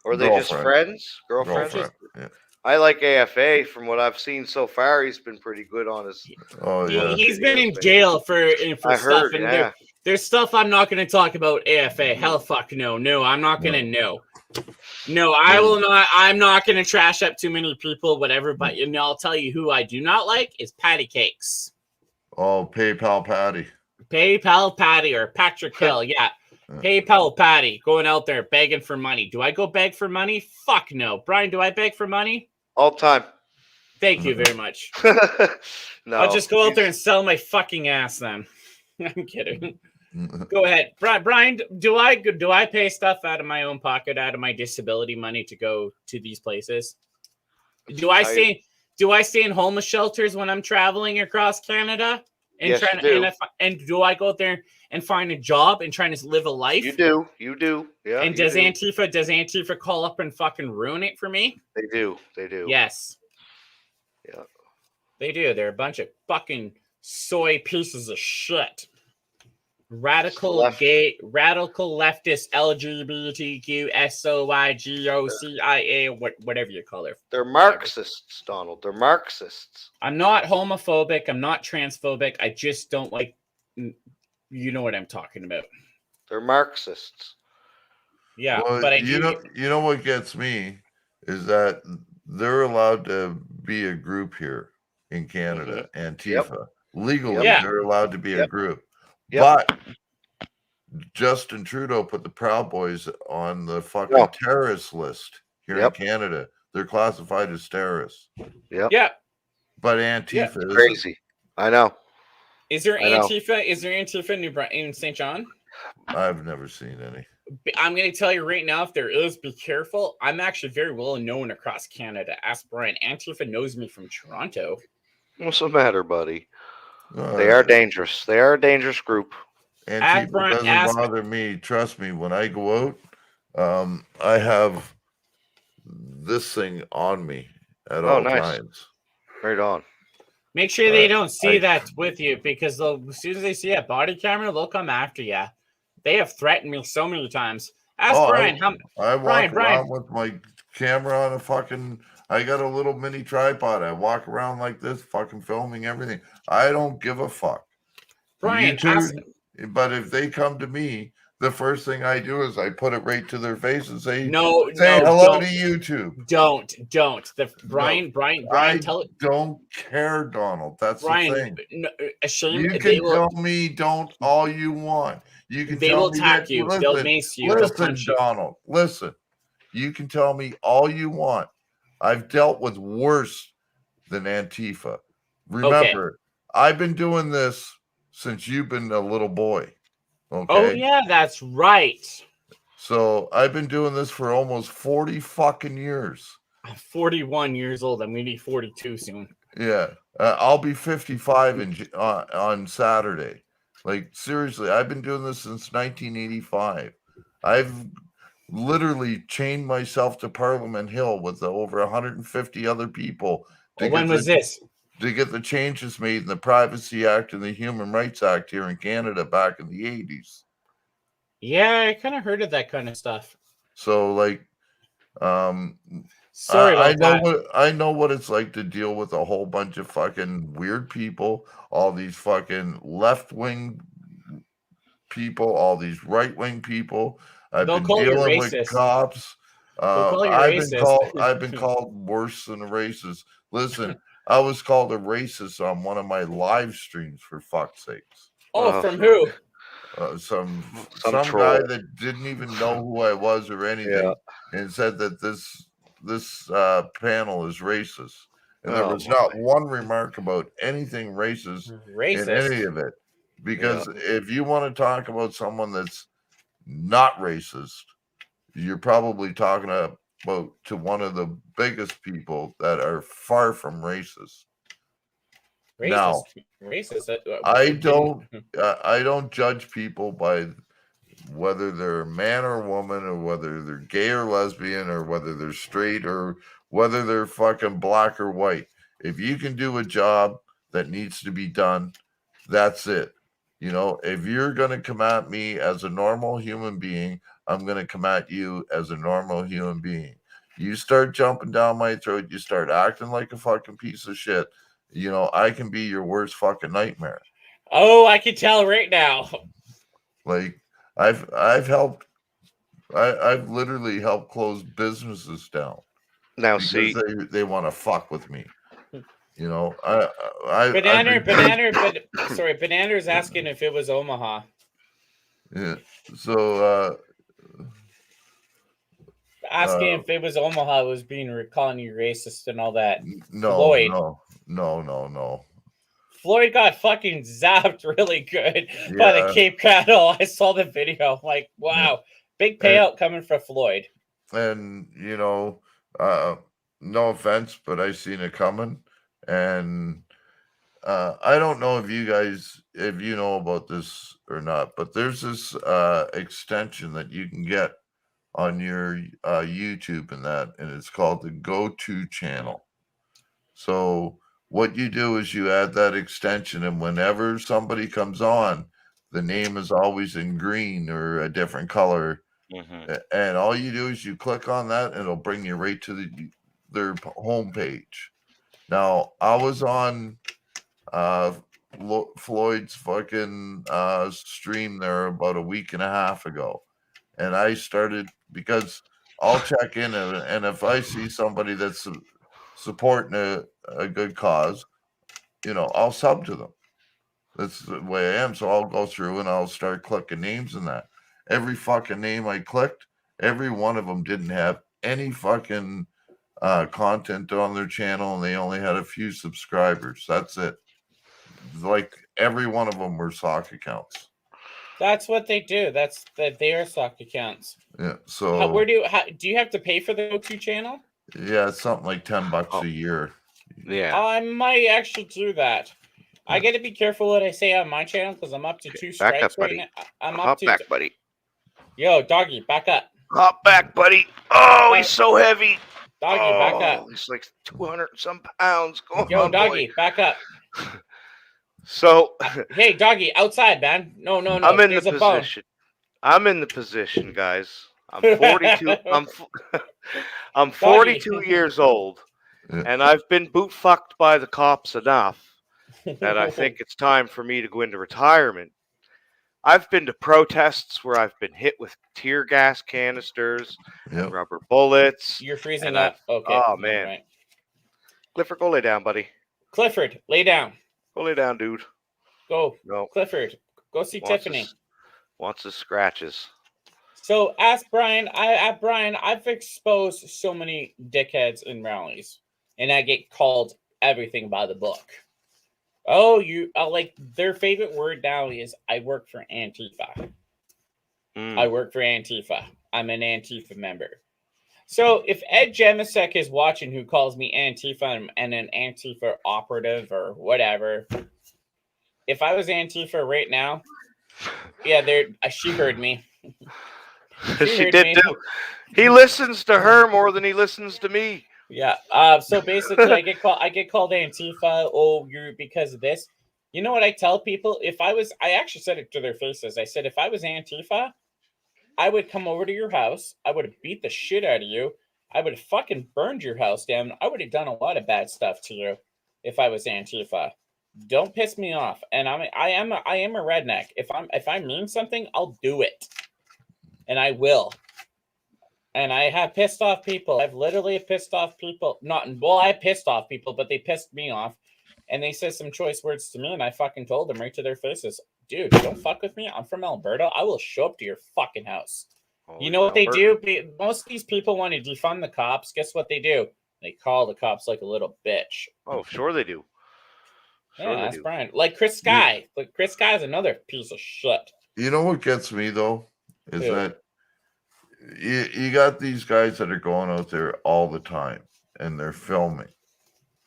Or are they just friends? Girlfriend. Yeah. I like AFA. From what I've seen so far, he's been pretty good on his. Oh yeah. He's been in jail for stuff. Heard, and yeah. There's stuff I'm not going to talk about AFA. Hell, fuck no. I'm not going to know. No, I will not. I'm not going to trash up too many people, whatever. But I'll tell you who I do not like is Patty Cakes. Oh, PayPal Patty. PayPal Patty or Patrick Hill. Yeah. PayPal Patty going out there begging for money. Do I go beg for money? Fuck no. Brian, do I beg for money? All time. Thank you very much. No, I'll just go out there and sell my fucking ass then. I'm kidding. Go ahead. Brian, do I pay stuff out of my own pocket, out of my disability money to go to these places? Do I stay in homeless shelters when I'm traveling across Canada? And yes, you do. And do I go out there and find a job and trying to live a life? You do. Yeah. And does Antifa call up and fucking ruin it for me? They do. Yes. Yeah. They do. They're a bunch of fucking soy pieces of shit. Radical leftist LGBTQ SOYGOCIA, whatever you call it. They're Marxists, Donald. They're Marxists. I'm not homophobic. I'm not transphobic. I just don't like. You know what I'm talking about. They're Marxists. Yeah, well, but you know what gets me is that they're allowed to be a group here in Canada. Antifa legally, they're allowed to be a group. Yep. But Justin Trudeau put the Proud Boys on the fucking terrorist list here in Canada. They're classified as terrorists. Yeah. But Antifa is crazy. I know. Is there Antifa? Is there Antifa in St. John? I've never seen any. I'm going to tell you right now, if there is, be careful. I'm actually very well known across Canada. Ask Brian. Antifa knows me from Toronto. What's the matter, buddy? They are dangerous. They are a dangerous group. Antifa doesn't bother me. Trust me, when I go out, I have this thing on me at all times. Right on. Make sure they don't see that with you, because as soon as they see a body camera, they'll come after you. They have threatened me so many times. Ask Brian. I walk Brian. around with my camera on a fucking. I got a little mini tripod. I walk around like this, fucking filming everything. I don't give a fuck. Brian, but if they come to me, the first thing I do is I put it right to their face and say, no, hello to YouTube. Don't. Brian, don't care, Donald. That's Brian, the thing. No, shame, you can tell me don't all you want. You can they tell will me attack that, you. listen, They'll mace you. Listen, Donald. Listen. You can tell me all you want. I've dealt with worse than Antifa. Remember, I've been doing this since you've been a little boy. Okay. Oh yeah, that's right. So I've been doing this for almost 40 fucking years. I'm 41 years old. I'm gonna be 42 soon. Yeah, I'll be 55 on Saturday. Like seriously, I've been doing this since 1985. I've literally chained myself to Parliament Hill with over 150 other people. When was this? To get the changes made in the Privacy Act and the Human Rights Act here in Canada back in the 80s. Yeah, I kind of heard of that kind of stuff. So, like, sorry about that. I know what it's like to deal with a whole bunch of fucking weird people, all these fucking left-wing people, all these right-wing people. I've been dealing with cops. I've been called worse than a racist. Listen, I was called a racist on one of my live streams, for fuck's sakes. Oh, from who? Some guy that didn't even know who I was or anything, and said that this panel is racist. And there was not one remark about anything racist in any of it. Because if you want to talk about someone that's not racist, you're probably talking about to one of the biggest people that are far from racist. Now, I don't judge people by whether they're a man or a woman, or whether they're gay or lesbian, or whether they're straight, or whether they're fucking black or white. If you can do a job that needs to be done, that's it. You know, if you're going to come at me as a normal human being, I'm going to come at you as a normal human being. You start jumping down my throat, you start acting like a fucking piece of shit, you know, I can be your worst fucking nightmare. Oh, I can tell right now. Like, I've literally helped close businesses down. Now, because they want to fuck with me. You know, Banana is asking if it was Omaha. Yeah. So asking if it was Omaha was calling you racist and all that. No. Floyd got fucking zapped really good by the Cape Cattle. I saw the video. Like, wow, big payout coming for Floyd. And you know, no offense, but I seen it coming. And I don't know if you know about this or not, but there's this extension that you can get on your YouTube and it's called the Go-To channel. So what you do is you add that extension, and whenever somebody comes on, the name is always in green or a different color. Mm-hmm. And all you do is you click on that and it'll bring you right to their homepage. Now, I was on Floyd's fucking stream there about a week and a half ago. And I started, because I'll check in, and if I see somebody that's supporting a good cause, you know, I'll sub to them. That's the way I am. So I'll go through and I'll start clicking names in that. Every fucking name I clicked, every one of them didn't have any fucking content on their channel, and they only had a few subscribers. That's it. Like every one of them were sock accounts. That's what they do. They are sock accounts. Yeah. So do you have to pay for the Go-To channel? Yeah, it's something like $10 a year. Yeah. I might actually do that. Yeah. I got to be careful what I say on my channel because I'm up to 2 strikes right now. I'm up to back, buddy. Yo, doggy, back up. Hop back, buddy. Oh, he's so heavy. Doggy, back up. He's like 200 some pounds. Yo, doggy, back up. So Hey, doggy, outside, man. No. I'm in the There's a bone. position. I'm in the position, guys. I'm 42. I'm 42 years old, Yeah. and I've been boot fucked by the cops enough that I think it's time for me to go into retirement. I've been to protests where I've been hit with tear gas canisters and Yep. rubber bullets. You're freezing And up. Okay. oh never man, mind. Clifford, go lay down, buddy. Clifford, lay down. Go lay down, dude. Go. No, Clifford, go see wants Tiffany. his, wants his scratches. So ask Brian. I've exposed so many dickheads in rallies, and I get called everything by the book. Oh, you like their favorite word now is I work for Antifa. Mm. I work for Antifa. I'm an Antifa member. So if Ed Jemisek is watching, who calls me Antifa and an Antifa operative or whatever, if I was Antifa right now, yeah, she heard me. She heard did me. too. He listens to her more than he listens to me. Yeah. So basically, I get called Antifa. Oh, you're because of this. You know what I tell people? I actually said it to their faces. I said, if I was Antifa, I would come over to your house. I would have beat the shit out of you. I would have fucking burned your house down. I would have done a lot of bad stuff to you if I was Antifa. Don't piss me off. And I am a redneck. If I mean something, I'll do it. And I will. And I have pissed off people. I've literally pissed off people. I pissed off people, but they pissed me off. And they said some choice words to me, and I fucking told them right to their faces, dude, don't fuck with me. I'm from Alberta. I will show up to your fucking house. Oh, You know what they do? Most of these people want to defund the cops. Guess what they do? They call the cops like a little bitch. Oh, sure they do. Sure Yeah, they that's do. Brian. Like Chris Sky. Like Chris Sky is another piece of shit. You know what gets me though is Who? that you got these guys that are going out there all the time and they're filming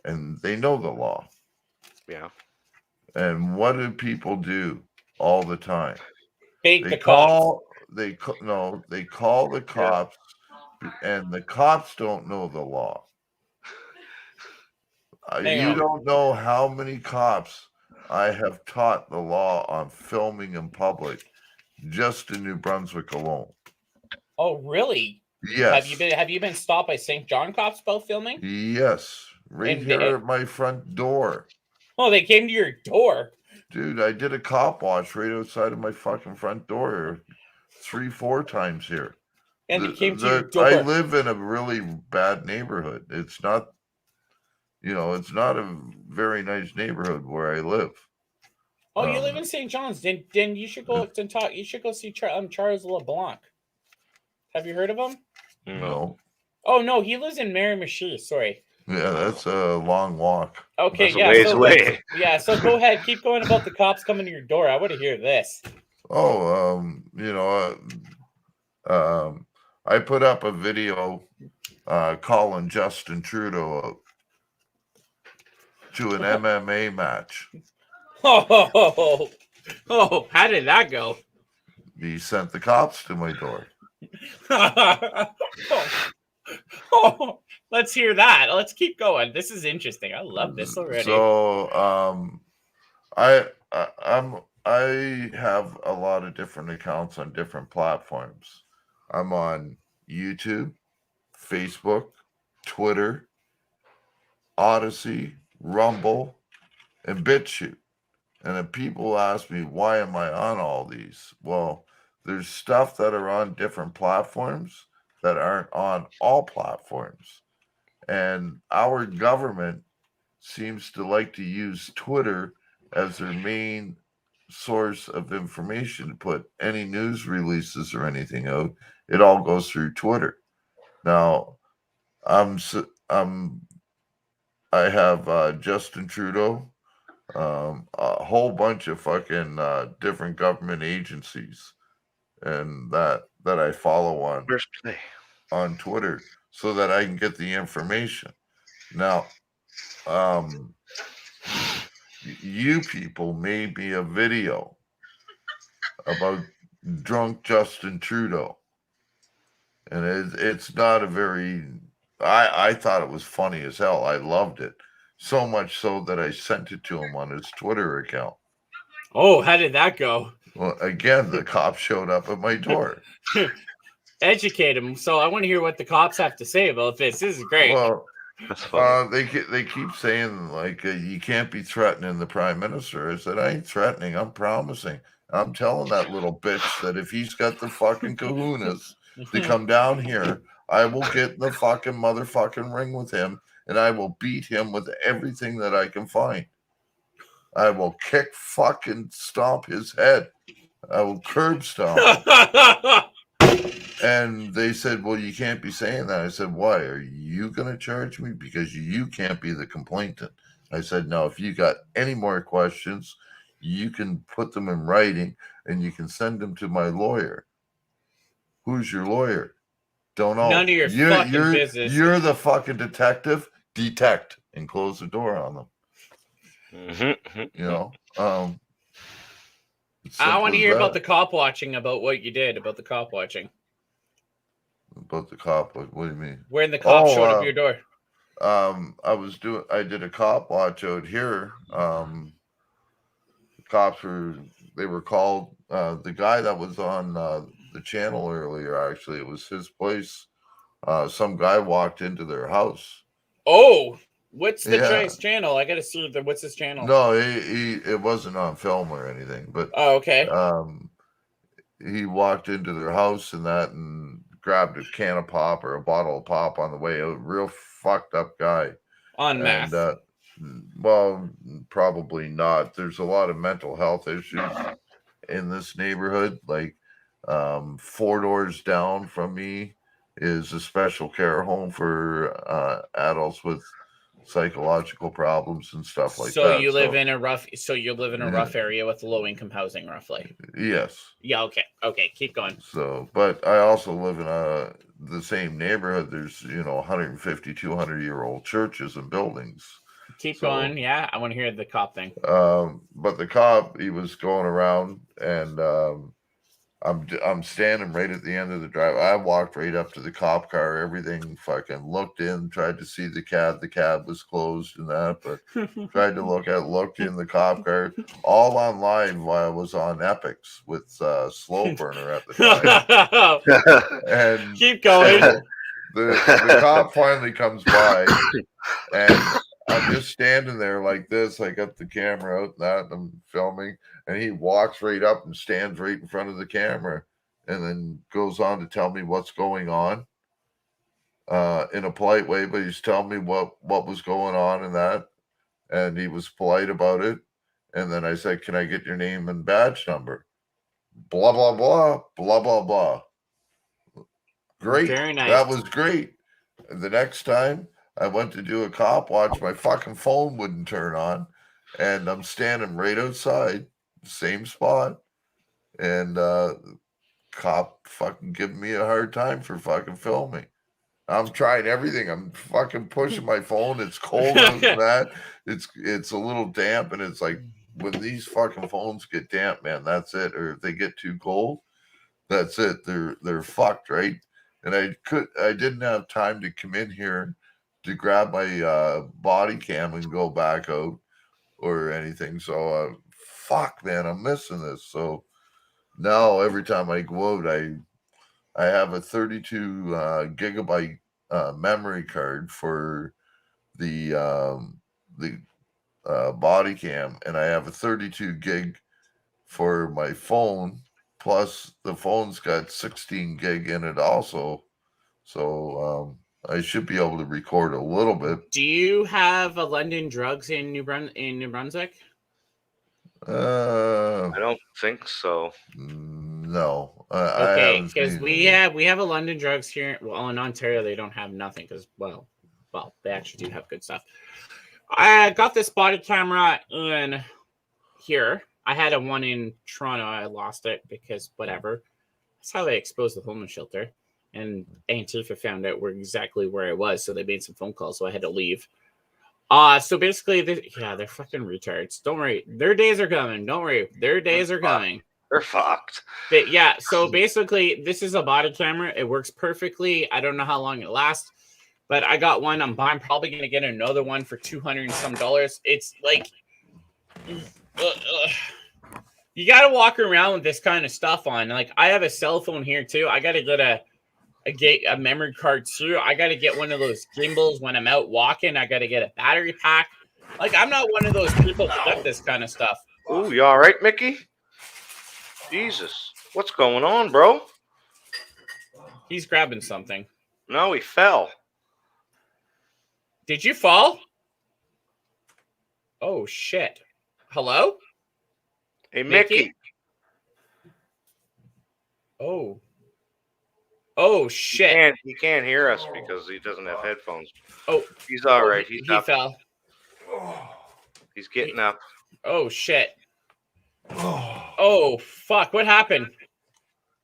and they know the law. Yeah. And what do people do all the time? Bait They the cops. call they call the cops and the cops don't know the law. Hang You on. don't know how many cops I have taught the law on filming in public just in New Brunswick alone. Oh, really? Yes. Have you been stopped by St. John cops while filming? Yes. Right And here at my front door. Oh, they came to your door. Dude, I did a cop watch right outside of my fucking front door 3-4 times here. And they came to your door. I live in a really bad neighborhood. It's not, it's not a very nice neighborhood where I live. Oh, you live in St. John's. Then you should go and talk. You should go see Charles LeBlanc. Have you heard of him? No. Oh no, he lives in Miramichi. Sorry. Yeah, that's a long walk. Okay, That's a ways away. Yeah, so go ahead, keep going about the cops coming to your door. I want to hear this. Oh, I put up a video calling Justin Trudeau out to an MMA match. Oh, how did that go? He sent the cops to my door. Let's hear that. Let's keep going. This is interesting. I love this already. So, I have a lot of different accounts on different platforms. I'm on YouTube, Facebook, Twitter, Odyssey, Rumble, and BitChute. And then people ask me, why am I on all these? Well, there's stuff that are on different platforms that aren't on all platforms. And our government seems to like to use Twitter as their main source of information to put any news releases or anything out. It all goes through Twitter. Now, I have Justin Trudeau, a whole bunch of fucking different government agencies, and that I follow on Twitter so that I can get the information. Now, you people made me a video about drunk Justin Trudeau, and it's not a very. I thought it was funny as hell. I loved it. So much so that I sent it to him on his Twitter account. Oh, how did that go? Well, again, the cops showed up at my door. Educate him. So I want to hear what the cops have to say about this. This is great. Well, That's funny. they keep saying like you can't be threatening the prime minister. I said I ain't threatening. I'm promising. I'm telling that little bitch that if he's got the fucking kahunas to come down here, I will get in the fucking motherfucking ring with him, and I will beat him with everything that I can find. I will kick, fucking stomp his head. I will curb stomp. And they said, well, you can't be saying that. I said, why? Are you going to charge me? Because you can't be the complainant. I said, no, if you got any more questions, you can put them in writing and you can send them to my lawyer. Who's your lawyer? Don't know. None of your fucking business. You're the fucking detective. Detect and close the door on them. You know? I want to hear about the cop watching, about what you did about the cop watching. About the cop? What do you mean? When the cop showed up your door. I did a cop watch out here. The cops were called. The guy that was on the channel earlier, actually, it was his place. Some guy walked into their house. Oh, what's the guy's channel? I gotta see what's his channel. No, it wasn't on film or anything, but okay. He walked into their house and grabbed a can of pop or a bottle of pop on the way out. Real fucked up guy. On meth. Well, probably not. There's a lot of mental health issues in this neighborhood. Like 4 doors down from me is a special care home for adults with psychological problems and stuff like that. So you live in a rough area with low income housing, roughly. Yes. Yeah. Okay. Keep going. So, but I also live in the same neighborhood. There's 150, 200-year-old churches and buildings. Keep going. Yeah, I want to hear the cop thing. But the cop, he was going around, and I'm standing right at the end of the drive. I walked right up to the cop car. Everything fucking looked in, tried to see the cab. The cab was closed and that, but tried to looked in the cop car. All online while I was on Epics with Slow Burner at the time. And keep going. The cop finally comes by, and I'm just standing there like this. I got the camera out and that, and I'm filming. And he walks right up and stands right in front of the camera and then goes on to tell me what's going on in a polite way, but he's telling me what was going on and that. And he was polite about it. And then I said, can I get your name and badge number? Blah, blah, blah, blah, blah, blah. Great. Very nice. That was great. And the next time I went to do a cop watch, my fucking phone wouldn't turn on. And I'm standing right outside. Same spot, and cop fucking giving me a hard time for fucking filming. I'm trying everything. I'm fucking pushing my phone. It's cold and that. It's a little damp, and it's like when these fucking phones get damp, man, that's it. Or if they get too cold, that's it. They're fucked, right? And I didn't have time to come in here to grab my body cam and go back out or anything. So fuck, man, I'm missing this. So now every time I go out, I have a 32 gigabyte memory card for the body cam, and I have a 32 gig for my phone. Plus, the phone's got 16 gig in it also. So I should be able to record a little bit. Do you have a London Drugs in New Brunswick? I don't think so. No. Okay, because we have a London Drugs here. Well, in Ontario, they don't have nothing because, well, they actually do have good stuff. I got this body camera in here. I had one in Toronto. I lost it because whatever. That's how they exposed the homeless shelter. And Antifa found out exactly where I was, so they made some phone calls, so I had to leave. So basically, they're fucking retards. Don't worry. Their days are coming. Don't worry. Their days are coming. They're fucked. But so basically, this is a body camera. It works perfectly. I don't know how long it lasts, but I got one. I'm probably gonna get another one for $200 and some. It's like you gotta walk around with this kind of stuff on. Like I have a cell phone here too. I gotta get a memory card too. I gotta get one of those gimbals when I'm out walking. I gotta get a battery pack. Like I'm not one of those people to get this kind of stuff. Ooh, you all right, Mickey? Jesus, what's going on, bro? He's grabbing something. No, he fell. Did you fall? Oh shit! Hello? Hey, Mickey. Oh shit! He can't hear us because he doesn't have headphones. Oh, he's all right. He's he up. fell. He's getting up. Oh shit! Oh fuck! What happened?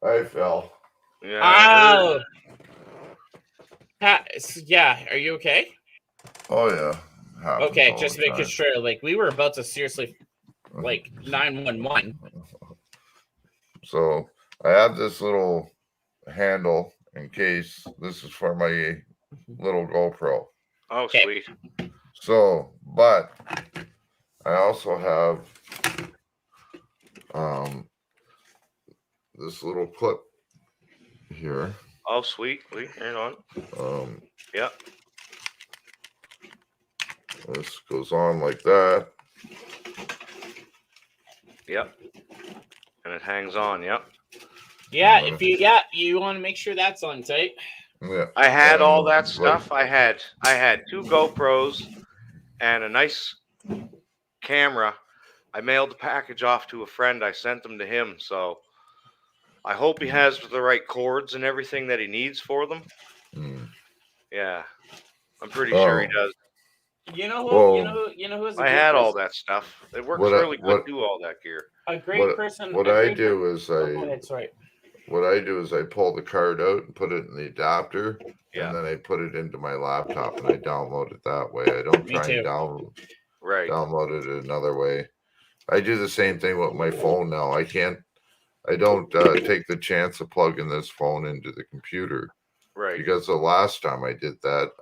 I fell. Yeah. I heard. Yeah. Are you okay? Oh yeah. Happens Okay, all just the making time. sure. Like we were about to seriously, like 911. So I have this little handle in case this is for my little GoPro. Oh, Okay. sweet. So, but I also have this little clip here. Oh, sweet. Wait, hang on. Yep. This goes on like that. Yep. And it hangs on. Yep. Yeah, you want to make sure that's on tight. Yeah. I had all that like- stuff. I had 2 GoPros and a nice camera. I mailed the package off to a friend. I sent them to him. So I hope he has the right cords and everything that he needs for them. Mm. Yeah. I'm pretty sure he does. You know who's I had all that stuff. It works really good to do all that gear. A great person. What I do is go ahead, sorry. What I do is I pull the card out and put it in the adapter, Yeah. and then I put it into my laptop and I download it that way. I don't Me try too. and Right. download it another way. I do the same thing with my phone now. I don't take the chance of plugging this phone into the computer Right. because the last time I did that,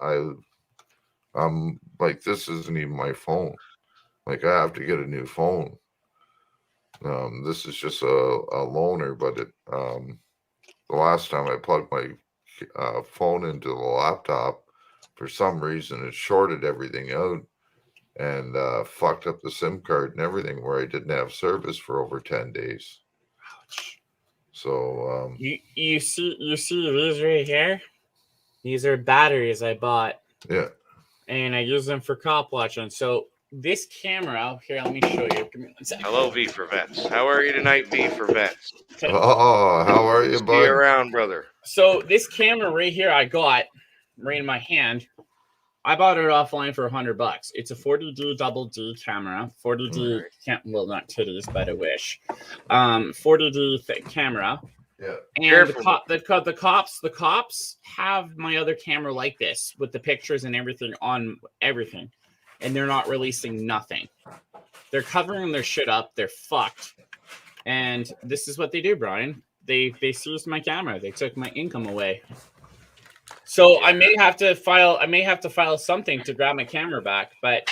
I'm like, this isn't even my phone. Like I have to get a new phone. This is just a loaner, but the last time I plugged my phone into the laptop, for some reason it shorted everything out and fucked up the SIM card and everything, where I didn't have service for over 10 days. Ouch. So You see these right here? These are batteries I bought. Yeah. And I use them for cop watching. So this camera here, let me show you. Give me 1 second. Hello, V for Vets. How are you tonight, V for Vets? Oh, how are you, See bud? you around, brother. So this camera right here, I got right in my hand. I bought it offline for $100. It's a 40D double D camera. 40D well, not titties, but I wish. 40D camera. Yeah. And the cops have my other camera like this with the pictures and everything on everything, and they're not releasing nothing. They're covering their shit up. They're fucked. And this is what they do, Brian. They seized my camera. They took my income away. So I may have to file something to grab my camera back. But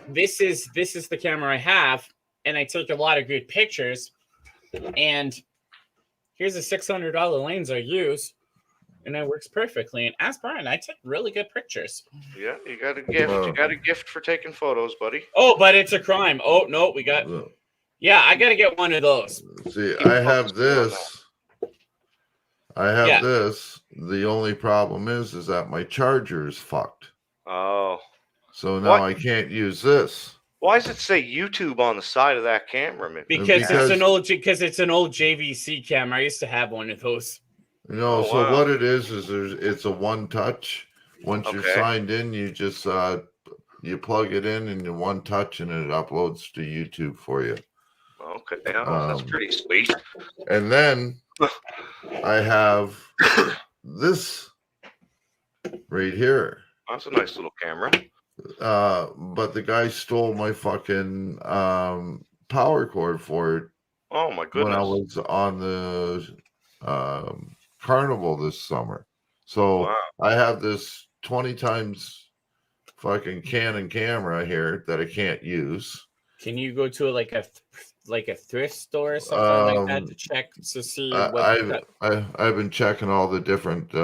this is the camera I have, and I take a lot of good pictures. And here's a $600 lens I use, and it works perfectly. And ask Brian, I take really good pictures. Yeah, you got a gift. You got a gift for taking photos, buddy. Oh, but it's a crime. Oh no, we got. Yeah, I gotta get one of those. See, I have this. This. The only problem is that my charger is fucked. Oh. So now I can't use this. Why does it say YouTube on the side of that camera, man? Because it's an old JVC camera. I used to have one of those. What it is it's a one touch. Once you're signed in, you just you plug it in and you one touch and it uploads to YouTube for you. Okay, that's pretty sweet. And then I have this right here. That's a nice little camera. But the guy stole my fucking power cord for it. Oh my goodness! When I was on the carnival this summer, so I have this 20 times fucking Canon camera here that I can't use. Can you go to like a thrift store or something like that to check to see what? I've been checking all the different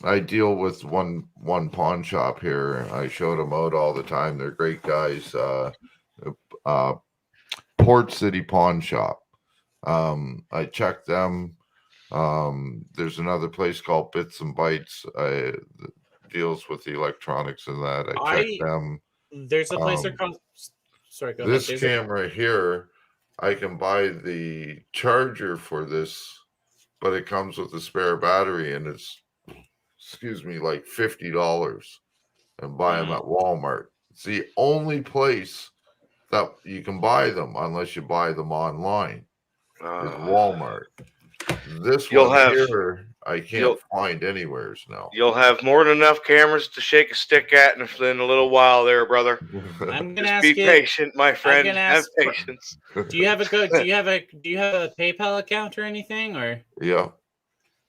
I deal with one pawn shop here. I show them out all the time. They're great guys. Port City Pawn Shop. I check them. There's another place called Bits and Bytes. Deals with the electronics and that. I check them. There's a place across. Sorry, go This ahead. camera here, I can buy the charger for this, but it comes with a spare battery, and it's, excuse me, like $50, and buy them at Walmart. It's the only place that you can buy them unless you buy them online. Is Walmart. This You'll one have- here, I can't find anywheres now. You'll have more than enough cameras to shake a stick at in a little while there, brother. I'm gonna Just ask be you. patient, my friend. gonna Have ask- patience. Do you have a PayPal account or anything or? Yeah.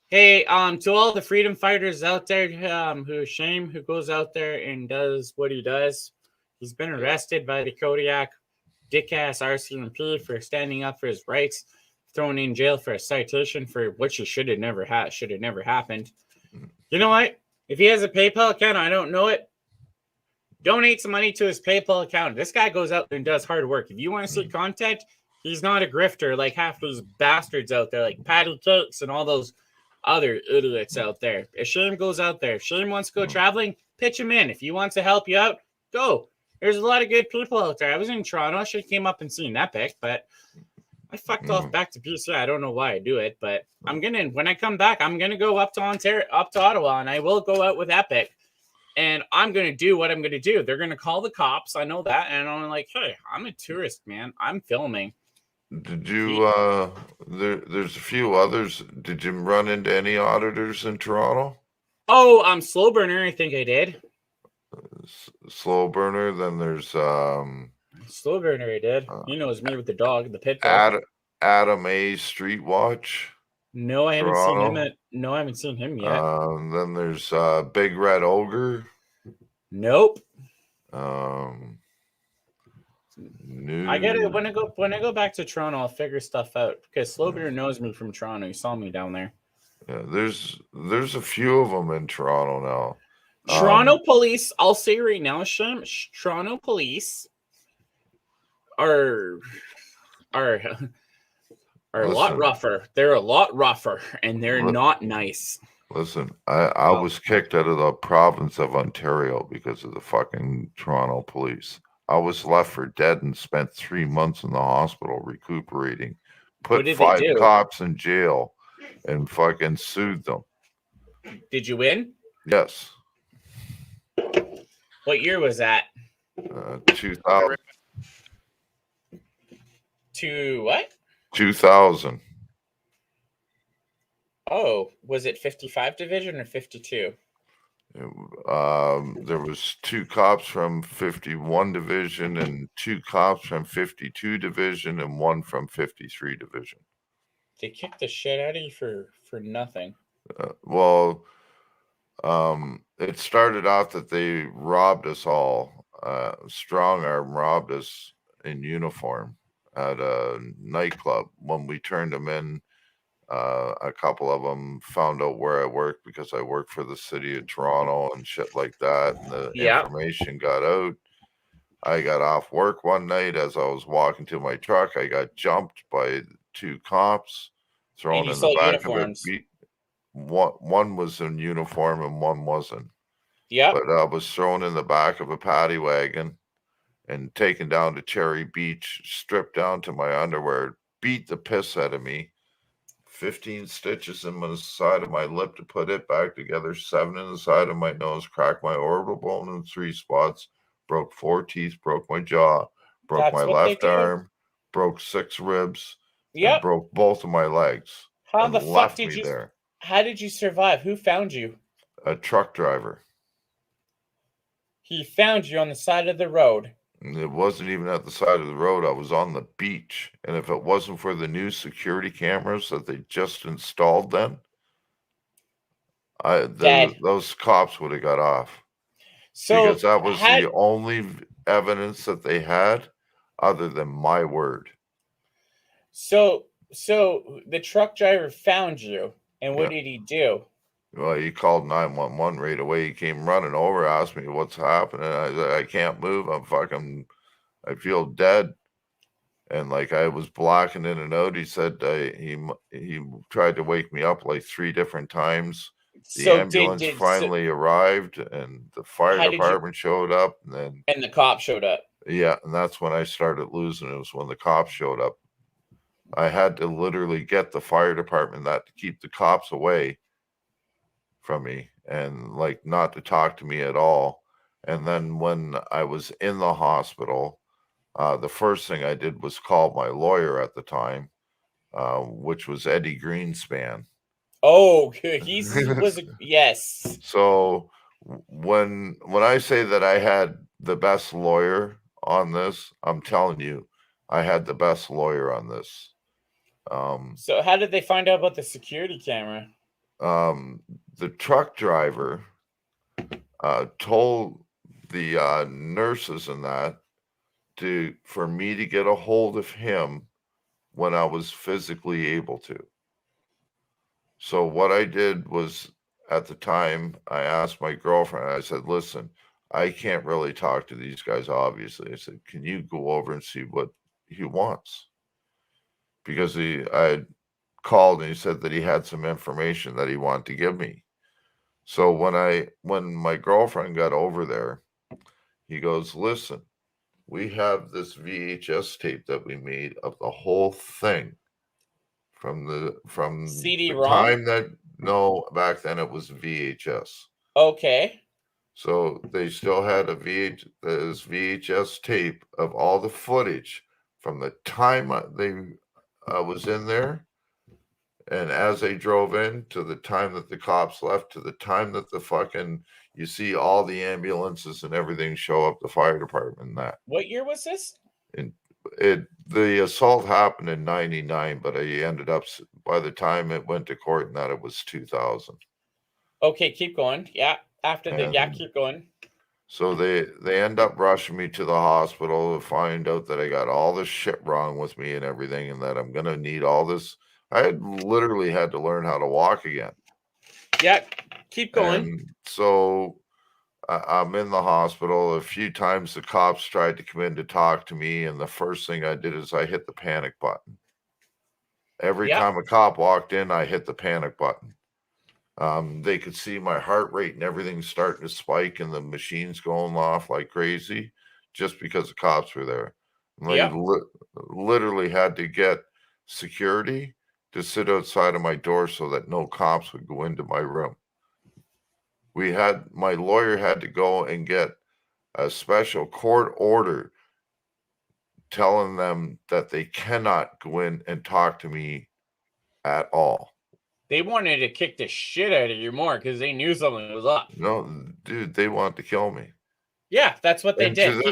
Hey, to all the freedom fighters out there, who goes out there and does what he does. He's been arrested by the Kodiak dick-ass RCMP for standing up for his rights, thrown in jail for a citation for which he should have never happened. You know what? If he has a PayPal account, I don't know it. Donate some money to his PayPal account. This guy goes out there and does hard work. If you want to see content, he's not a grifter like half those bastards out there, like Patty Cakes and all those other idiots out there. If Shane goes out there, if Shane wants to go traveling, pitch him in. If he wants to help you out, go. There's a lot of good people out there. I was in Toronto. I should have came up and seen Epic, but I fucked off back to BC. I don't know why I do it, but when I come back, I'm gonna go up to Ottawa, and I will go out with Epic, and I'm gonna do what I'm gonna do. They're gonna call the cops. I know that, and I'm like, hey, I'm a tourist, man. I'm filming. Did you there's a few others. Did you run into any auditors in Toronto? Oh, Slow Burner, I think I did. Slow Burner, then there's Slow Burner, I did. He knows me with the dog, the pit bull. Adam A. Street Watch. No, I haven't seen him. No, I haven't seen him yet. Then there's Big Red Ogre. Nope. New. I gotta when I go back to Toronto, I'll figure stuff out because Slow Burner knows me from Toronto. He saw me down there. Yeah, there's a few of them in Toronto now. Toronto police, I'll say right now, Shim, Toronto police are a lot rougher. They're a lot rougher, and they're not nice. Listen, I was kicked out of the province of Ontario because of the fucking Toronto police. I was left for dead and spent 3 months in the hospital recuperating. Put 5 cops in jail and fucking sued them. Did you win? Yes. What year was that? 2000. To what? 2000. Oh, was it 55 division or 52? There was 2 cops from 51 division and 2 cops from 52 division and 1 from 53 division. They kicked the shit out of you for nothing. It started off that they robbed us all. Strong arm robbed us in uniform at a nightclub. When we turned them in, a couple of them found out where I worked because I work for the city of Toronto and shit like that. And the information got out. I got off work one night as I was walking to my truck. I got jumped by 2 cops, thrown in the back of it. One was in uniform and one wasn't. Yeah. But I was thrown in the back of a paddy wagon and taken down to Cherry Beach, stripped down to my underwear, beat the piss out of me. 15 stitches in the side of my lip to put it back together, 7 in the side of my nose, cracked my orbital bone in 3 spots, broke 4 teeth, broke my jaw, broke my left arm, broke 6 ribs, and broke both of my legs. How the fuck did you? There. How did you survive? Who found you? A truck driver. He found you on the side of the road. It wasn't even at the side of the road. I was on the beach. And if it wasn't for the new security cameras that they just installed then, Dad. those cops would have got off So because that was had the only evidence that they had other than my word. so the truck driver found you, and what Yeah. did he do? Well, he called 911 right away. He came running over, asked me what's happening. I said, I can't move. I feel dead. And like I was blacking in and out. He said he tried to wake me up like 3 different times. The So ambulance finally arrived and the fire how did you? department showed up. And then, And the cop showed up. yeah, and that's when I started losing. It was when the cops showed up. I had to literally get the fire department that to keep the cops away from me and like not to talk to me at all. And then when I was in the hospital, the first thing I did was call my lawyer at the time, which was Eddie Greenspan. Oh, yes. So when I say that I had the best lawyer on this, I'm telling you, I had the best lawyer on this. So how did they find out about the security camera? The truck driver told the nurses and that for me to get a hold of him when I was physically able to. So what I did was at the time I asked my girlfriend, I said, listen, I can't really talk to these guys, obviously. I said, can you go over and see what he wants? Because I called and he said that he had some information that he wanted to give me. So when my girlfriend got over there, he goes, listen, we have this VHS tape that we made of the whole thing from the CD-ROM? time that back then it was VHS. Okay. So they still had this VHS tape of all the footage from the time they was in there, and as they drove in to the time that the cops left to the time that you see all the ambulances and everything show up, the fire department and that. What year was this? And the assault happened in 99, but I ended up by the time it went to court and that it was 2000. Okay, keep going. Yeah, keep going. So they end up rushing me to the hospital to find out that I got all this shit wrong with me and everything, and that I'm gonna need all this. I had literally had to learn how to walk again. Yeah, keep going. And so I'm in the hospital. A few times the cops tried to come in to talk to me, and the first thing I did is I hit the panic button. Every time a cop walked in, I hit the panic button. They could see my heart rate and everything starting to spike and the machines going off like crazy just because the cops were there. And they literally had to get security to sit outside of my door so that no cops would go into my room. My lawyer had to go and get a special court order telling them that they cannot go in and talk to me at all. They wanted to kick the shit out of you more because they knew something was up. No, dude, they want to kill me. Yeah, that's what they did.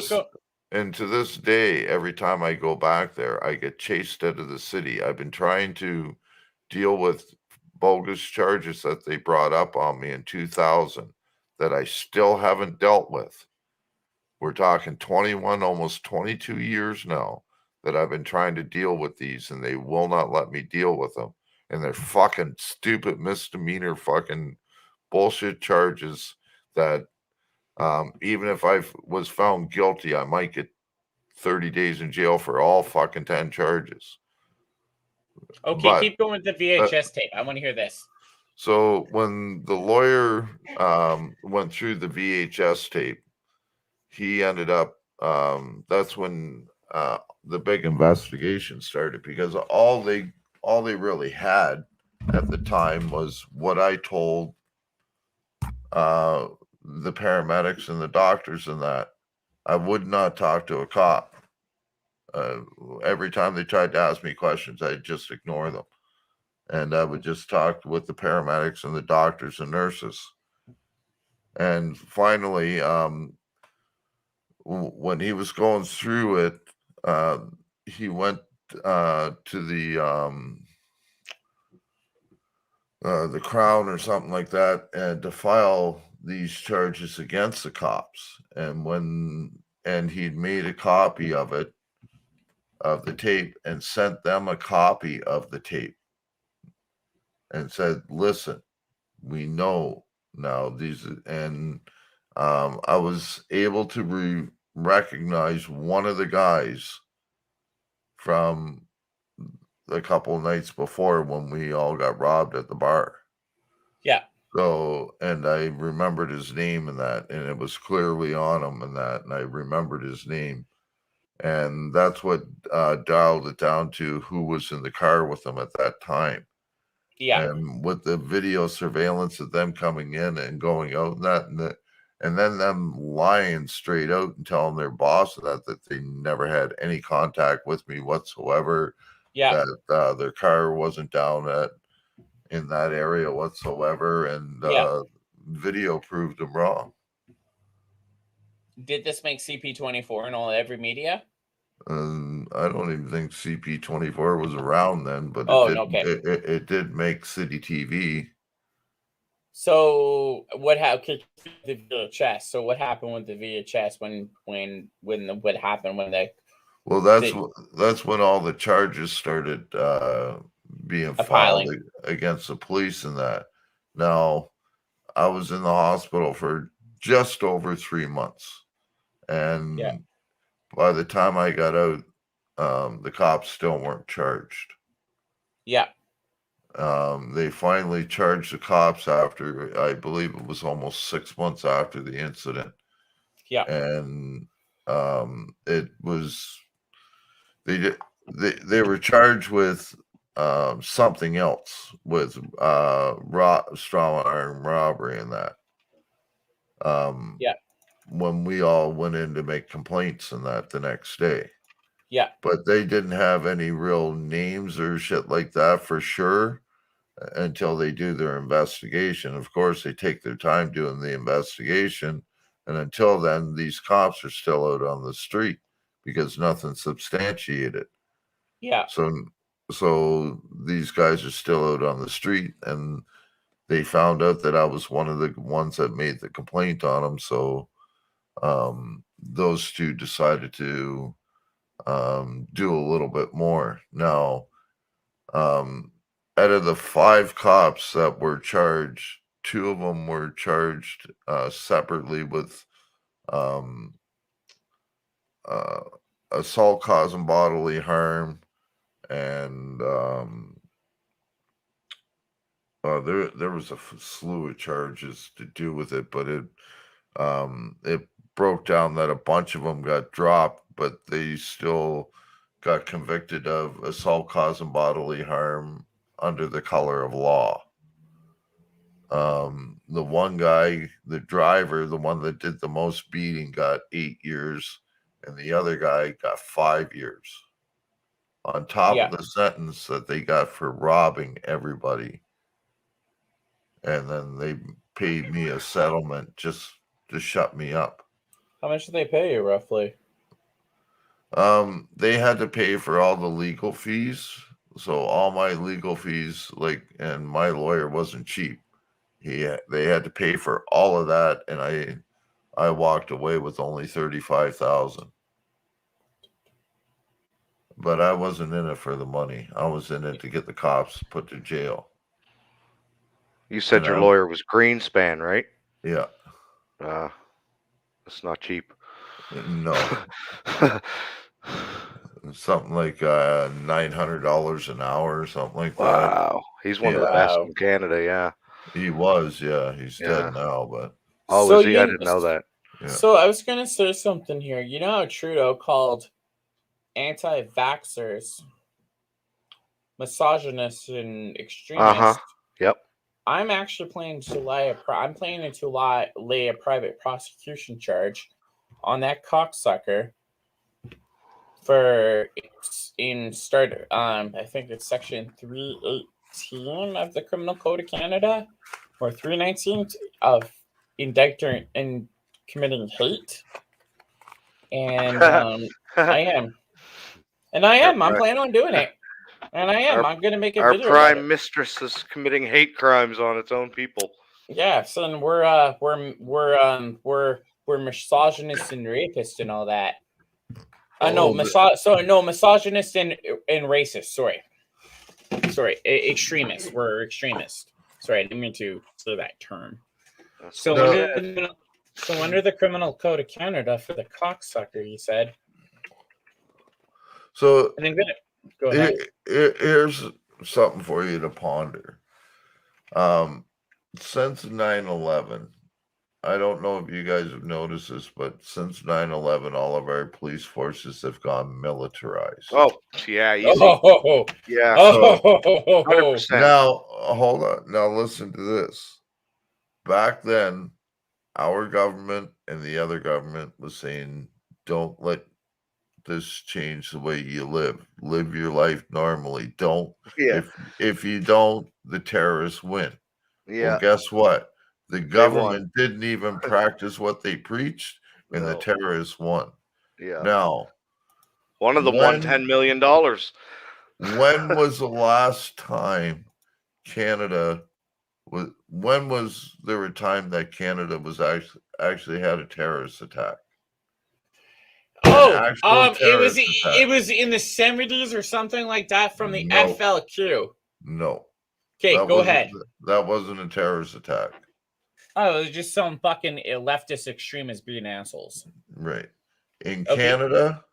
And to this day, every time I go back there, I get chased out of the city. I've been trying to deal with bogus charges that they brought up on me in 2000 that I still haven't dealt with. We're talking 21, almost 22 years now that I've been trying to deal with these, and they will not let me deal with them. And they're fucking stupid misdemeanor fucking bullshit charges that even if I was found guilty, I might get 30 days in jail for all fucking 10 charges. Okay, keep going with the VHS tape. I want to hear this. So when the lawyer went through the VHS tape, he ended up, that's when the big investigation started, because all they really had at the time was what I told the paramedics and the doctors and that. I would not talk to a cop. Every time they tried to ask me questions, I'd just ignore them. And I would just talk with the paramedics and the doctors and nurses. And finally, when he was going through it, he went to the the Crown or something like that, and to file these charges against the cops. And he'd made a copy of it, of the tape, and sent them a copy of the tape and said, listen, we know now these. And I was able to recognize one of the guys from a couple of nights before when we all got robbed at the bar. Yeah. So, and I remembered his name and that, and it was clearly on him and that, and I remembered his name. And that's what dialed it down to who was in the car with him at that time. Yeah. And with the video surveillance of them coming in and going out and that, and then them lying straight out and telling their boss that they never had any contact with me whatsoever. Yeah. That their car wasn't down in that area whatsoever, and video proved them wrong. Did this make CP24 in every media? I don't even think CP24 was around then, but it did make City TV. So what happened? The VHS. So what happened with the VHS what happened when they? Well, that's when all the charges started being filed against the police and that. Now, I was in the hospital for just over 3 months, and by the time I got out, the cops still weren't charged. Yeah. They finally charged the cops after, I believe it was almost 6 months after the incident. Yeah. And it was, they were charged with something else, with strong arm robbery and that. When we all went in to make complaints and that the next day. Yeah. But they didn't have any real names or shit like that for sure until they do their investigation. Of course, they take their time doing the investigation. And until then, these cops are still out on the street because nothing's substantiated. Yeah. So these guys are still out on the street, and they found out that I was one of the ones that made the complaint on them. So those two decided to do a little bit more. Now, out of the 5 cops that were charged, 2 of them were charged separately with assault causing bodily harm, and there was a slew of charges to do with it, but it broke down that a bunch of them got dropped, but they still got convicted of assault causing bodily harm under the color of law. The one guy, the driver, the one that did the most beating, got 8 years, and the other guy got 5 years on top of the sentence that they got for robbing everybody. And then they paid me a settlement just to shut me up. How much did they pay you roughly? They had to pay for all the legal fees. So all my legal fees, and my lawyer wasn't cheap. They had to pay for all of that, and I walked away with only $35,000. But I wasn't in it for the money. I was in it to get the cops put to jail. You said your lawyer was Greenspan, right? Yeah. That's not cheap. No. Something like $900 an hour or something like that. Wow. He's one of the best in Canada, yeah. He was, yeah. He's dead now, but... Oh, is he? I didn't know that. Yeah. So I was going to say something here. You know how Trudeau called anti-vaxxers misogynists and extremists? Yep. I'm actually planning to lay a private prosecution charge on that cocksucker for I think it's section 318 of the Criminal Code of Canada or 319 of indicting and committing hate. And I am. I'm planning on doing it. And I am. I'm gonna make a Our video about prime it. mistress is committing hate crimes on its own people. Yeah, son, we're misogynists and rapists and all that. No, misogynist and racist. Sorry, extremists. We're extremists. Sorry, I didn't mean to say that term. That's So what No. it said. under the Criminal Code of Canada for the cocksucker, you said. So And then go ahead. here's something for you to ponder. Since 9/11, I don't know if you guys have noticed this, but since 9/11, all of our police forces have gone militarized. Oh, yeah, easy. Oh, Yeah, So 100%. now, hold on. Now listen to this. Back then, our government and the other government was saying, don't let this change the way you live. Live your life normally. Don't. Yeah, If you don't, the terrorists win. yeah. Well, guess what? The won. government didn't even practice what they preached, and the No. terrorists won. Yeah. Now, One of them won $10 million. when was the last time Canada was? When was there a time that Canada was actually had a terrorist attack? it was in the 70s or something like that from the No. FLQ. No. Okay, That go wasn't- ahead. That wasn't a terrorist attack. Oh, it was just some fucking leftist extremists being assholes. Right. In Okay. Canada,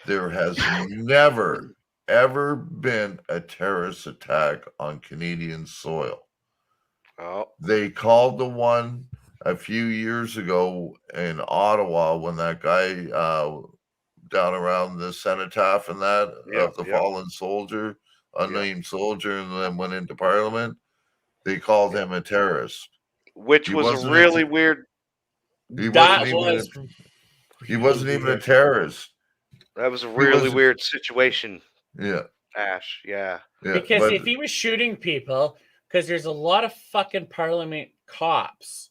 there has never, ever been a terrorist attack on Canadian soil. Oh, They called the one a few years ago in Ottawa when that guy down around the cenotaph and that of the fallen soldier, unnamed soldier, and then went into Parliament. They called him a terrorist. which He was wasn't a really weird. He That wasn't even. was He wasn't even a terrorist. That was a He really was- weird situation, Yeah. Ash. Yeah. Yeah. because but if he was shooting people, because there's a lot of fucking Parliament cops,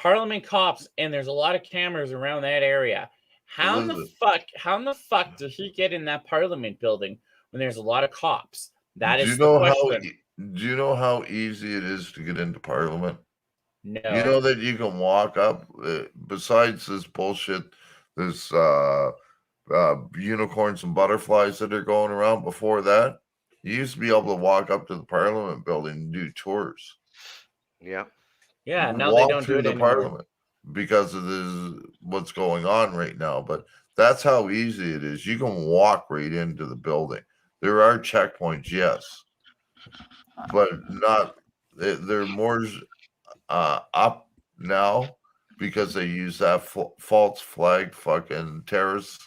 and there's a lot of cameras around that area. How in the fuck did he get in that Parliament building when there's a lot of cops? That do is you the know question. do you know how easy it is to get into Parliament? No. You know that you can walk up. Besides this bullshit, this unicorns and butterflies that are going around. Before that, you used to be able to walk up to the Parliament building and do tours. Yeah. Yeah, now walk they don't do through it the anymore. Parliament because of this, what's going on right now. But that's how easy it is. You can walk right into the building. There are checkpoints, yes, but not. They're more up now because they use that false flag fucking terrorist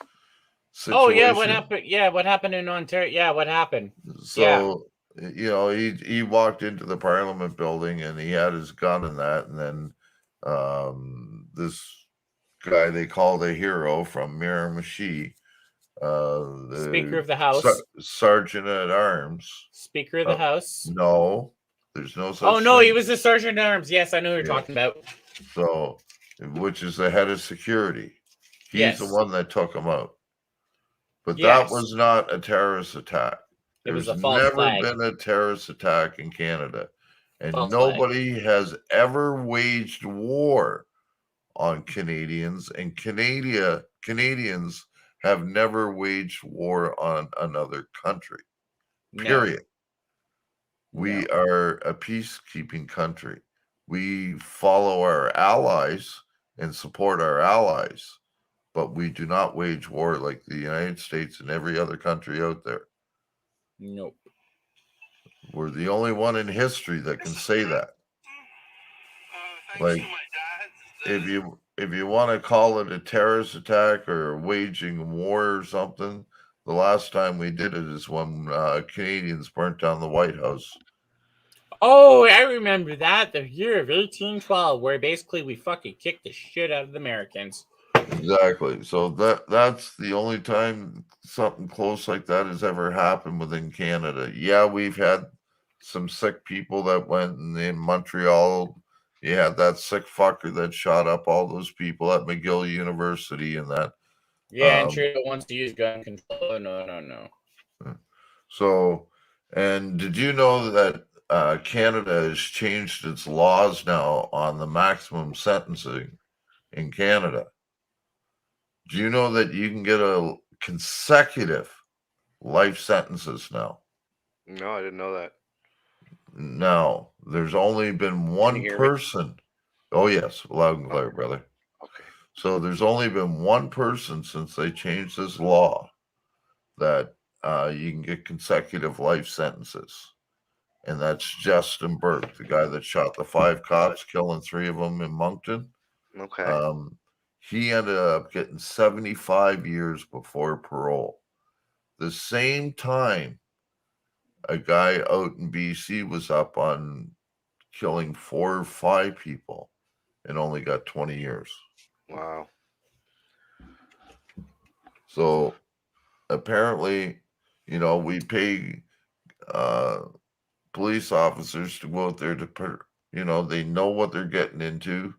situation. Oh yeah, what happened? Yeah, what happened in Ontario? Yeah, what happened? So you know, he walked into the Parliament building and he had his gun and that, and then this guy they called a hero from Miramichi, the Speaker of the House, Sergeant at Arms. Speaker of the House. No, there's no such. Oh no, thing. he was the Sergeant at Arms. Yes, I know who you're talking about. So, which is the head of security. He's the one that took him out. But that was not a terrorist attack. It was There's a false never flag. been a terrorist attack in Canada. And False nobody has ever waged war on Canadians. And Canadians have never waged war on another country. Period. We are a peacekeeping country. We follow our allies and support our allies, but we do not wage war like the United States and every other country out there. Nope. We're the only one in history that can say that. Like, if you want to call it a terrorist attack or waging war or something, the last time we did it is when Canadians burnt down the White House. Oh, I remember that, the year of 1812, where basically we fucking kicked the shit out of the Americans. Exactly. So that's the only time something close like that has ever happened within Canada. Yeah, we've had some sick people that went in Montreal. You had that sick fucker that shot up all those people at McGill University and that. Yeah, and Trudeau wants to use gun control. No. So, and did you know that Canada has changed its laws now on the maximum sentencing in Canada? Do you know that you can get a consecutive life sentences now? No, I didn't know that. Now, there's only been one hear me? person. Oh, yes, loud and clear, brother. Okay. So there's only been one person since they changed this law that you can get consecutive life sentences. And that's Justin Burke, the guy that shot the 5 cops, killing 3 of them in Moncton. Okay. He ended up getting 75 years before parole. The same time, a guy out in BC was up on killing 4 or 5 people and only got 20 years. Wow. So apparently, we pay police officers to go out there to, they know what they're getting into.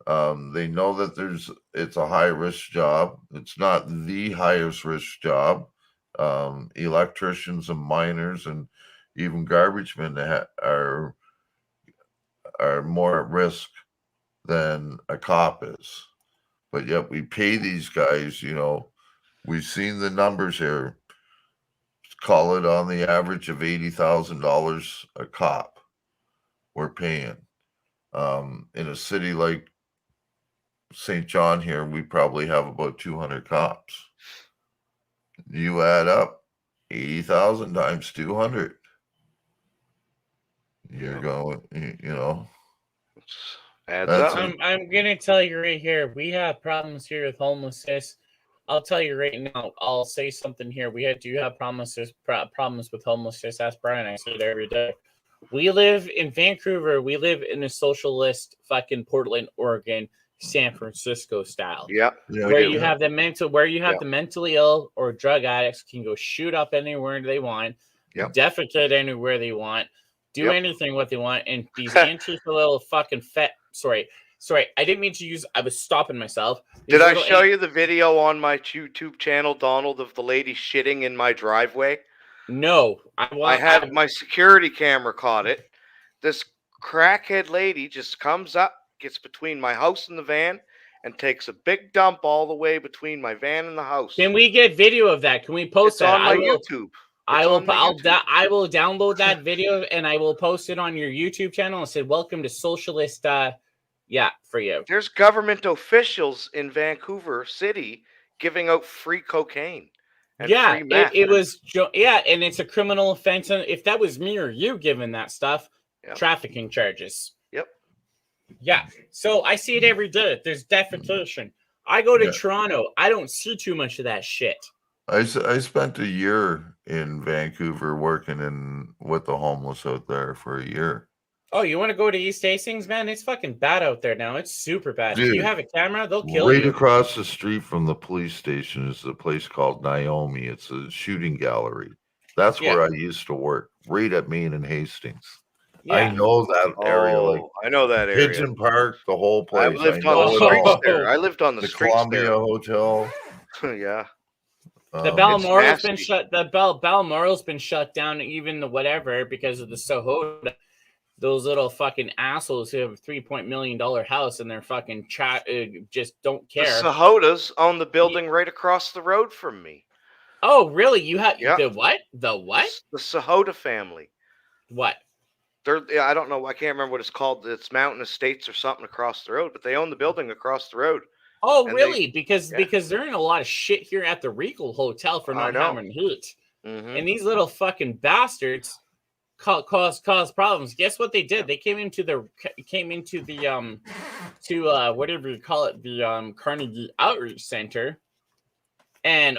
They know that it's a high risk job. It's not the highest risk job. Electricians and miners and even garbage men are more at risk than a cop is. But yet we pay these guys, we've seen the numbers here. Call it on the average of $80,000 a cop we're paying. In a city like St. John here, we probably have about 200 cops. You add up 80,000 times 200. You're going, Adds That's up. I'm gonna tell you right here. We have problems here with homelessness. I'll tell you right now. I'll say something here. Do have problems with homelessness. Ask Brian. I say it every day. We live in Vancouver. We live in a socialist fucking Portland, Oregon, San Francisco style. Yeah. Where you have the mentally ill or drug addicts can go shoot up anywhere they want, defecate anywhere they want, do anything what they want, and these little fucking fat. Sorry, I didn't mean to use. I was stopping myself. Did I show you the video on my YouTube channel, Donald, of the lady shitting in my driveway? No, I had my security camera caught it. This crackhead lady just comes up, gets between my house and the van, and takes a big dump all the way between my van and the house. Can we get video of that? Can we post It's that? on my YouTube. I will download that video and I will post it on your YouTube channel and say, welcome to socialist, for you. There's government officials in Vancouver City giving out free cocaine. And free meth. And it's a criminal offense. And if that was me or you giving that stuff, trafficking charges. Yep. Yeah. So I see it every day. There's defecation. I go to Toronto. I don't see too much of that shit. I spent a year in Vancouver working with the homeless out there for a year. Oh, you want to go to East Hastings, man? It's fucking bad out there now. It's super bad. Dude, if you have a camera, they'll kill you. Right across the street from the police station is a place called Naomi. It's a shooting gallery. That's where I used to work, right at Main and Hastings. Yeah. I know that area. I know that area. Pigeon Park, the whole place. I lived on the streets there. I lived on the streets Columbia there. Hotel. Yeah. The Balmoral's been shut. The Balmoral's been shut down. Even the whatever because of the Soho. Those little fucking assholes who have a $3 million house and they're fucking just don't care. The Sahotas own the building right across the road from me. Oh, really? You have the what? The what? The Sahota family. What? I don't know. I can't remember what it's called. It's Mountain Estates or something across the road, but they own the building across the road. Oh, really? Because they're in a lot of shit here at the Regal Hotel for not having heat. Mm-hmm. And these little fucking bastards cause problems. Guess what they did? They came into the whatever you call it, the Carnegie Outreach Center, and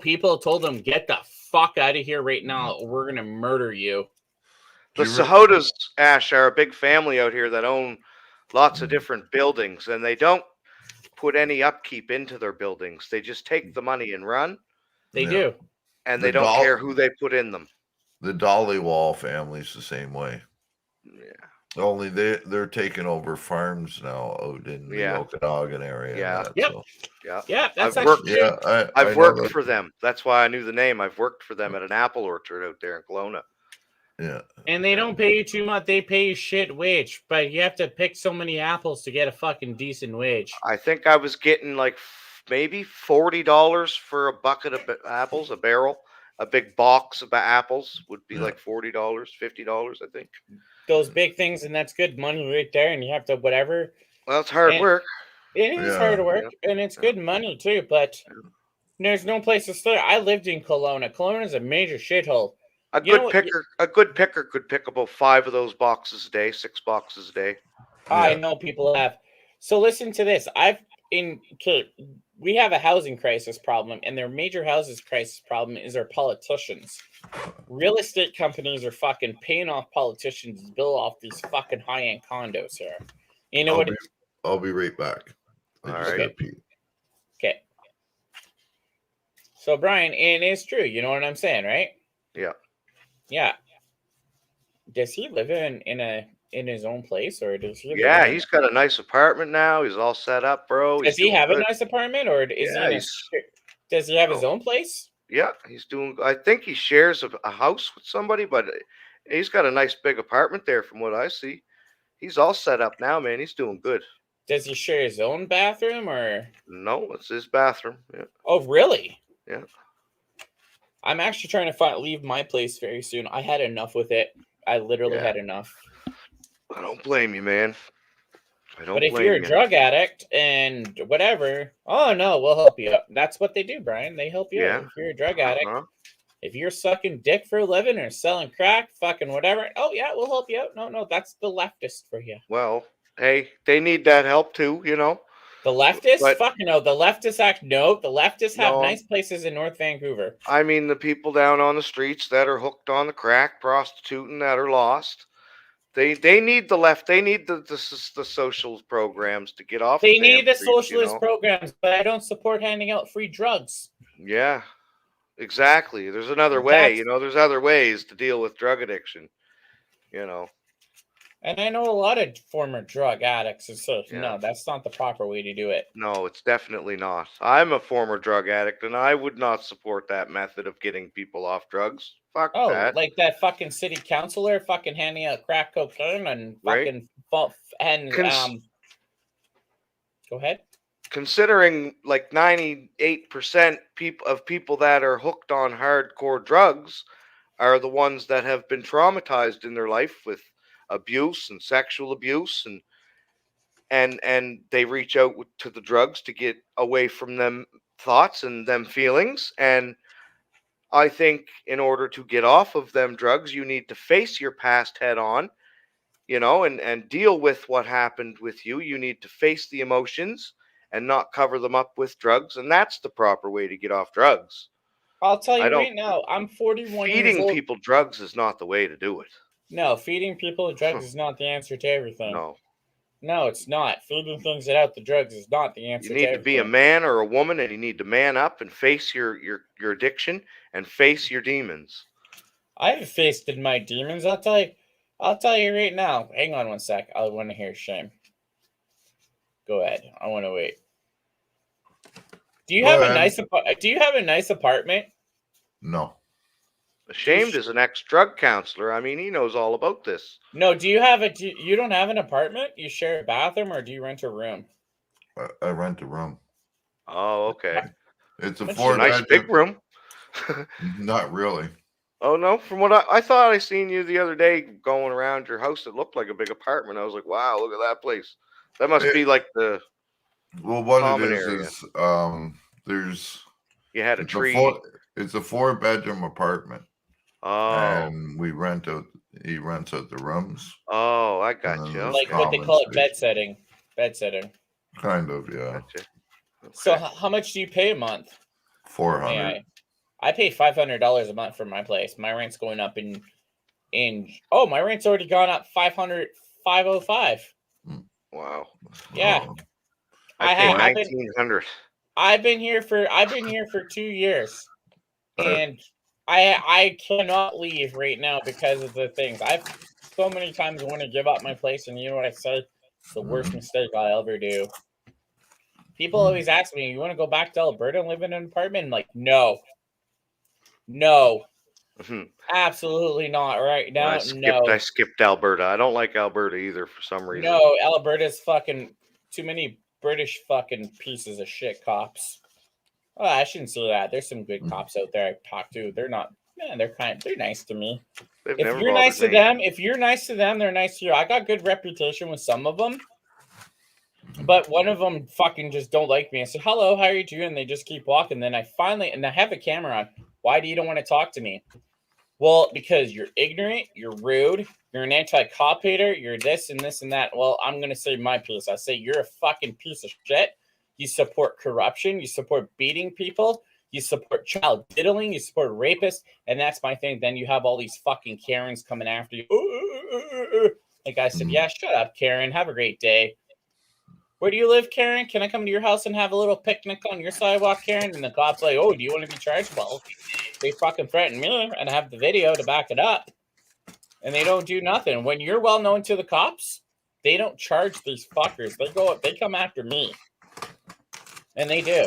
people told them, get the fuck out of here right now. We're gonna murder you. The Sahotas, Ash, are a big family out here that own lots of different buildings, and they don't put any upkeep into their buildings. They just take the money and run. They do, and they don't care who they put in them. The Dollywall family's the same way. Yeah. Only they're taking over farms now out in the Yeah. Okanagan area. Yeah. And that, Yep. so. Yeah. Yeah, that's I've actually worked. true. Yeah, I I've know worked that. for them. That's why I knew the name. I've worked for them at an apple orchard out there in Kelowna. Yeah. And they don't pay you too much. They pay you shit wage, but you have to pick so many apples to get a fucking decent wage. I think I was getting like maybe $40 for a bucket of apples, a barrel. A big box of apples would be Yeah. like $40, $50, I think. Those big things, and that's good money right there. And you have to whatever. Well, it's hard And work. it is Yeah. hard work, and it's good money too. But there's no place to stay. I lived in Kelowna. Kelowna is a major shithole. A You know good what- picker, a good picker could pick about 5 of those boxes a day, 6 boxes a day. I Yeah. know people have. So listen to this. We have a housing crisis problem, and their major housing crisis problem is our politicians. Real estate companies are fucking paying off politicians to build off these fucking high-end condos here. You know what? I'll be right back. I All just right. gotta pee. Okay. So Brian, and it's true. You know what I'm saying, right? Yeah. Yeah. Does he live in his own place, or does he? Yeah, live in he's got a nice apartment now. He's all set up, bro. Does He's he have doing a good. nice apartment, or is Yeah, he in does he have his own place? Yeah, he's doing. I think he shares a house with somebody, but he's got a nice big apartment there, from what I see. He's all set up now, man. He's doing good. Does he share his own bathroom, or? No, it's his bathroom. Yeah. Oh, really? Yeah. I'm actually trying to leave my place very soon. I had enough with it. I literally had enough. I don't blame you, man. I don't But if blame you're you. a drug addict and whatever, oh no, we'll help you out. That's what they do, Brian. They help you out. Yeah. If you're a drug addict, Uh-huh. if you're sucking dick for a living or selling crack, fucking whatever, oh yeah, we'll help you out. No, that's the leftist for you. Well, hey, they need that help too, you know. The leftists? But- Fuck no. The leftists the leftists have No. nice places in North Vancouver. I mean, the people down on the streets that are hooked on the crack, prostituting, that are lost. They need the left. They need the social programs to get off. They the need damn the streets, you socialist know? programs, but I don't support handing out free drugs. Yeah, exactly. There's another way. That's- There's other ways to deal with drug addiction. You know. And I know a lot of former drug addicts and so Yeah. no, that's not the proper way to do it. No, it's definitely not. I'm a former drug addict, and I would not support that method of getting people off drugs. Fuck Oh, that. like that fucking city councilor fucking handing out crack cocaine and Right. fucking go ahead. Considering like 98% of people that are hooked on hardcore drugs are the ones that have been traumatized in their life with abuse and sexual abuse, and they reach out to the drugs to get away from them thoughts and them feelings. And I think in order to get off of them drugs, you need to face your past head on, and deal with what happened with you. You need to face the emotions and not cover them up with drugs. And that's the proper way to get off drugs. I'll tell you I don't- right now, I'm 41 years Feeding old. people drugs is not the way to do it. No, feeding people drugs is not the answer to everything. No, it's not. Feeding things without the drugs is not the answer. You need to be a man or a woman, and you need to man up and face your addiction and face your demons. I've faced my demons. I'll tell you right now. Hang on one sec. I want to hear shame. Go ahead. I want to wait. Do you have a nice apartment? No. Ashamed is an ex-drug counselor. I mean, he knows all about this. No, you don't have an apartment? You share a bathroom, or do you rent a room? I rent a room. Oh, okay. It's a That's a four Nice big room. Not really. Oh no! From what I thought, I seen you the other day going around your house. It looked like a big apartment. I was like, wow, look at that place. That must be like the. Well, what Common it is area. there's You had a tree. It's a 4-bedroom apartment. Oh, And he rents out the rooms. oh, I got you. Like Like Okay. what they call it, Common bed setting. Bed setting. Kind of, yeah. Gotcha. So Okay. how much do you pay a month? 400. Yeah, I pay $500 a month for my place. My rent's going up my rent's already gone up $505. Wow. Yeah. Oh, I I pay have- I've been- 1900. I've been here for 2 years, and I cannot leave right now because of the things. so many times I want to give up my place, and you know what I say? It's the worst mistake I'll ever do. People always ask me, "You want to go back to Alberta and live in an apartment?" I'm like, no, absolutely not. Right now, I skipped Alberta. I don't like Alberta either for some reason. No, Alberta's fucking too many British fucking pieces of shit cops. Well, I shouldn't say that. There's some good cops out there I talk to. They're not, man, they're nice to me. They've If never you're nice to bothered me. them, they're nice to you. I got good reputation with some of them. But one of them fucking just don't like me. I said, hello, how are you doing? And they just keep walking. Then I have a camera on. Why do you don't want to talk to me? Well, because you're ignorant, you're rude, you're an anti-cop hater, you're this and this and that. Well, I'm going to say my piece. I say you're a fucking piece of shit. You support corruption. You support beating people. You support child diddling. You support rapists. And that's my thing. Then you have all these fucking Karens coming after you. Like I said, yeah, shut up, Karen. Have a great day. Where do you live, Karen? Can I come to your house and have a little picnic on your sidewalk, Karen? And the cop's like, oh, do you want to be charged? Well, they fucking threaten me, and I have the video to back it up. And they don't do nothing. When you're well known to the cops, they don't charge these fuckers. They come after me. And they do.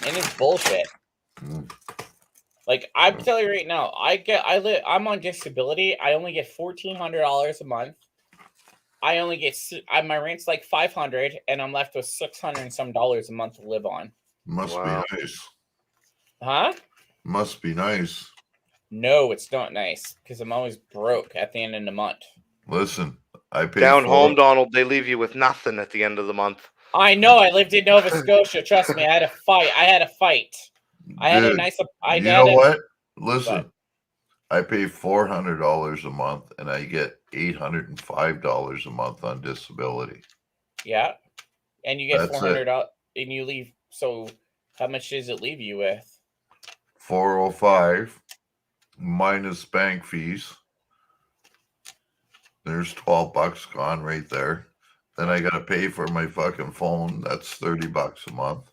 And it's bullshit. Like, I'm telling you right now, I'm on disability. I only get $1,400 a month. I only get my rent's like $500, and I'm left with $600 and some dollars a month to live on. Must be nice. Huh? Must be nice. No, it's not nice because I'm always broke at the end of the month. Listen, I pay down home, Donald. They leave you with nothing at the end of the month. I know. I lived in Nova Scotia. Trust me, I had a fight. You know what? Listen, I pay $400 a month, and I get $805 a month on disability. Yeah, and you get $400, and you leave. So, how much does it leave you with? $405 minus bank fees. There's $12 gone right there. Then I got to pay for my fucking phone. That's $30 a month,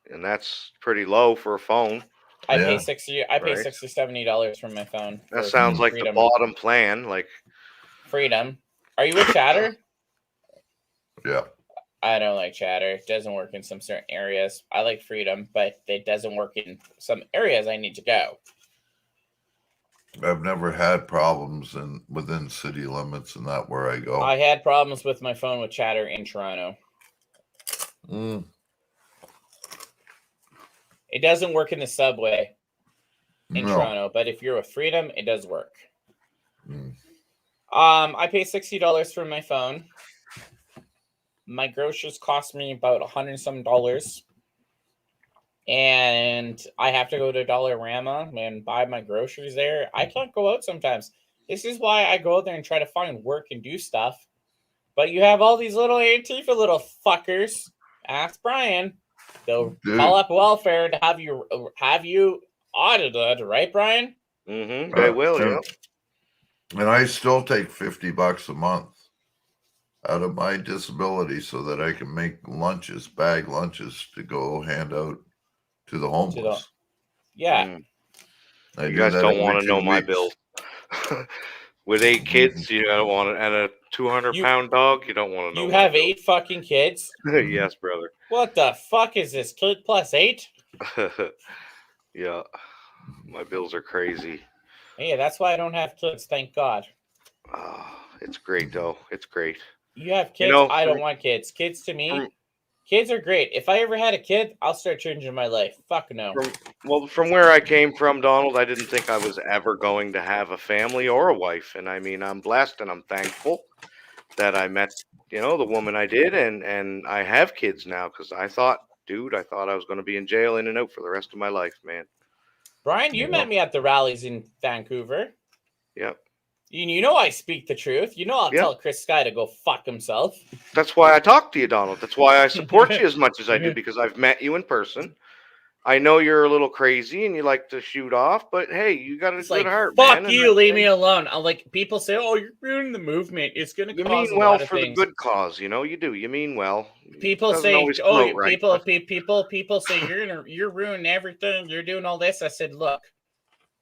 and that's pretty low for a phone. I pay $60, $70 for my phone. That sounds like the bottom plan. Like Freedom. Are you with Chatter? Yeah. I don't like Chatter. It doesn't work in some certain areas. I like Freedom, but it doesn't work in some areas I need to go. I've never had problems within city limits and that where I go. I had problems with my phone with Chatter in Toronto. It doesn't work in the subway in Toronto, but if you're with Freedom, it does work. I pay $60 for my phone. My groceries cost me about $100 and some dollars. And I have to go to Dollarama and buy my groceries there. I can't go out sometimes. This is why I go out there and try to find work and do stuff. But you have all these little Antifa little fuckers. Ask Brian. They'll call up welfare to have you audited, right, Brian? They will, yeah. And I still take $50 a month out of my disability so that I can make bag lunches to go hand out to the homeless. Yeah. You guys don't want to know my bill. With 8 kids, you don't want it, and a 200-pound dog, you don't want to know. You have 8 fucking kids? Yes, brother. What the fuck is this? Kid plus 8? Yeah. My bills are crazy. Yeah, that's why I don't have kids, thank God. It's great, though. It's great. You have kids? I don't want kids. Kids to me, kids are great. If I ever had a kid, I'll start changing my life. Fuck no. From where I came from, Donald, I didn't think I was ever going to have a family or a wife. And I mean, I'm blessed and I'm thankful that I met, the woman I did. And I have kids now because I thought I was going to be in jail in and out for the rest of my life, man. Brian, you met me at the rallies in Vancouver. Yep. You know I speak the truth. I'll tell Chris Sky to go fuck himself. That's why I talk to you, Donald. That's why I support you as much as I do, because I've met you in person. I know you're a little crazy and you like to shoot off, but hey, you got a good heart, fuck man. you, leave me alone. I'm like, people say, oh, you're ruining the movement. It's going to cause a lot of things. You mean well for the good cause, you do. You mean well. People say, people say you're ruining everything. You're doing all this. I said, look,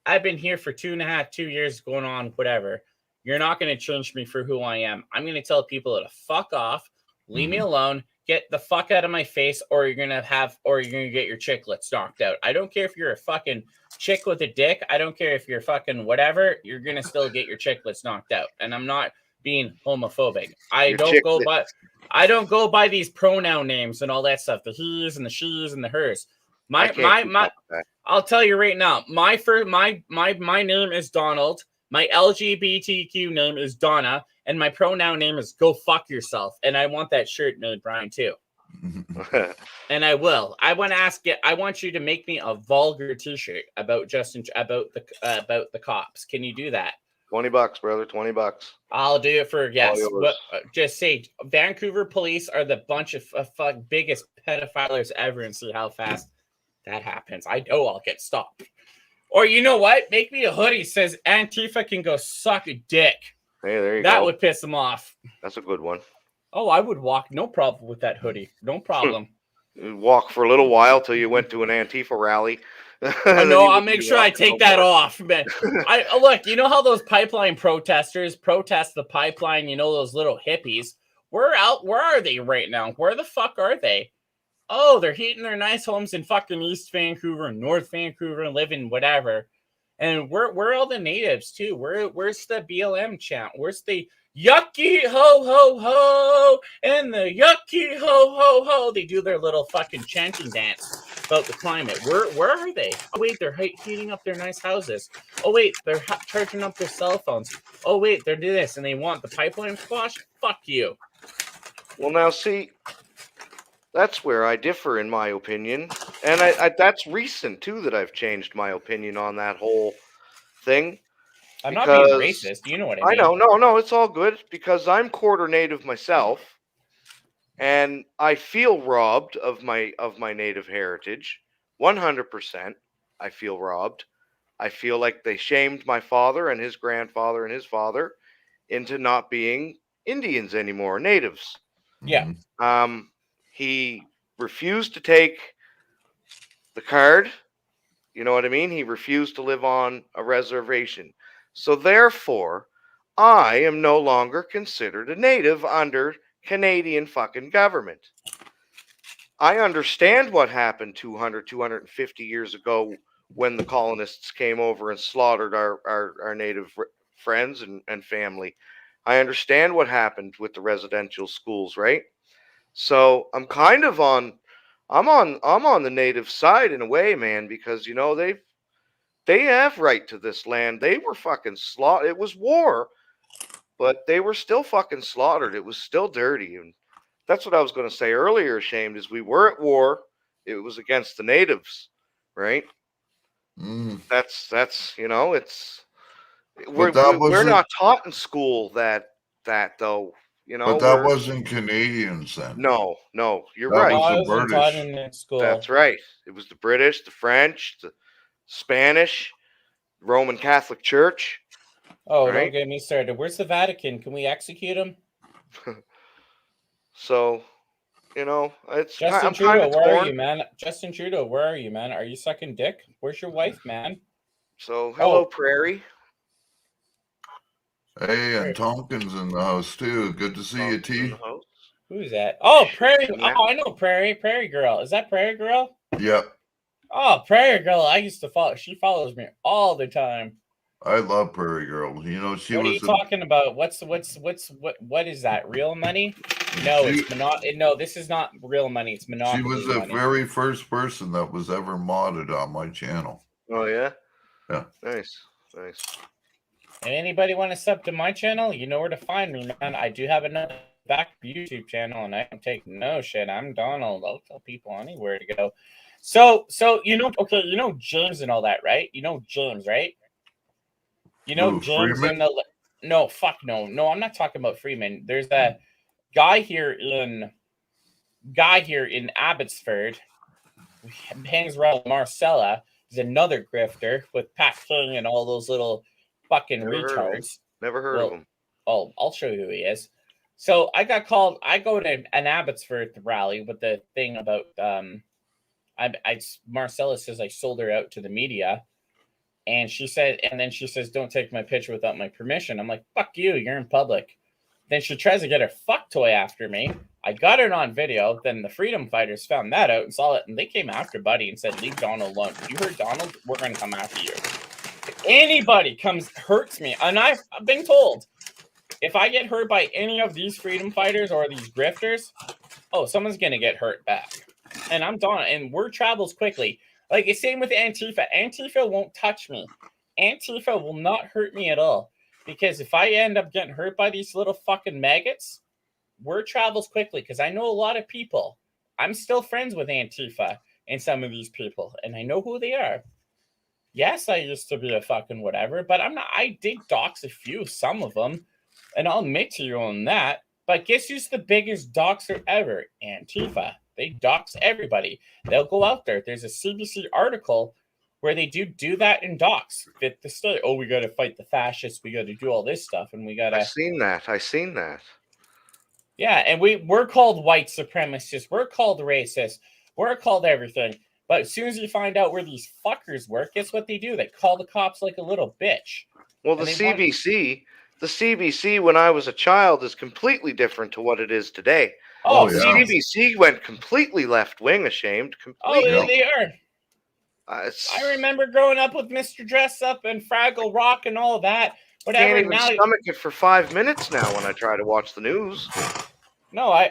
I've been here for 2 years going on, whatever. You're not going to change me for who I am. I'm going to tell people to fuck off, leave me alone, get the fuck out of my face, or you're going to get your chicklets knocked out. I don't care if you're a fucking chick with a dick. I don't care if you're fucking whatever. You're going to still get your chicklets knocked out. And I'm not being homophobic. I don't go by these pronoun names and all that stuff. The he's and the she's and the hers. I'll tell you right now. My name is Donald. My LGBTQ name is Donna, and my pronoun name is go fuck yourself. And I want that shirt made, Brian, too. And I will. I want you to make me a vulgar T-shirt about the cops. Can you do that? $20, brother. $20. I'll do it for just say Vancouver police are the bunch of biggest pedophiles ever, and see how fast that happens. I know I'll get stopped. Or you know what? Make me a hoodie says Antifa can go suck a dick. Hey, there you go. That would piss them off. That's a good one. Oh, I would walk no problem with that hoodie. No problem. You'd walk for a little while till you went to an Antifa rally. I know. I'll make sure I take that off, man. Look. You know how those pipeline protesters protest the pipeline? You know those little hippies. Where are they right now? Where the fuck are they? Oh, they're heating their nice homes in fucking East Vancouver and North Vancouver and living whatever. And where are all the natives too? Where's the BLM chant? Where's the yucky ho ho ho and the yucky ho ho ho? They do their little fucking chanting dance about the climate. Where are they? Oh wait, they're heating up their nice houses. Oh wait, they're charging up their cell phones. Oh wait, they're doing this and they want the pipeline squashed. Fuck you. Well, now see. That's where I differ in my opinion. And I that's recent, too, that I've changed my opinion on that whole thing. I'm not being racist. You know what I mean. I know. No, it's all good. Because I'm quarter native myself. And I feel robbed of my native heritage. 100%. I feel robbed. I feel like they shamed my father and his grandfather and his father into not being Indians anymore, natives. Yeah. He refused to take the card. You know what I mean? He refused to live on a reservation. So therefore, I am no longer considered a native under Canadian fucking government. I understand what happened 250 years ago when the colonists came over and slaughtered our native friends and family. I understand what happened with the residential schools, right? So I'm kind of on the native side in a way, man, because you know they have right to this land. They were fucking slaughtered. It was war, but they were still fucking slaughtered. It was still dirty, and that's what I was going to say earlier. Ashamed is we were at war. It was against the natives, right? That's you know we're not taught in school that though. You know, but that wasn't Canadians then. No, you're that right. Was the British. In school. That's right. It was the British, the French, the Spanish, Roman Catholic Church. Oh, right? Don't get me started. Where's the Vatican? Can we execute him? So, you know, it's Justin Trudeau. Where are you, man? Justin Trudeau, where are you, man? Are you sucking dick? Where's your wife, man? So, hello, Prairie. Hey, and Tompkins in the house too. Good to see you, T. Who's that? Oh, Prairie. Oh, I know Prairie. Prairie Girl. Is that Prairie Girl? Yep. Oh, Prairie Girl. I used to follow. She follows me all the time. I love Prairie Girl. You know, she was. What are you talking about? What is that? Real money? No, it's No, this is not real money. It's Monopoly. She was the very first person that was ever modded on my channel. Oh yeah. Yeah. Nice. And anybody want to sub to my channel? You know where to find me, man. I do have another back YouTube channel, and I don't take no shit. I'm Donald. I'll tell people anywhere to go. So you know, okay, you know James and all that, right? You know James, right? You know James Freeman? No, fuck no. No, I'm not talking about Freeman. There's that guy here in Abbotsford who hangs around Marcella. He's another grifter with Pat King and all those little fucking retards. Never heard of him. Oh, I'll show you who he is. So I got called. I go to an Abbotsford rally with the thing about Marcella says I sold her out to the media. And then she says, don't take my picture without my permission. I'm like, fuck you, you're in public. Then she tries to get her fuck toy after me. I got it on video. Then the freedom fighters found that out and saw it, and they came after Buddy and said, leave Donald alone. You heard Donald? We're going to come after you. If anybody hurts me, and I've been told, if I get hurt by any of these freedom fighters or these grifters, someone's going to get hurt back. And I'm Donald, and word travels quickly. Like, it's same with Antifa. Antifa won't touch me. Antifa will not hurt me at all. Because if I end up getting hurt by these little fucking maggots, word travels quickly. Because I know a lot of people. I'm still friends with Antifa and some of these people. And I know who they are. Yes, I used to be a fucking whatever. But I'm not. I did dox some of them. And I'll admit to you on that. But guess who's the biggest doxer ever? Antifa. They dox everybody. They'll go out there. There's a CBC article where they do that in docs. Fit the state. Oh, we got to fight the fascists. We got to do all this stuff, and we got to. I seen that. Yeah, and we're called white supremacists. We're called racist. We're called everything. But as soon as you find out where these fuckers work, guess what they do? They call the cops like a little bitch. Well, the CBC when I was a child is completely different to what it is today. Oh, the yeah. CBC went completely left wing, ashamed. Completely. Oh, they are. I remember growing up with Mr. Dress Up and Fraggle Rock and all that. Whatever. Can't even stomach it for 5 minutes now when I try to watch the news. No,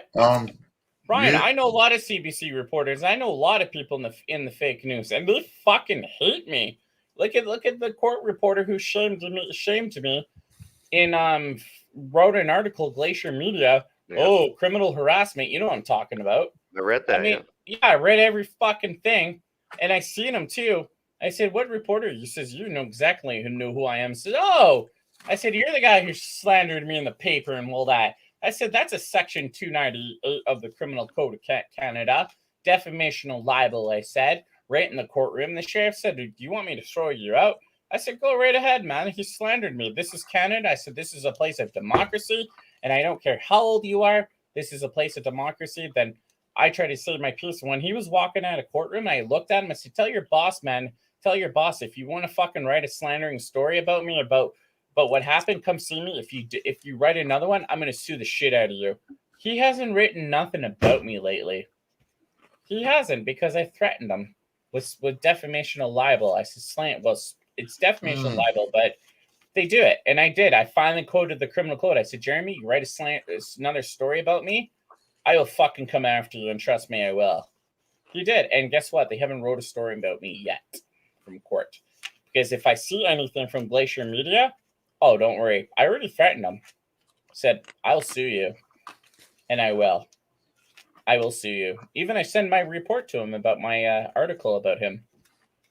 Brian, I know a lot of CBC reporters. I know a lot of people in the fake news, and they fucking hate me. Look at the court reporter who shamed me in wrote an article, Glacier Media. Yeah. Oh, criminal harassment. You know what I'm talking about. I read that. I read every fucking thing, and I seen him too. I said, "What reporter?" He says, "You know exactly who I am." I said, "Oh." I said, "You're the guy who slandered me in the paper and all that." I said, "That's a section 298 of the Criminal Code of Canada, defamational libel." I said, right in the courtroom. The sheriff said, "Do you want me to throw you out?" I said, "Go right ahead, man. He slandered me. This is Canada." I said, "This is a place of democracy, and I don't care how old you are. This is a place of democracy." Then I tried to say my piece. When he was walking out of courtroom, I looked at him. I said, "Tell your boss, man. Tell your boss, if you want to fucking write a slandering story about me, about what happened, come see me. If you write another one, I'm going to sue the shit out of you." He hasn't written nothing about me lately. He hasn't, because I threatened him with defamational libel. I said, it's defamational libel, but they do it. And I did. I finally quoted the criminal code. I said, "Jeremy, you write another story about me, I will fucking come after you, and trust me, I will." He did. And guess what? They haven't wrote a story about me yet from court. Because if I see anything from Glacier Media, oh, don't worry. I already threatened him. Said, "I'll sue you." And I will. I will sue you. Even I send my report to him about my article about him.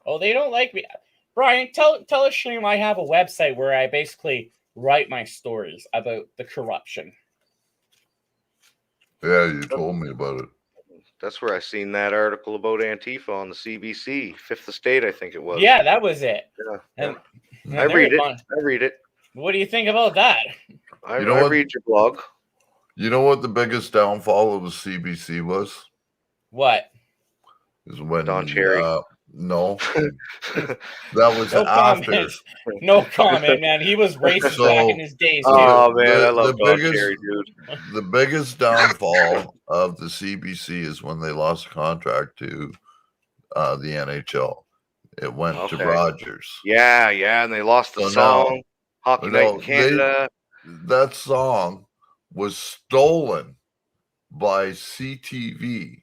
Oh, they don't like me. Brian, tell Shane I have a website where I basically write my stories about the corruption. Yeah, you told me about it. That's where I seen that article about Antifa on the CBC, Fifth Estate, I think it was. Yeah, that was it. Yeah. I read it. What do you think about that? I read your blog. You know what the biggest downfall of the CBC was? What? Is when Don Cherry. No, that was no after. Comment. No comment, man. He was racist back in his days, dude. Oh man, I love Don Cherry, dude. The biggest downfall of the CBC is when they lost a contract to the NHL. It went to Rogers. Yeah, and they lost the song Hockey Night in Canada. That song was stolen by CTV.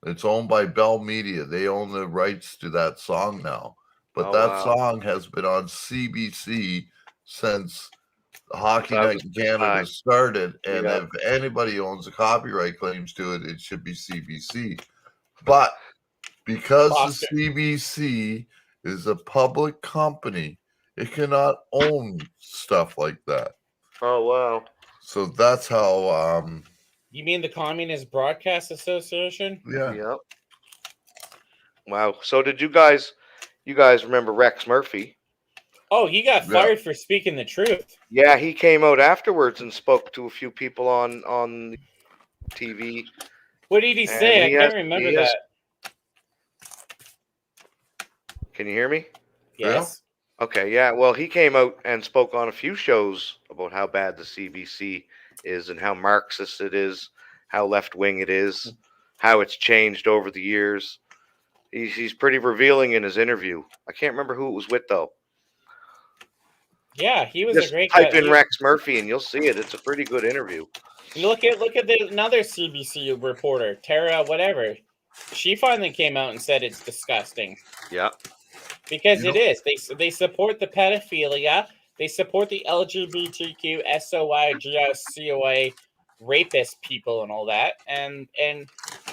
It's owned by Bell Media. They own the rights to that song now. But song has been on CBC since Hockey Night in Canada started. And if anybody owns the copyright claims to it, it should be CBC. But because the CBC is a public company, it cannot own stuff like that. Oh, wow. So that's how... You mean the Communist Broadcast Association? Yeah. Yep. Wow. So did you guys remember Rex Murphy? Oh, he got fired for speaking the truth. Yeah, he came out afterwards and spoke to a few people on TV. What did he say? I can't remember that. Can you hear me? Yes. Okay, yeah. Well, he came out and spoke on a few shows about how bad the CBC is and how Marxist it is, how left wing it is, how it's changed over the years. He's pretty revealing in his interview. I can't remember who it was with though. Yeah, he was a Just great type guy. in Rex Murphy and you'll see it. It's a pretty good interview. Look at another CBC reporter, Tara, whatever. She finally came out and said it's disgusting. Yeah. Because it is. They support the pedophilia. They support the LGBTQ, SOI, GSCOA, rapist people and all that. And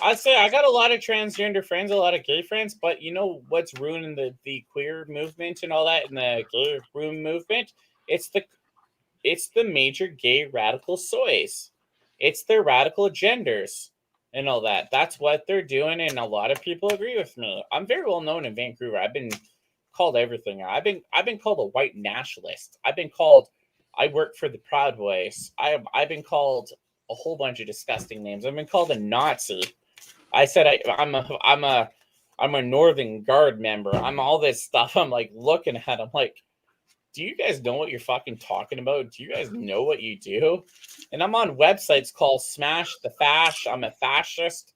I'd say I got a lot of transgender friends, a lot of gay friends, but you know what's ruining the queer movement and all that, and the gay room movement? It's the major gay radical soys. It's their radical genders and all that. That's what they're doing, and a lot of people agree with me. I'm very well known in Vancouver. I've been called everything. I've been called a white nationalist. I've been called I work for the Proud Boys. I've been called a whole bunch of disgusting names. I've been called a Nazi. I said I'm a Northern Guard member. I'm all this stuff. I'm like looking at. I'm like, do you guys know what you're fucking talking about? Do you guys know what you do? And I'm on websites called Smash the Fash. I'm a fascist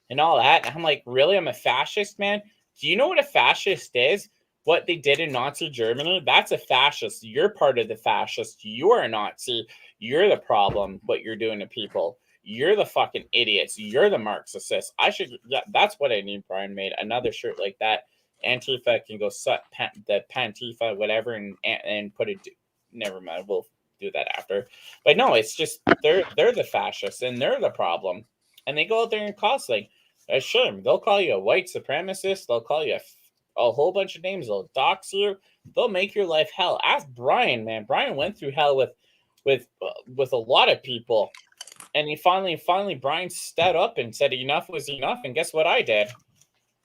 and all that. And I'm like, really? I'm a fascist, man? Do you know what a fascist is? What they did in Nazi Germany? That's a fascist. You're part of the fascist. You're a Nazi. You're the problem, what you're doing to people. You're the fucking idiots. You're the Marxists. That's what I need. Brian made another shirt like that. Antifa can go suck the Pantifa, whatever, and put it. Never mind. We'll do that after. But no, it's just they're the fascists and they're the problem, and they go out there and cause like a shame. They'll call you a white supremacist. They'll call you a whole bunch of names. They'll dox you. They'll make your life hell. Ask Brian, man. Brian went through hell with a lot of people, and he finally Brian stood up and said enough was enough. And guess what I did?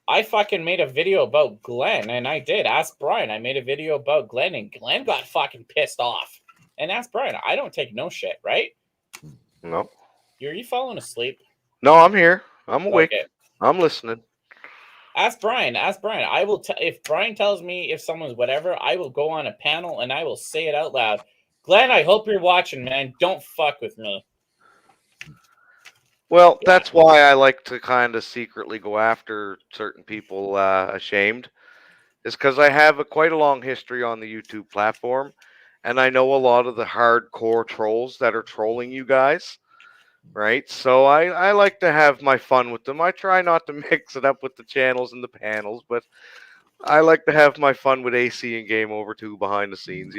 I fucking made a video about Glenn, and I did. Ask Brian. I made a video about Glenn, and Glenn got fucking pissed off. And ask Brian. I don't take no shit, right? No. Are you falling asleep? No, I'm here. I'm awake. Okay. I'm listening. Ask Brian. Ask Brian. I will if Brian tells me if someone's whatever, I will go on a panel and I will say it out loud. Glenn, I hope you're watching, man. Don't fuck with me. Well, that's why I like to kind of secretly go after certain people ashamed, is because I have quite a long history on the YouTube platform, and I know a lot of the hardcore trolls that are trolling you guys, right? So I like to have my fun with them. I try not to mix it up with the channels and the panels, but I like to have my fun with AC and Game Over 2 behind the scenes,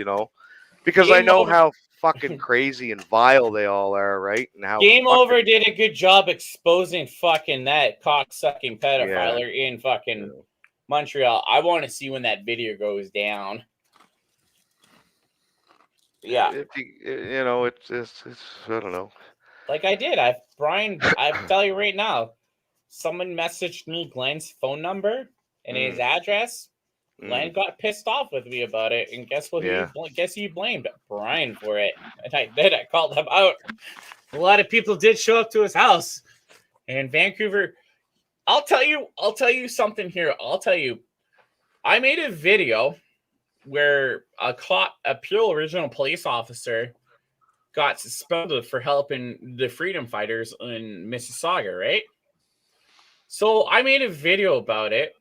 because I know how fucking crazy and vile they all are, right? And how Game Over did a good job exposing fucking that cocksucking pedophile in fucking Montreal. I want to see when that video goes down. Yeah. It's I don't know. Like I did. I tell you right now, someone messaged me Glenn's phone number and his address. Glenn got pissed off with me about it, and guess what? Guess he blamed Brian for it, and I did. I called him out. A lot of people did show up to his house, and Vancouver. I'll tell you something here. I'll tell you, I made a video where a Peel Original police officer got suspended for helping the freedom fighters in Mississauga, right? So I made a video about it.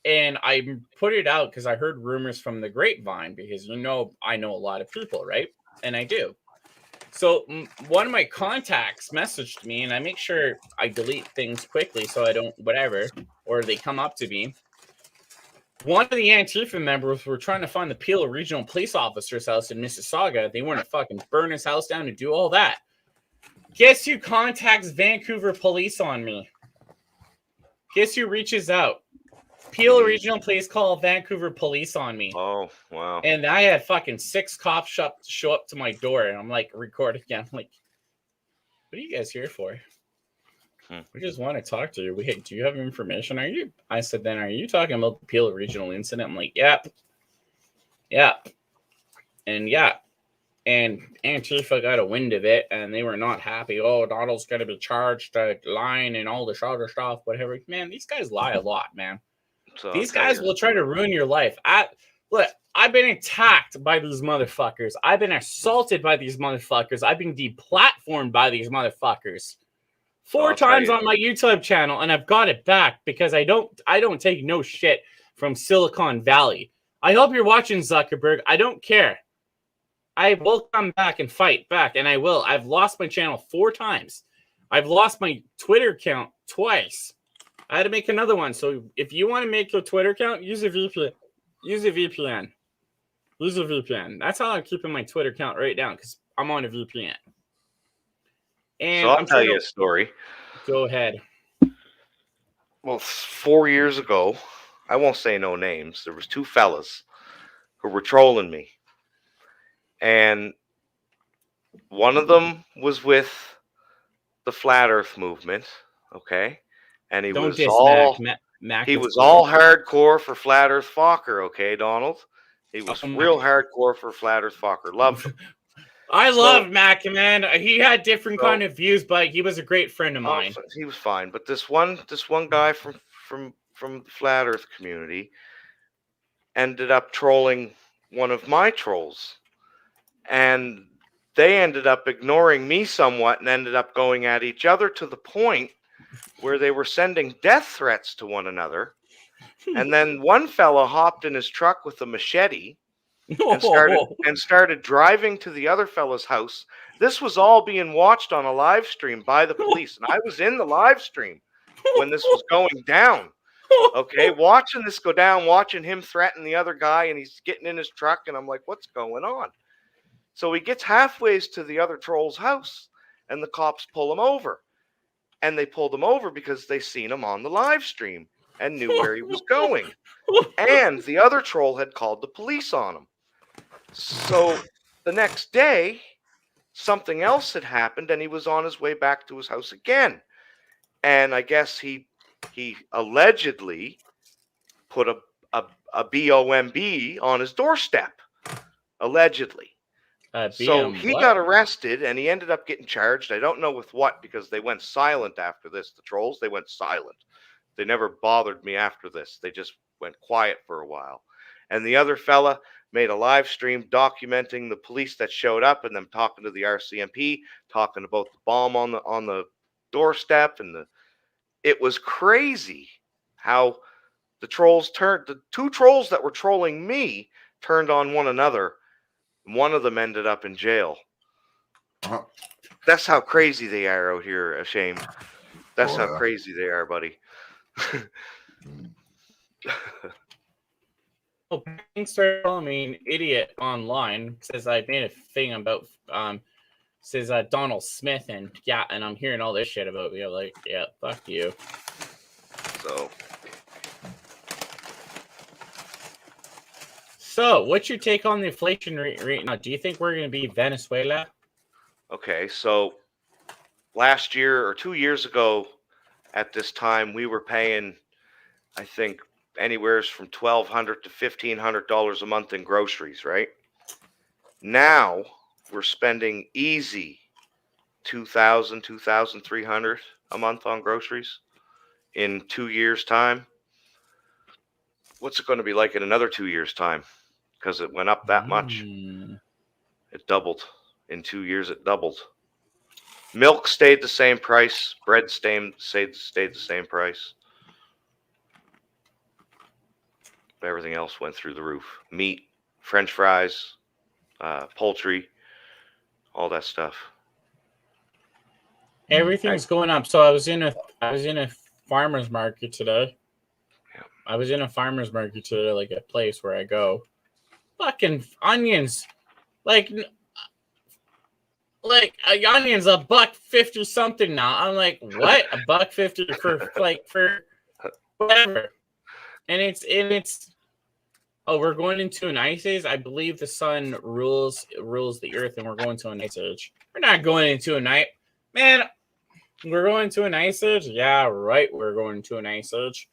And I put it out because I heard rumors from the grapevine because, I know a lot of people, right? And I do. So one of my contacts messaged me, and I make sure I delete things quickly so I don't whatever, or they come up to me. One of the Antifa members were trying to find the Peel Regional Police Officer's house in Mississauga. They want to fucking burn his house down and do all that. Guess who contacts Vancouver police on me? Guess who reaches out? Peel Regional Police call Vancouver police on me. Oh, wow. And I had fucking 6 cops show up to my door, and I'm like, recording again. I'm like, what are you guys here for? We just want to talk to you. Do you have information? I said, then, are you talking about the Peel Regional incident? I'm like, yep. And and Antifa got a wind of it, and they were not happy. Oh, Donald's going to be charged lying and all this other stuff, whatever. Man, these guys lie a lot, man. So these guys will try to ruin your life. I've been attacked by these motherfuckers. I've been assaulted by these motherfuckers. I've been deplatformed by these motherfuckers. 4 times on my YouTube channel, and I've got it back because I don't take no shit from Silicon Valley. I hope you're watching, Zuckerberg. I don't care. I will come back and fight back, and I will. I've lost my channel 4 times. I've lost my Twitter account twice. I had to make another one. So if you want to make your Twitter account, use a VPN. Use a VPN. Use a VPN. That's how I'm keeping my Twitter account right now, because I'm on a VPN. And So I'll tell you a story. Go ahead. Well, 4 years ago, I won't say no names. There was 2 fellas who were trolling me. And one of them was with the Flat Earth movement, okay? And he Don't was diss all Mac he is was cool. all hardcore for Flat Earth Fokker, okay, Donald? He was real hardcore for Flat Earth Fokker. Loved him. I love Mac, man. He had different kind of views, but he was a great friend of mine. He was fine, but this one guy from the Flat Earth community ended up trolling one of my trolls, and they ended up ignoring me somewhat and ended up going at each other to the point where they were sending death threats to one another. And then one fella hopped in his truck with a machete and started driving to the other fella's house. This was all being watched on a live stream by the police, and I was in the live stream when this was going down. Okay, watching this go down, watching him threaten the other guy, and he's getting in his truck, and I'm like, what's going on? So he gets halfway to the other troll's house, and the cops pull him over. And they pulled him over because they seen him on the live stream and knew where he was going. And the other troll had called the police on him. So the next day, something else had happened, and he was on his way back to his house again. And I guess he allegedly put a BOMB on his doorstep, allegedly. So he got arrested, and he ended up getting charged. I don't know with what, because they went silent after this. The trolls, they went silent. They never bothered me after this. They just went quiet for a while. And the other fella made a live stream documenting the police that showed up and them talking to the RCMP, talking about the bomb on the doorstep, and it was crazy how the 2 trolls that were trolling me turned on one another. One of them ended up in jail. That's how crazy they are out here, Ashamed. That's how crazy they are, buddy. Oh, started calling me an idiot online. Says I made a thing about says Donald Smith, and I'm hearing all this shit about you. Like, yeah, fuck you. So, what's your take on the inflation rate right now? Do you think we're going to be Venezuela? Okay, so last year or 2 years ago at this time, we were paying, I think, anywhere from $1,200 to $1,500 a month in groceries, right? Now we're spending easy $2,000, $2,300 a month on groceries in 2 years' time. What's it going to be like in another 2 years' time? Because it went up that much. It doubled. In 2 years, it doubled. Milk stayed the same price. Bread stayed the same price. But everything else went through the roof. Meat, French fries, poultry, all that stuff. Everything's going up. So I was in a farmer's market today. Yeah. I was in a farmer's market today, like a place where I go. Fucking onions, like onions $1.50 something now. I'm like, what? $1.50 for whatever. And it's oh, we're going into an ice age. I believe the sun rules the earth, and we're going to an ice age. We're not going into a night, man. We're going to an ice age. Yeah, right. We're going to an ice age.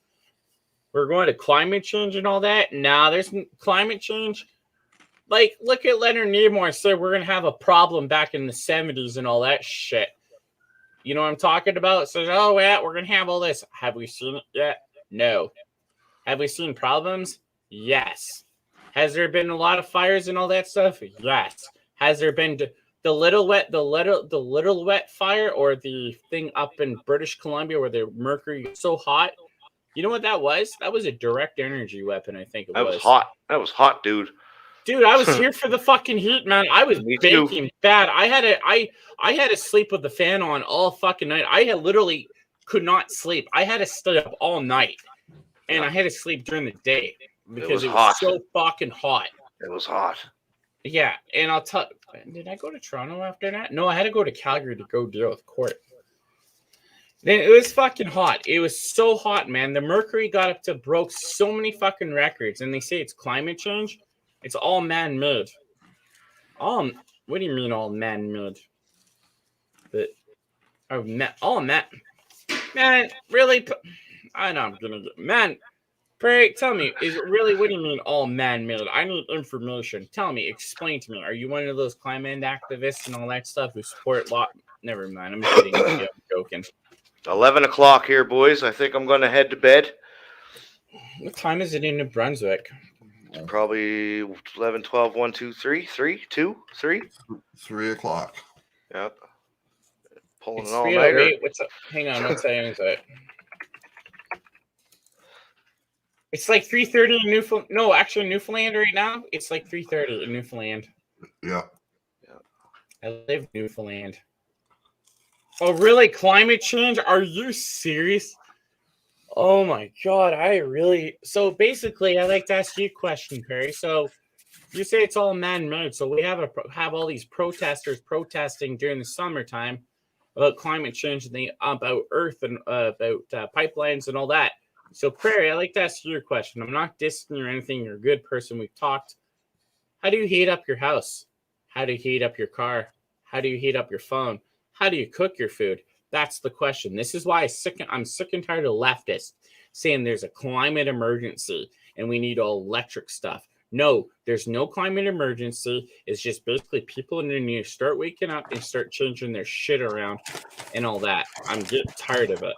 We're going to climate change and all that. Nah, there's climate change. Like, look at Leonard Nimoy said we're going to have a problem back in the 70s and all that shit. You know what I'm talking about? Says, oh, yeah, we're going to have all this. Have we seen it yet? No. Have we seen problems? Yes. Has there been a lot of fires and all that stuff? Yes. Has there been the little wet fire, or the thing up in British Columbia where the mercury is so hot? You know what that was? That was a direct energy weapon, I think it That was. was hot. That was hot, dude. Dude, I was here for the fucking heat, man. I was Me too. baking bad. I had to sleep with the fan on all fucking night. I had literally could not sleep. I had to stay up all night, and I had to sleep during the day because it was hot. so fucking hot. It was hot. Yeah, and I'll tell. Did I go to Toronto after that? No, I had to go to Calgary to go deal with court. Then it was fucking hot. It was so hot, man. The mercury got up to broke so many fucking records, and they say it's climate change. It's all man-made. What do you mean all man-made? But all man. Man, really? I know I'm gonna get man. Pray, tell me, is it really? What do you mean all man-made? I need information. Tell me, explain to me. Are you one of those climate activists and all that stuff who support law? Never mind. I'm kidding. I'm joking. 11 o'clock here, boys. I think I'm going to head to bed. What time is it in New Brunswick? Probably 11, 12, 1, 2, 3, 3, 2, 3. 3 o'clock. Yep. Pulling It's an all-nighter. 3:08. What's up? Hang on, what time is it? It's like 3:30 in Newfoundland. No, actually, Newfoundland right now. It's like 3:30 in Newfoundland. Yeah. I live in Newfoundland. Oh, really? Climate change? Are you serious? Oh my God, I really. So basically, I'd like to ask you a question, Perry. So you say it's all man-made. So we have all these protesters protesting during the summertime about climate change and about Earth and about pipelines and all that. So Prairie, I'd like to ask you a question. I'm not dissing you or anything. You're a good person. We've talked. How do you heat up your house? How do you heat up your car? How do you heat up your phone? How do you cook your food? That's the question. This is why I'm sick and tired of leftists saying there's a climate emergency and we need all electric stuff. No, there's no climate emergency. It's just basically people need to start waking up and start changing their shit around and all that. I'm getting tired of it.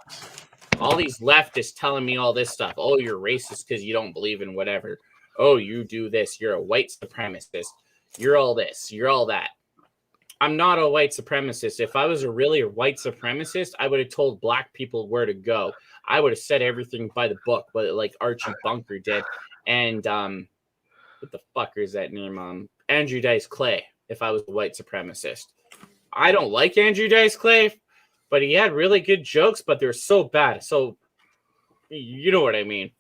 All these leftists telling me all this stuff. Oh, you're racist because you don't believe in whatever. Oh, you do this. You're a white supremacist. You're all this. You're all that. I'm not a white supremacist. If I was a white supremacist, I would have told black people where to go. I would have said everything by the book, but like Archie Bunker did. And what the fuck is that name? Andrew Dice Clay. If I was a white supremacist, I don't like Andrew Dice Clay, but he had really good jokes, but they're so bad. So you know what I mean?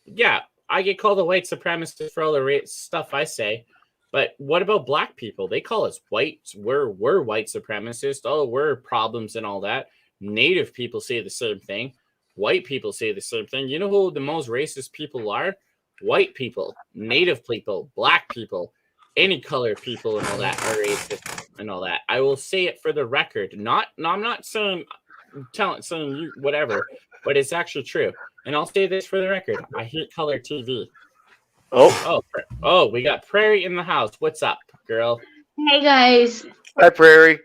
Yeah, I get called a white supremacist for all the stuff I say. But what about black people? They call us white. We're white supremacists. Oh, we're problems and all that. Native people say the same thing. White people say the same thing. You know who the most racist people are? White people, native people, black people, any color people and all that are racist and all that. I will say it for the record. I'm not saying you whatever, but it's actually true. And I'll say this for the record. I hate color TV. Oh, we got Prairie in the house. What's up, girl? Hey guys. Hi, Prairie.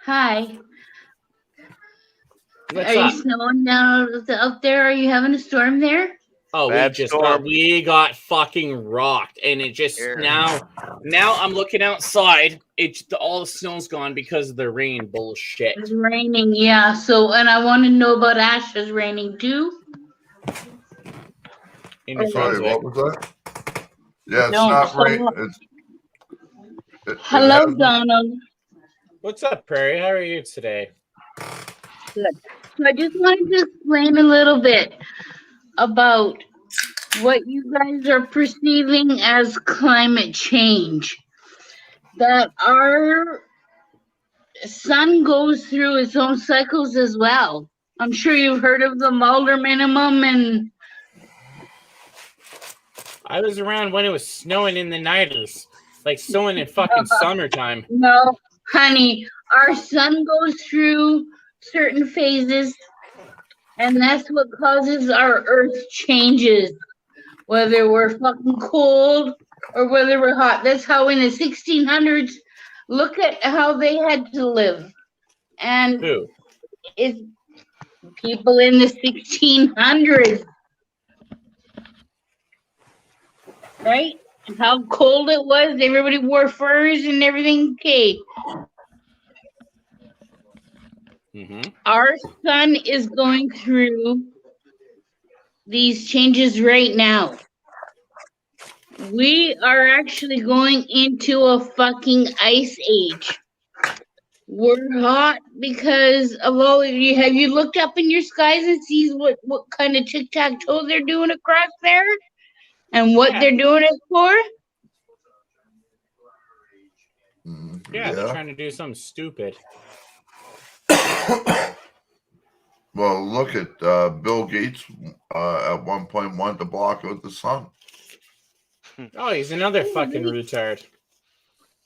Hi. What's Are up? you snowing down out there? Are you having a storm there? Oh, Bad storm. we got fucking rocked, and it just now I'm looking outside. All the snow's gone because of the rain bullshit. It's raining, yeah. So, and I want to know about Ash's raining too. In New Sorry, Brunswick. what was that? Yeah, it's No, not so- right. Hello, has- Donald. What's up, Prairie? How are you today? Good. So I just wanted to explain a little bit about what you guys are perceiving as climate change. That our sun goes through its own cycles as well. I'm sure you've heard of the Mulder minimum and I was around when it was snowing in the 90s. Like snowing in fucking summertime. no, honey, our sun goes through certain phases, and that's what causes our Earth changes. Whether we're fucking cold or whether we're hot. That's how in the 1600s, look at how they had to live. And Who? it's people in the 1600s. right? And how cold it was. Everybody wore furs and everything. Okay. Our sun is going through these changes right now. We are actually going into a fucking ice age. We're hot because of all of you. Have you looked up in your skies and see what kind of tic-tac-toe they're doing across there? And what they're doing it for? Yeah, they're trying to do something stupid. Well, look at Bill Gates at one point wanted to block out the sun. Oh, he's another fucking retard.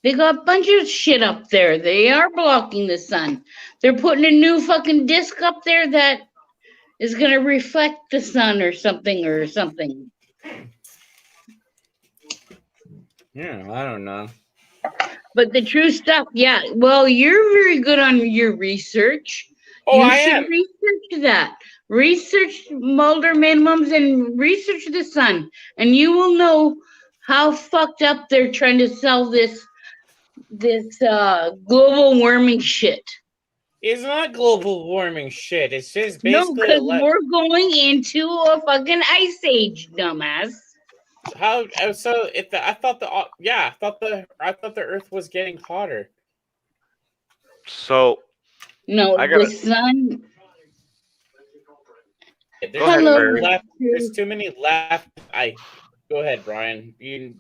They got a bunch of shit up there. They are blocking the sun. They're putting a new fucking disc up there that is going to reflect the sun or something. Yeah, I don't know. But the true stuff, yeah. Well, you're very good on your research. Oh, you I should am. research that. Research Mulder minimums and research the sun, and you will know how fucked up they're trying to sell this global warming shit. It's not global warming shit. It's just No, basically because we're going into a fucking ice age, dumbass. how. So I thought the Earth was getting hotter. So No, I the gotta- sun. Go ahead, Hello. Prairie. There's too many left. Go ahead, Brian. You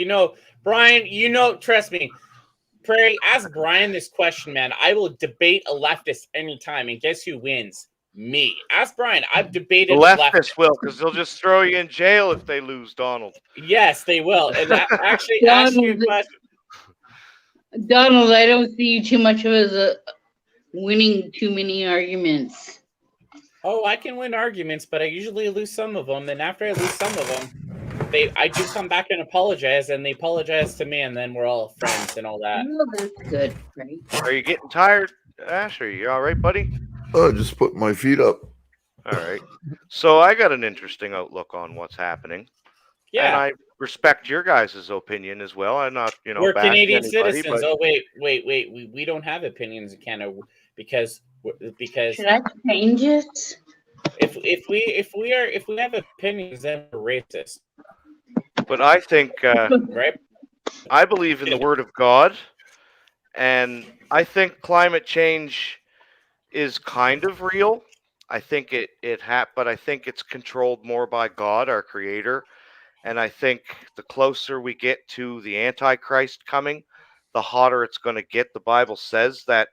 know, Brian. You know, trust me. Prairie, ask Brian this question, man. I will debate a leftist anytime, and guess who wins? Me. Ask Brian. I've The debated leftists will, because they'll just throw you in jail if they lose, Donald. Yes, they will. And actually, ask you a question. Donald, I don't see you too much of as a winning too many arguments. Oh, I can win arguments, but I usually lose some of them. And after I lose some of them, I do come back and apologize, and they apologize to me, and then we're all friends and all that. Oh, that's good, right? Are you getting tired, Ash? Are you all right, buddy? Oh, just put my feet up. All right. So I got an interesting outlook on what's happening. Yeah. And I respect your guys' opinion as well. I'm not, we're bashing Canadian anybody, citizens. but Oh, wait. We don't have opinions in Canada because Should I change it? if we have opinions, then we're racist. But I think right? I believe in the Word of God, and I think climate change is kind of real. I think but I think it's controlled more by God, our Creator. And I think the closer we get to the Antichrist coming, the hotter it's going to get. The Bible says that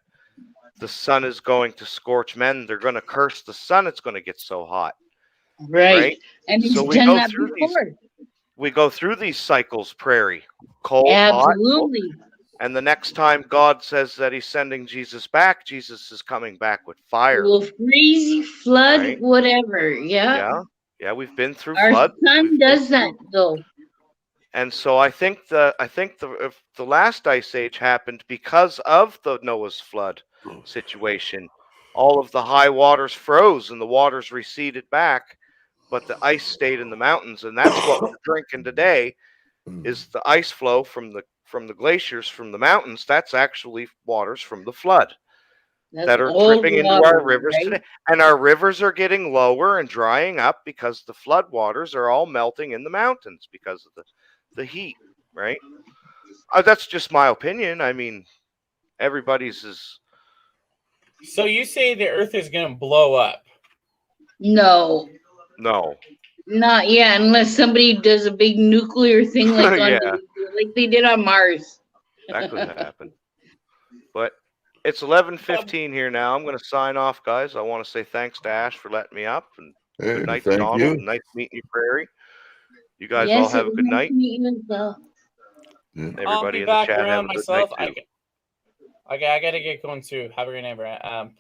the sun is going to scorch men. They're going to curse the sun. It's going to get so hot. Right. And he's So we done go that through before. We go through these cycles, Prairie. Cold, Absolutely. hot. And the next time God says that he's sending Jesus back, Jesus is coming back with fire. It will freeze, flood, Right. whatever. Yeah. Yeah, we've been through Our flood. sun does that, though. And so I think the last ice age happened because of the Noah's flood situation. All of the high waters froze and the waters receded back, but the ice stayed in the mountains, and that's what we're drinking today. Is the ice flow from the glaciers from the mountains? That's actually waters from the flood that are dripping into our rivers today. And our rivers are getting lower and drying up because the flood waters are all melting in the mountains because of the heat, right? That's just my opinion. I mean, everybody's is. So you say the Earth is going to blow up? No. Not yet, unless somebody does a big nuclear thing like like they did on Mars. That could happen. But it's 11:15 here now. I'm going to sign off, guys. I want to say thanks to Ash for letting me up, and good night to Donald. You. Nice meeting you, Prairie. You guys all have a good night. Well. Everybody in the chat have a good night too. Okay, I gotta get going too. Have a great night, Brian.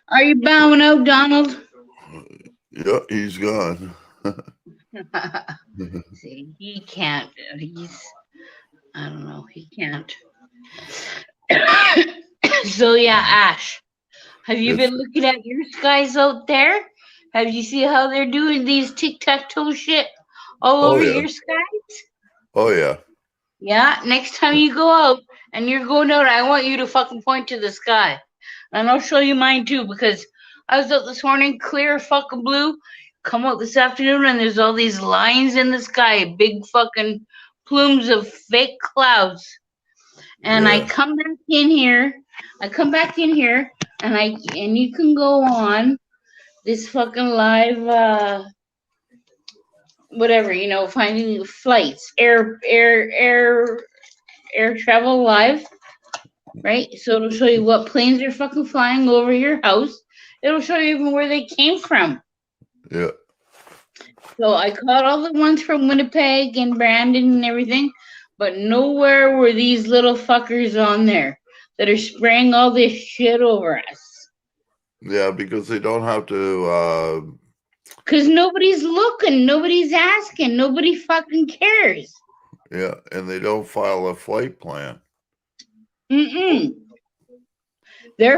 Are you bowing out, Donald? Yeah, he's gone. See, he can't. I don't know. He can't. So yeah, Ash, have you been looking at your skies out there? Have you seen how they're doing these tic-tac-toe shit all Oh, over yeah. your skies? Oh, yeah. Yeah, next time you go out and you're going out, I want you to fucking point to the sky. And I'll show you mine too, because I was out this morning, clear fucking blue. Come out this afternoon and there's all these lines in the sky, big fucking plumes of fake clouds. And I Yeah. come back in here. And you can go on this fucking live whatever, finding flights, air travel live, right? So it'll show you what planes are fucking flying over your house. It'll show you even where they came from. Yeah. So I caught all the ones from Winnipeg and Brandon and everything, but nowhere were these little fuckers on there that are spraying all this shit over us. Yeah, because they don't have to. Because nobody's looking, nobody's asking, nobody fucking cares. Yeah, and they don't file a flight plan. They're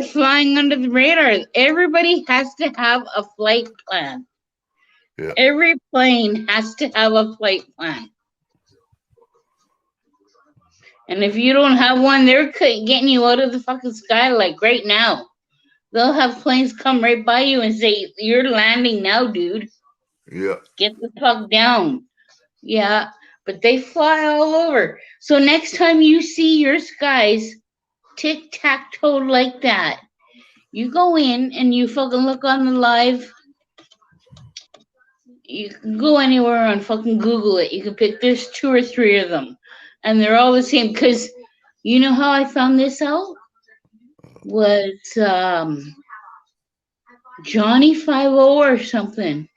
flying under the radar. Everybody has to have a flight plan. Yeah. Every plane has to have a flight plan. And if you don't have one, they're getting you out of the fucking sky like right now. They'll have planes come right by you and say, "You're landing now, dude. Yeah. Get the fuck down." Yeah, but they fly all over. So next time you see your skies tic-tac-toe like that, you go in and you fucking look on the live. You can go anywhere on fucking Google it. You can pick, there's 2 or 3 of them. And they're all the same. Because you know how I found this out? Was Johnny 50 or something.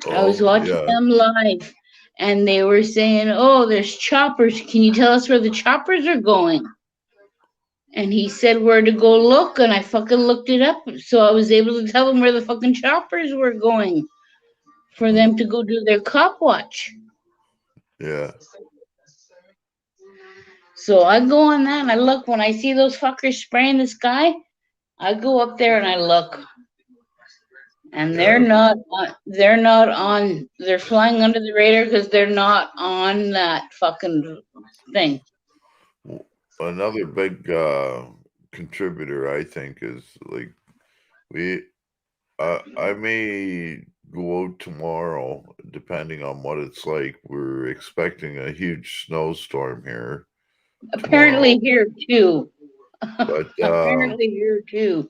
I was watching them live. And they were saying, "Oh, there's choppers. Can you tell us where the choppers are going?" And he said where to go look, and I fucking looked it up. So I was able to tell him where the fucking choppers were going for them to go do their cop watch. Yeah. So I go on that and I look. When I see those fuckers spraying the sky, I go up there and I look. And they're not on, they're flying under the radar because they're not on that fucking thing. Another big contributor, I think, is like I may go out tomorrow, depending on what it's like. We're expecting a huge snowstorm here. Apparently tomorrow. here too. But Apparently here too.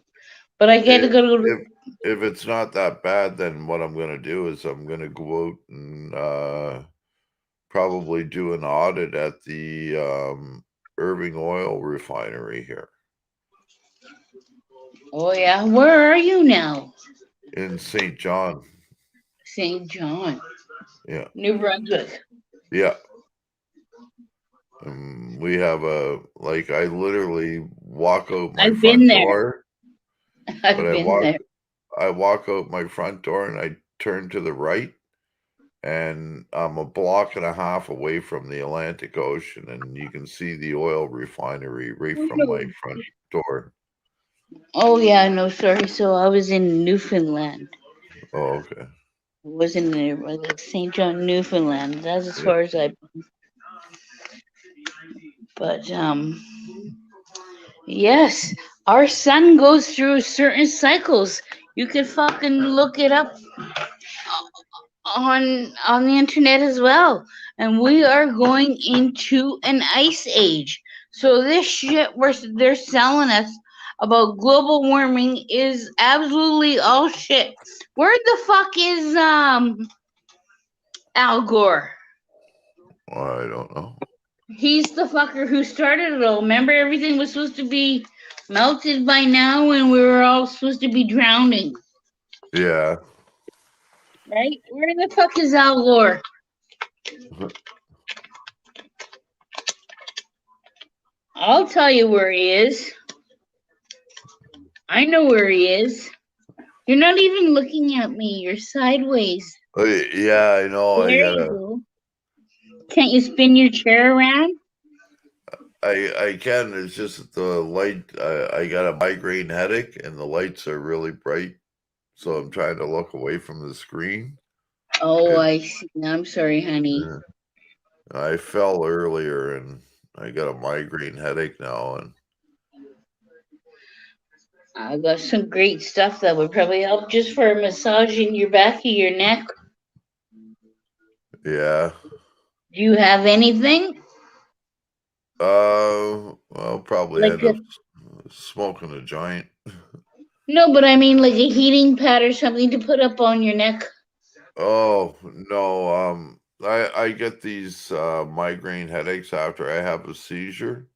But I get to go to. if it's not that bad, then what I'm going to do is I'm going to go out and probably do an audit at the Irving Oil Refinery here. Oh yeah, where are you now? In St. John. St. John. Yeah. New Brunswick. Yeah. We have I literally walk out my front door. I've been there. I walk out my front door and I turn to the right, and I'm a block and a half away from the Atlantic Ocean, and you can see the oil refinery right from my front door. Oh yeah, no, sorry. So I was in Newfoundland. Oh, okay. I was in St. John, Newfoundland. That's as far as I. But yes, our sun goes through certain cycles. You can fucking look it up on the internet as well. And we are going into an ice age. So this shit they're selling us about global warming is absolutely all shit. Where the fuck is Al Gore? I don't know. He's the fucker who started it all. Remember, everything was supposed to be melted by now and we were all supposed to be drowning. Yeah. Right? Where the fuck is Al Gore? I'll tell you where he is. I know where he is. You're not even looking at me. You're sideways. Yeah, I know. There you go. Can't you spin your chair around? I can. It's just the light. I got a migraine headache, and the lights are really bright, so I'm trying to look away from the screen. Oh, It, I see. I'm sorry, honey. yeah. I fell earlier and I got a migraine headache now. And I got some great stuff that would probably help just for massaging your back of your neck. yeah. Do you have anything? I'll probably Like end up smoking a joint. no, but I mean like a heating pad or something to put up on your neck. Oh no, I get these migraine headaches after I have a seizure,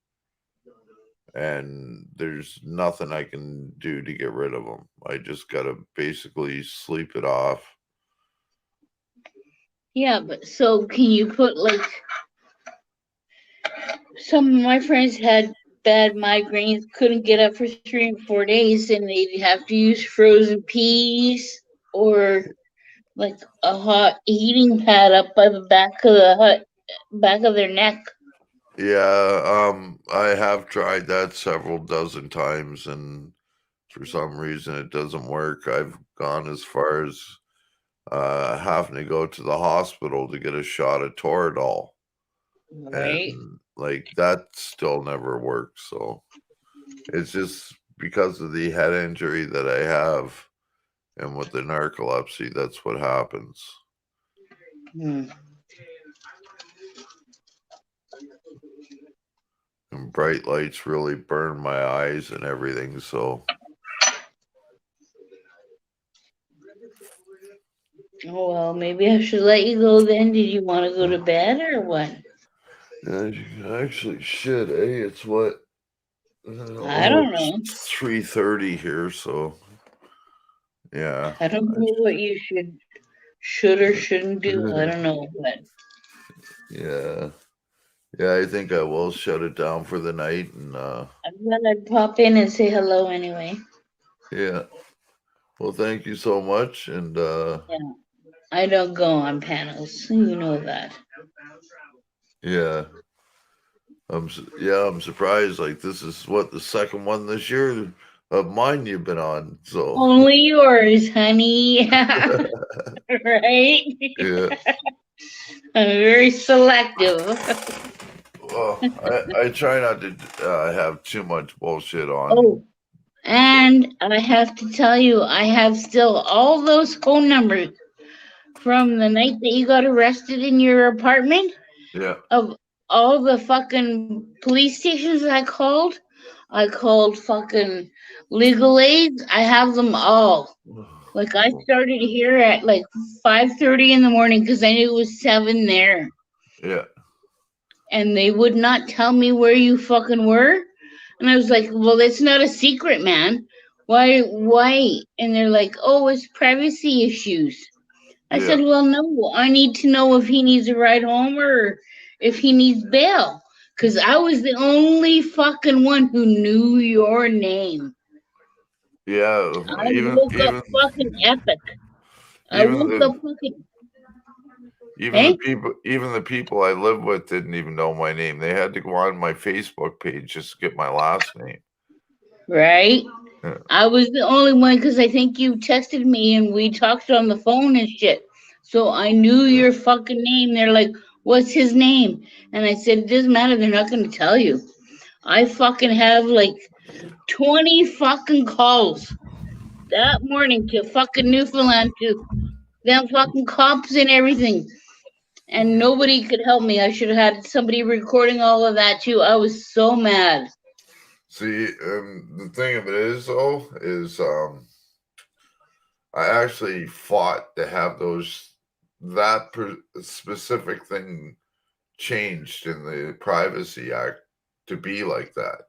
and there's nothing I can do to get rid of them. I just gotta basically sleep it off. Yeah, but so can you put like some of my friends had bad migraines, couldn't get up for 3 or 4 days, and they'd have to use frozen peas or like a hot heating pad up by the back of their neck. Yeah, I have tried that several dozen times, and for some reason it doesn't work. I've gone as far as having to go to the hospital to get a shot of Toradol. Right? And like that still never works. So it's just because of the head injury that I have and with the narcolepsy, that's what happens. Hmm. And bright lights really burn my eyes and everything. So Oh well, maybe I should let you go then. Did you want to go to bed or what? yeah, you actually should, eh? It's what I don't know. it's 3:30 here, so yeah. I don't know what you should or shouldn't do. I don't know, but Yeah. Yeah, I think I will shut it down for the night and I thought I'd pop in and say hello anyway. yeah. Well, thank you so much and Yeah. I don't go on panels. You know that. yeah. I'm surprised. Like this is what the second one this year of mine you've been on. So Only yours, honey. Right? yeah. I'm very selective. Well, I try not to have too much bullshit on. Oh, and I have to tell you, I have still all those phone numbers from the night that you got arrested in your apartment Yeah. of all the fucking police stations I called. I called fucking legal aid. I have them all. Like I started here at like 5:30 in the morning because I knew it was 7 there, Yeah. and they would not tell me where you fucking were. And I was like, "Well, it's not a secret, man. Why? Why?" And they're like, "Oh, it's privacy issues." I Yeah. said, "Well, no. I need to know if he needs a ride home or if he needs bail, because I was the only fucking one who knew your name. Yeah. I woke up fucking epic. I even woke the up fucking." Hey? even the people I live with didn't even know my name. They had to go on my Facebook page just to get my last name. Right? Yeah. I was the only one because I think you texted me and we talked on the phone and shit. So I knew your fucking name. They're like, "What's his name?" And I said, "It doesn't matter. They're not going to tell you." I fucking have like 20 fucking calls that morning to fucking Newfoundland to them fucking cops and everything. And nobody could help me. I should have had somebody recording all of that too. I was so mad. See, the thing of it is, though, is I actually fought to have specific thing changed in the Privacy Act to be like that.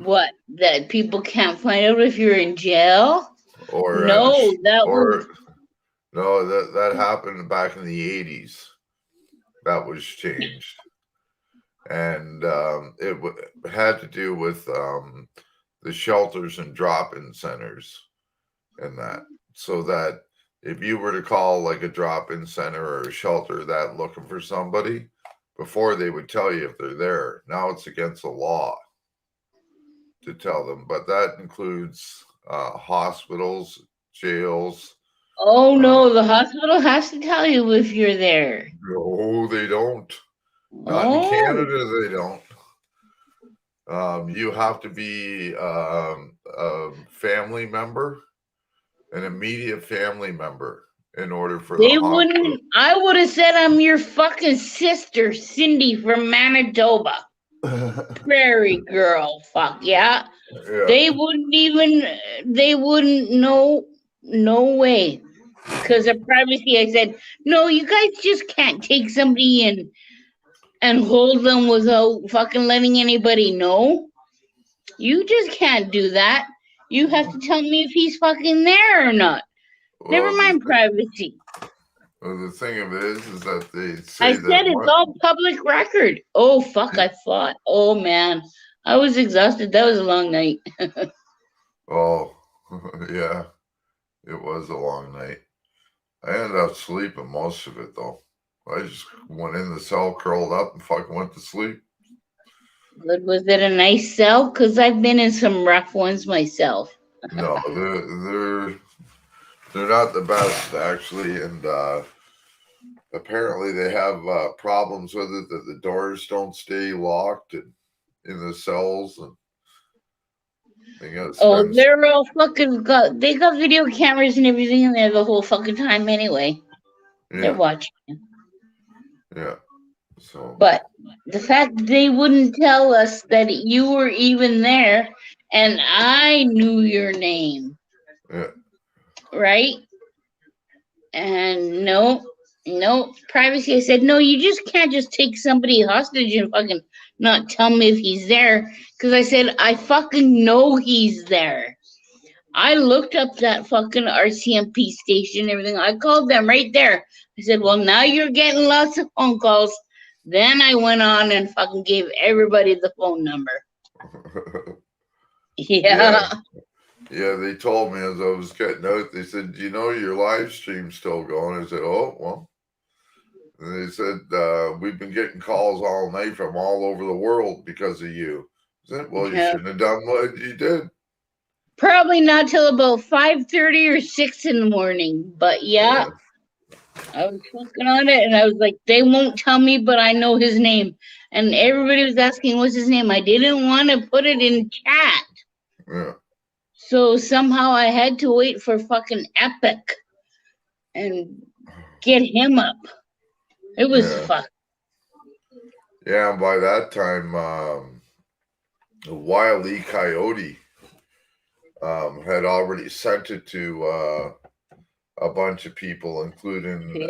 What? That people can't find out if you're in jail? Or No, that or was no, that happened back in the 80s. That was changed, and it had to do with the shelters and drop-in centers, and that so that if you were to call like a drop-in center or a shelter that looking for somebody, before they would tell you if they're there. Now it's against the law to tell them, but that includes hospitals, jails, Oh no, the hospital has to tell you if you're there. No, they don't. Not in Oh, Canada, they don't. You have to be a family member, an immediate family member, in order for the they hospital. wouldn't. I would have said I'm your fucking sister, Cindy from Manitoba. Prairie girl. Fuck yeah. Yeah. They wouldn't even. They wouldn't know. No way. Because of privacy, I said, no, you guys just can't take somebody in and hold them without fucking letting anybody know. You just can't do that. You have to tell me if he's fucking there or not. Never Well, mind privacy. the thing of it is that they I say said that it's all public record. Oh fuck! I thought. Oh man, I was exhausted. That was a long night. Oh, yeah, it was a long night. I ended up sleeping most of it though. I just went in the cell, curled up, and fucking went to sleep. But was it a nice cell? Cause I've been in some rough ones myself. No, they're not the best actually, and apparently they have problems with it that the doors don't stay locked in the cells, and they got Oh, they're all fucking got. They got video cameras and everything in there the whole fucking time anyway. They're yeah, watching. yeah. So But the fact they wouldn't tell us that you were even there, and I knew your name, yeah, right? And no, privacy. I said, no, you just can't just take somebody hostage and fucking not tell me if he's there. Because I said, I fucking know he's there. I looked up that fucking RCMP station and everything. I called them right there. I said, well, now you're getting lots of phone calls. Then I went on and fucking gave everybody the phone number. Yeah. yeah. They told me as I was getting out. They said, "Do you know your live stream's still going?" I said, "Oh well." And they said, "We've been getting calls all night from all over the world because of you." I said, "Well, you Yeah. shouldn't have done what you did." Probably not till about 5:30 or 6 in the morning. But yeah, I was fucking on it and I was like, they won't tell me, but I know his name. And everybody was asking, what's his name? I didn't want to put it in chat. Yeah. So somehow I had to wait for fucking Epic and get him up. It was fuck. Yeah, and by that time, Wile E. Coyote had already sent it to a bunch of people, including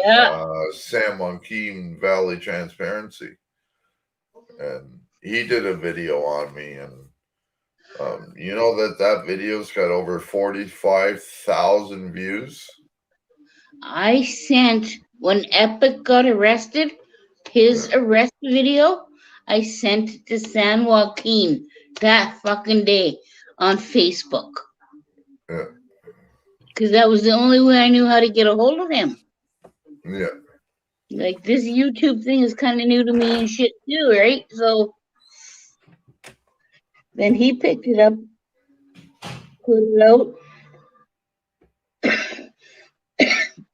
Sam Monkeen, Valley Transparency. And he did a video on me, and you know that video's got over 45,000 views. I sent, when Epic got arrested, his arrest video, I sent it to San Joaquin that fucking day on Facebook. Yeah. Because that was the only way I knew how to get a hold of him. Yeah. Like, this YouTube thing is kind of new to me and shit too, right? So then he picked it up, put it out.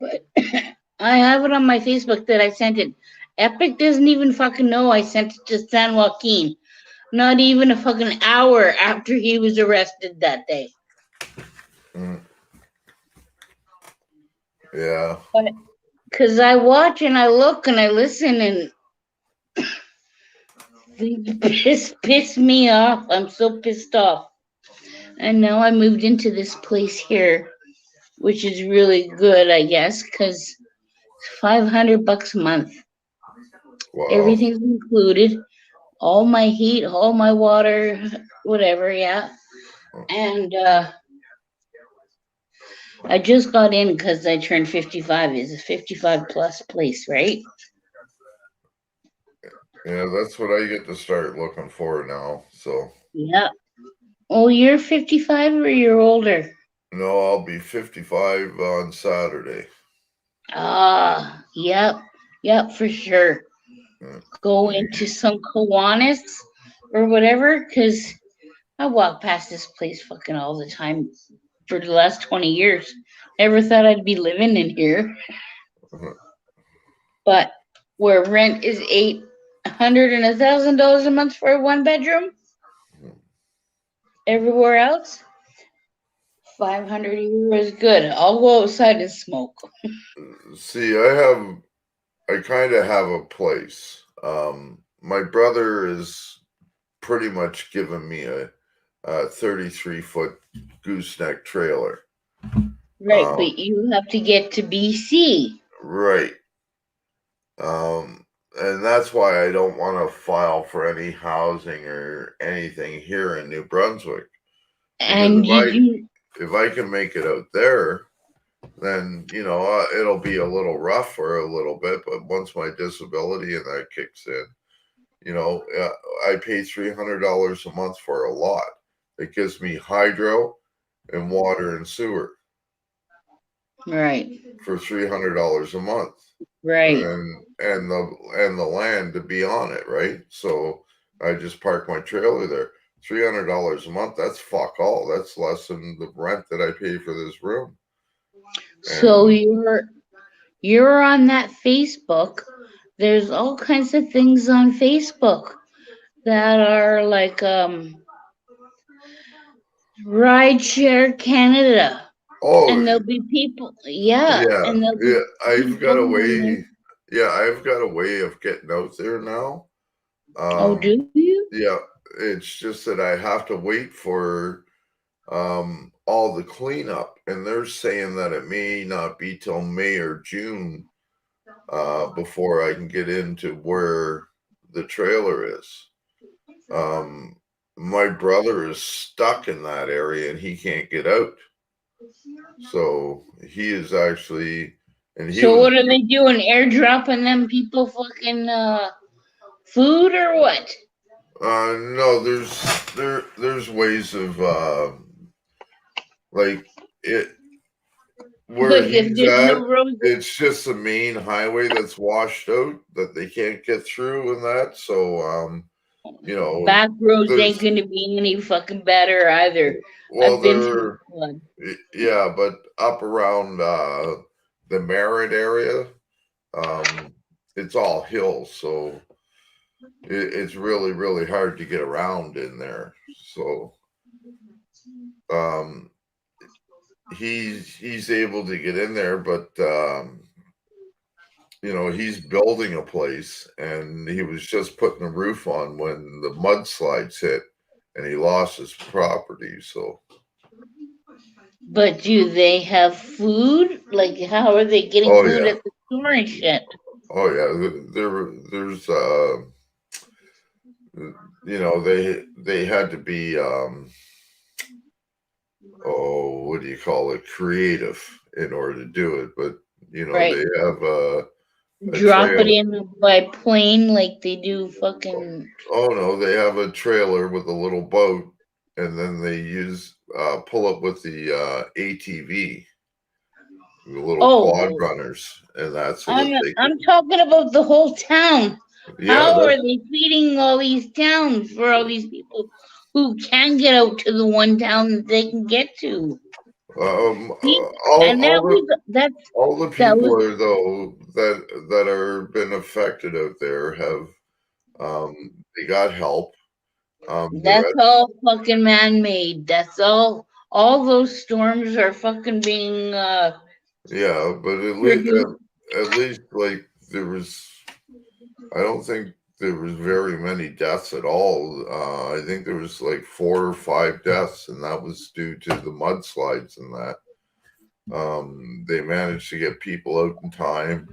But I have it on my Facebook that I sent it. Epic doesn't even fucking know I sent it to San Joaquin. Not even a fucking hour after he was arrested that day. Yeah. Because I watch and I look and I listen and they piss me off. I'm so pissed off. And now I moved into this place here, which is really good, I guess, because $500 a month. Wow. Everything's included. All my heat, all my water, whatever, yeah. And I just got in because I turned 55. It's a 55 plus place, right? Yeah, that's what I get to start looking for now. So. Yeah. Oh, you're 55 or you're older? No, I'll be 55 on Saturday. Ah, yep, for sure. Go into some Kiwanis or whatever, because I walk past this place fucking all the time for the last 20 years. ever thought I'd be living in here. Uh-huh. But where rent is $800 and $1,000 a month for a 1 bedroom, everywhere else 500 a year is good. I'll go outside and smoke. See, I kind of have a place. My brother is pretty much given me a 33-foot gooseneck trailer. Right, but you have to get to BC. Right. And that's why I don't want to file for any housing or anything here in New Brunswick. And if I can make it out there, then it'll be a little rough for a little bit. But once my disability and that kicks in, I pay $300 a month for a lot. It gives me hydro and water and sewer. Right. For $300 a month. Right. And the land to be on it, right? So I just park my trailer there. $300 a month, that's fuck all. That's less than the rent that I pay for this room. So you're on that Facebook. There's all kinds of things on Facebook that are like Rideshare Canada. Oh, and there'll be people, and there'll be I've got a way. people- Yeah, I've got a way of getting out there now. do you? Yeah, it's just that I have to wait for all the cleanup, and they're saying that it may not be till May or June before I can get into where the trailer is. My brother is stuck in that area and he can't get out. So he is actually, what are they doing? Airdropping them people fucking food or what? No, there's ways of like it where he's at. It's just the main highway that's washed out that they can't get through and that. So back roads ain't gonna be any fucking better either. Well, yeah, but up around the Merritt area, it's all hills, so it's really, really hard to get around in there. So he's able to get in there, but he's building a place, and he was just putting the roof on when the mudslides hit, and he lost his property. So. But do they have food? Like, how are they getting food at the store and shit? Oh yeah, there's they had to be what do you call it, creative in order to do it, but they have drop it in by plane like they do fucking. Oh no, they have a trailer with a little boat, and then they use pull up with the ATV, the little quad runners, and that's. I'm talking about the whole town. Yeah, how are they feeding all these towns for all these people who can get out to the one town that they can get to? All the people though that are been affected out there have they got help. That's all fucking man-made. That's all. All those storms are fucking being. Yeah, but at least like there was. I don't think there was very many deaths at all. I think there was like 4 or 5 deaths, and that was due to the mudslides and that. They managed to get people out in time.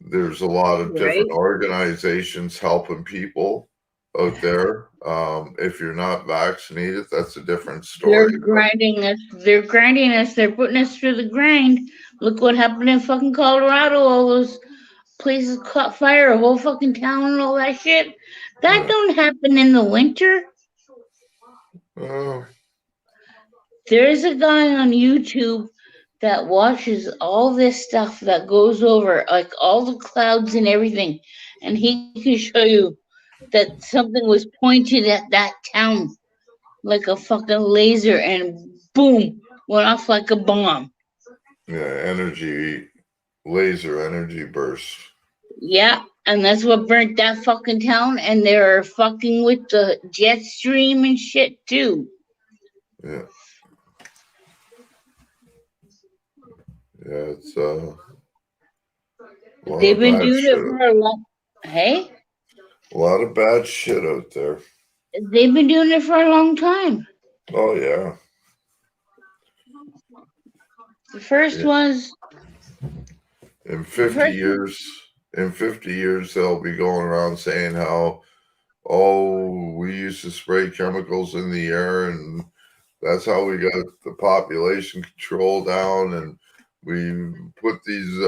There's a lot of different organizations helping people out there. If you're not vaccinated, that's a different story. They're grinding us. They're grinding us. They're putting us through the grind. Look what happened in fucking Colorado. All those places caught fire, a whole fucking town and all that shit. That don't happen in the winter. There's a guy on YouTube that watches all this stuff that goes over, like all the clouds and everything, and he can show you that something was pointed at that town like a fucking laser, and boom, went off like a bomb. Yeah, laser energy burst. Yeah, and that's what burnt that fucking town. And they're fucking with the jet stream and shit too. Yeah. Yeah, it's a lot They've of been bad doing shit. it for a long. Hey, A lot of bad shit out there. they've been doing it for a long time. Oh yeah. The first Yeah. was In 50 years, they'll be going around saying how, oh, we used to spray chemicals in the air, and that's how we got the population control down, and we put these,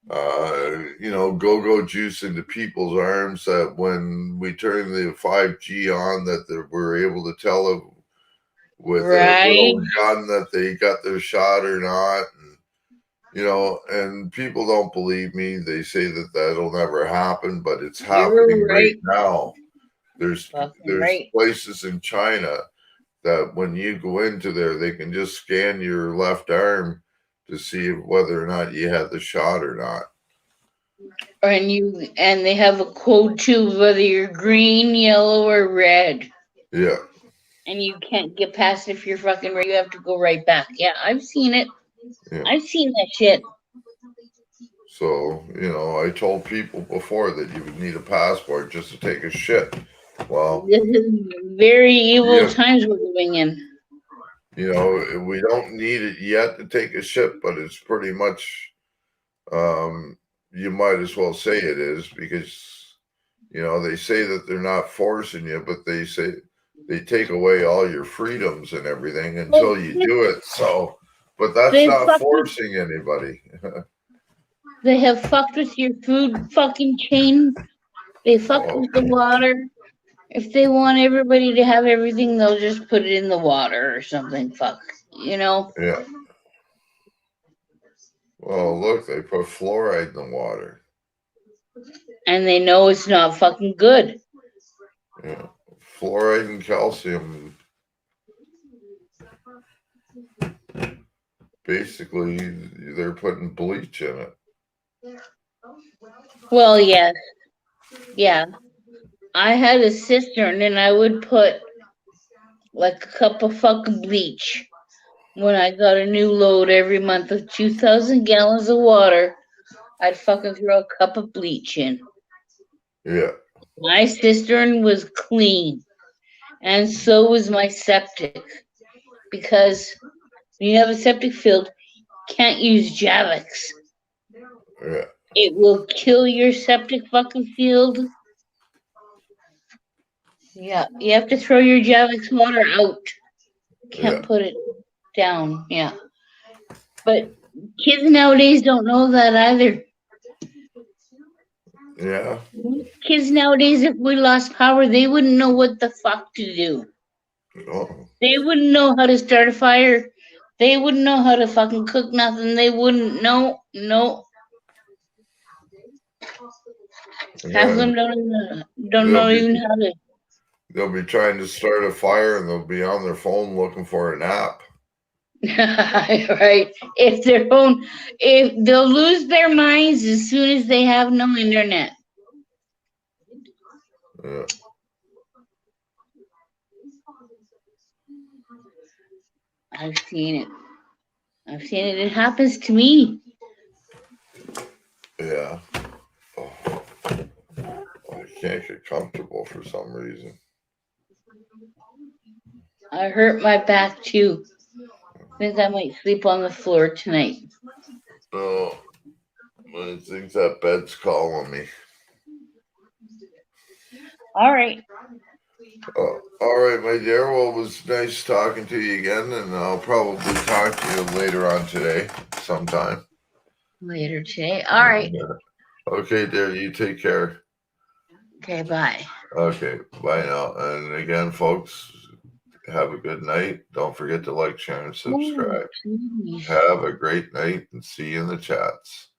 go-go juice into people's arms that when we turn the 5G on, that we're able to tell it with a little gun that they got their shot or not. And people don't believe me. They say that that'll never happen, but it's happening right now. There's places in China that when you go into there, they can just scan your left arm to see whether or not you had the shot or not. And they have a code too, whether you're green, yellow, or red. Yeah. And you can't get past if you're fucking red. You have to go right back. Yeah, I've seen it. Yeah. I've seen that shit. So, I told people before that you would need a passport just to take a shit. Well, this is very evil times we're living in. We don't need it yet to take a shit, but it's pretty much, you might as well say it is, because, they say that they're not forcing you, but they say they take away all your freedoms and everything until you do it. So, but that's not forcing anybody. They have fucked with your food fucking chain. They fucked with the water. If they want everybody to have everything, they'll just put it in the water or something. Fuck, Yeah. Well, look, they put fluoride in the water. And they know it's not fucking good. Yeah. Fluoride and calcium. Basically, they're putting bleach in it. Well, yes. Yeah. I had a cistern and I would put like a cup of fucking bleach. When I got a new load every month of 2,000 gallons of water, I'd fucking throw a cup of bleach in. Yeah. My cistern was clean. And so was my septic. Because when you have a septic field, you can't use Javix. Yeah. It will kill your septic fucking field. Yeah, you have to throw your Javix water out. Can't put it down. Yeah. But kids nowadays don't know that either. Yeah. Kids nowadays, if we lost power, they wouldn't know what the fuck to do. Oh. They wouldn't know how to start a fire. They wouldn't know how to fucking cook nothing. They wouldn't know. No. Half of them don't know even how to. They'll be trying to start a fire and they'll be on their phone looking for an app. Right. If they'll lose their minds as soon as they have no internet. Yeah. I've seen it. It happens to me. Yeah. Oh. I can't get comfortable for some reason. I hurt my back too. I think I might sleep on the floor tonight. No. I think that bed's calling me. All right. All right, my dear. Well, it was nice talking to you again, and I'll probably talk to you later on today sometime. Later today. All right. Okay, dear. You take care. Okay, bye. Okay, bye now. And again, folks, have a good night. Don't forget to like, share, and subscribe. Have a great night, and see you in the chats.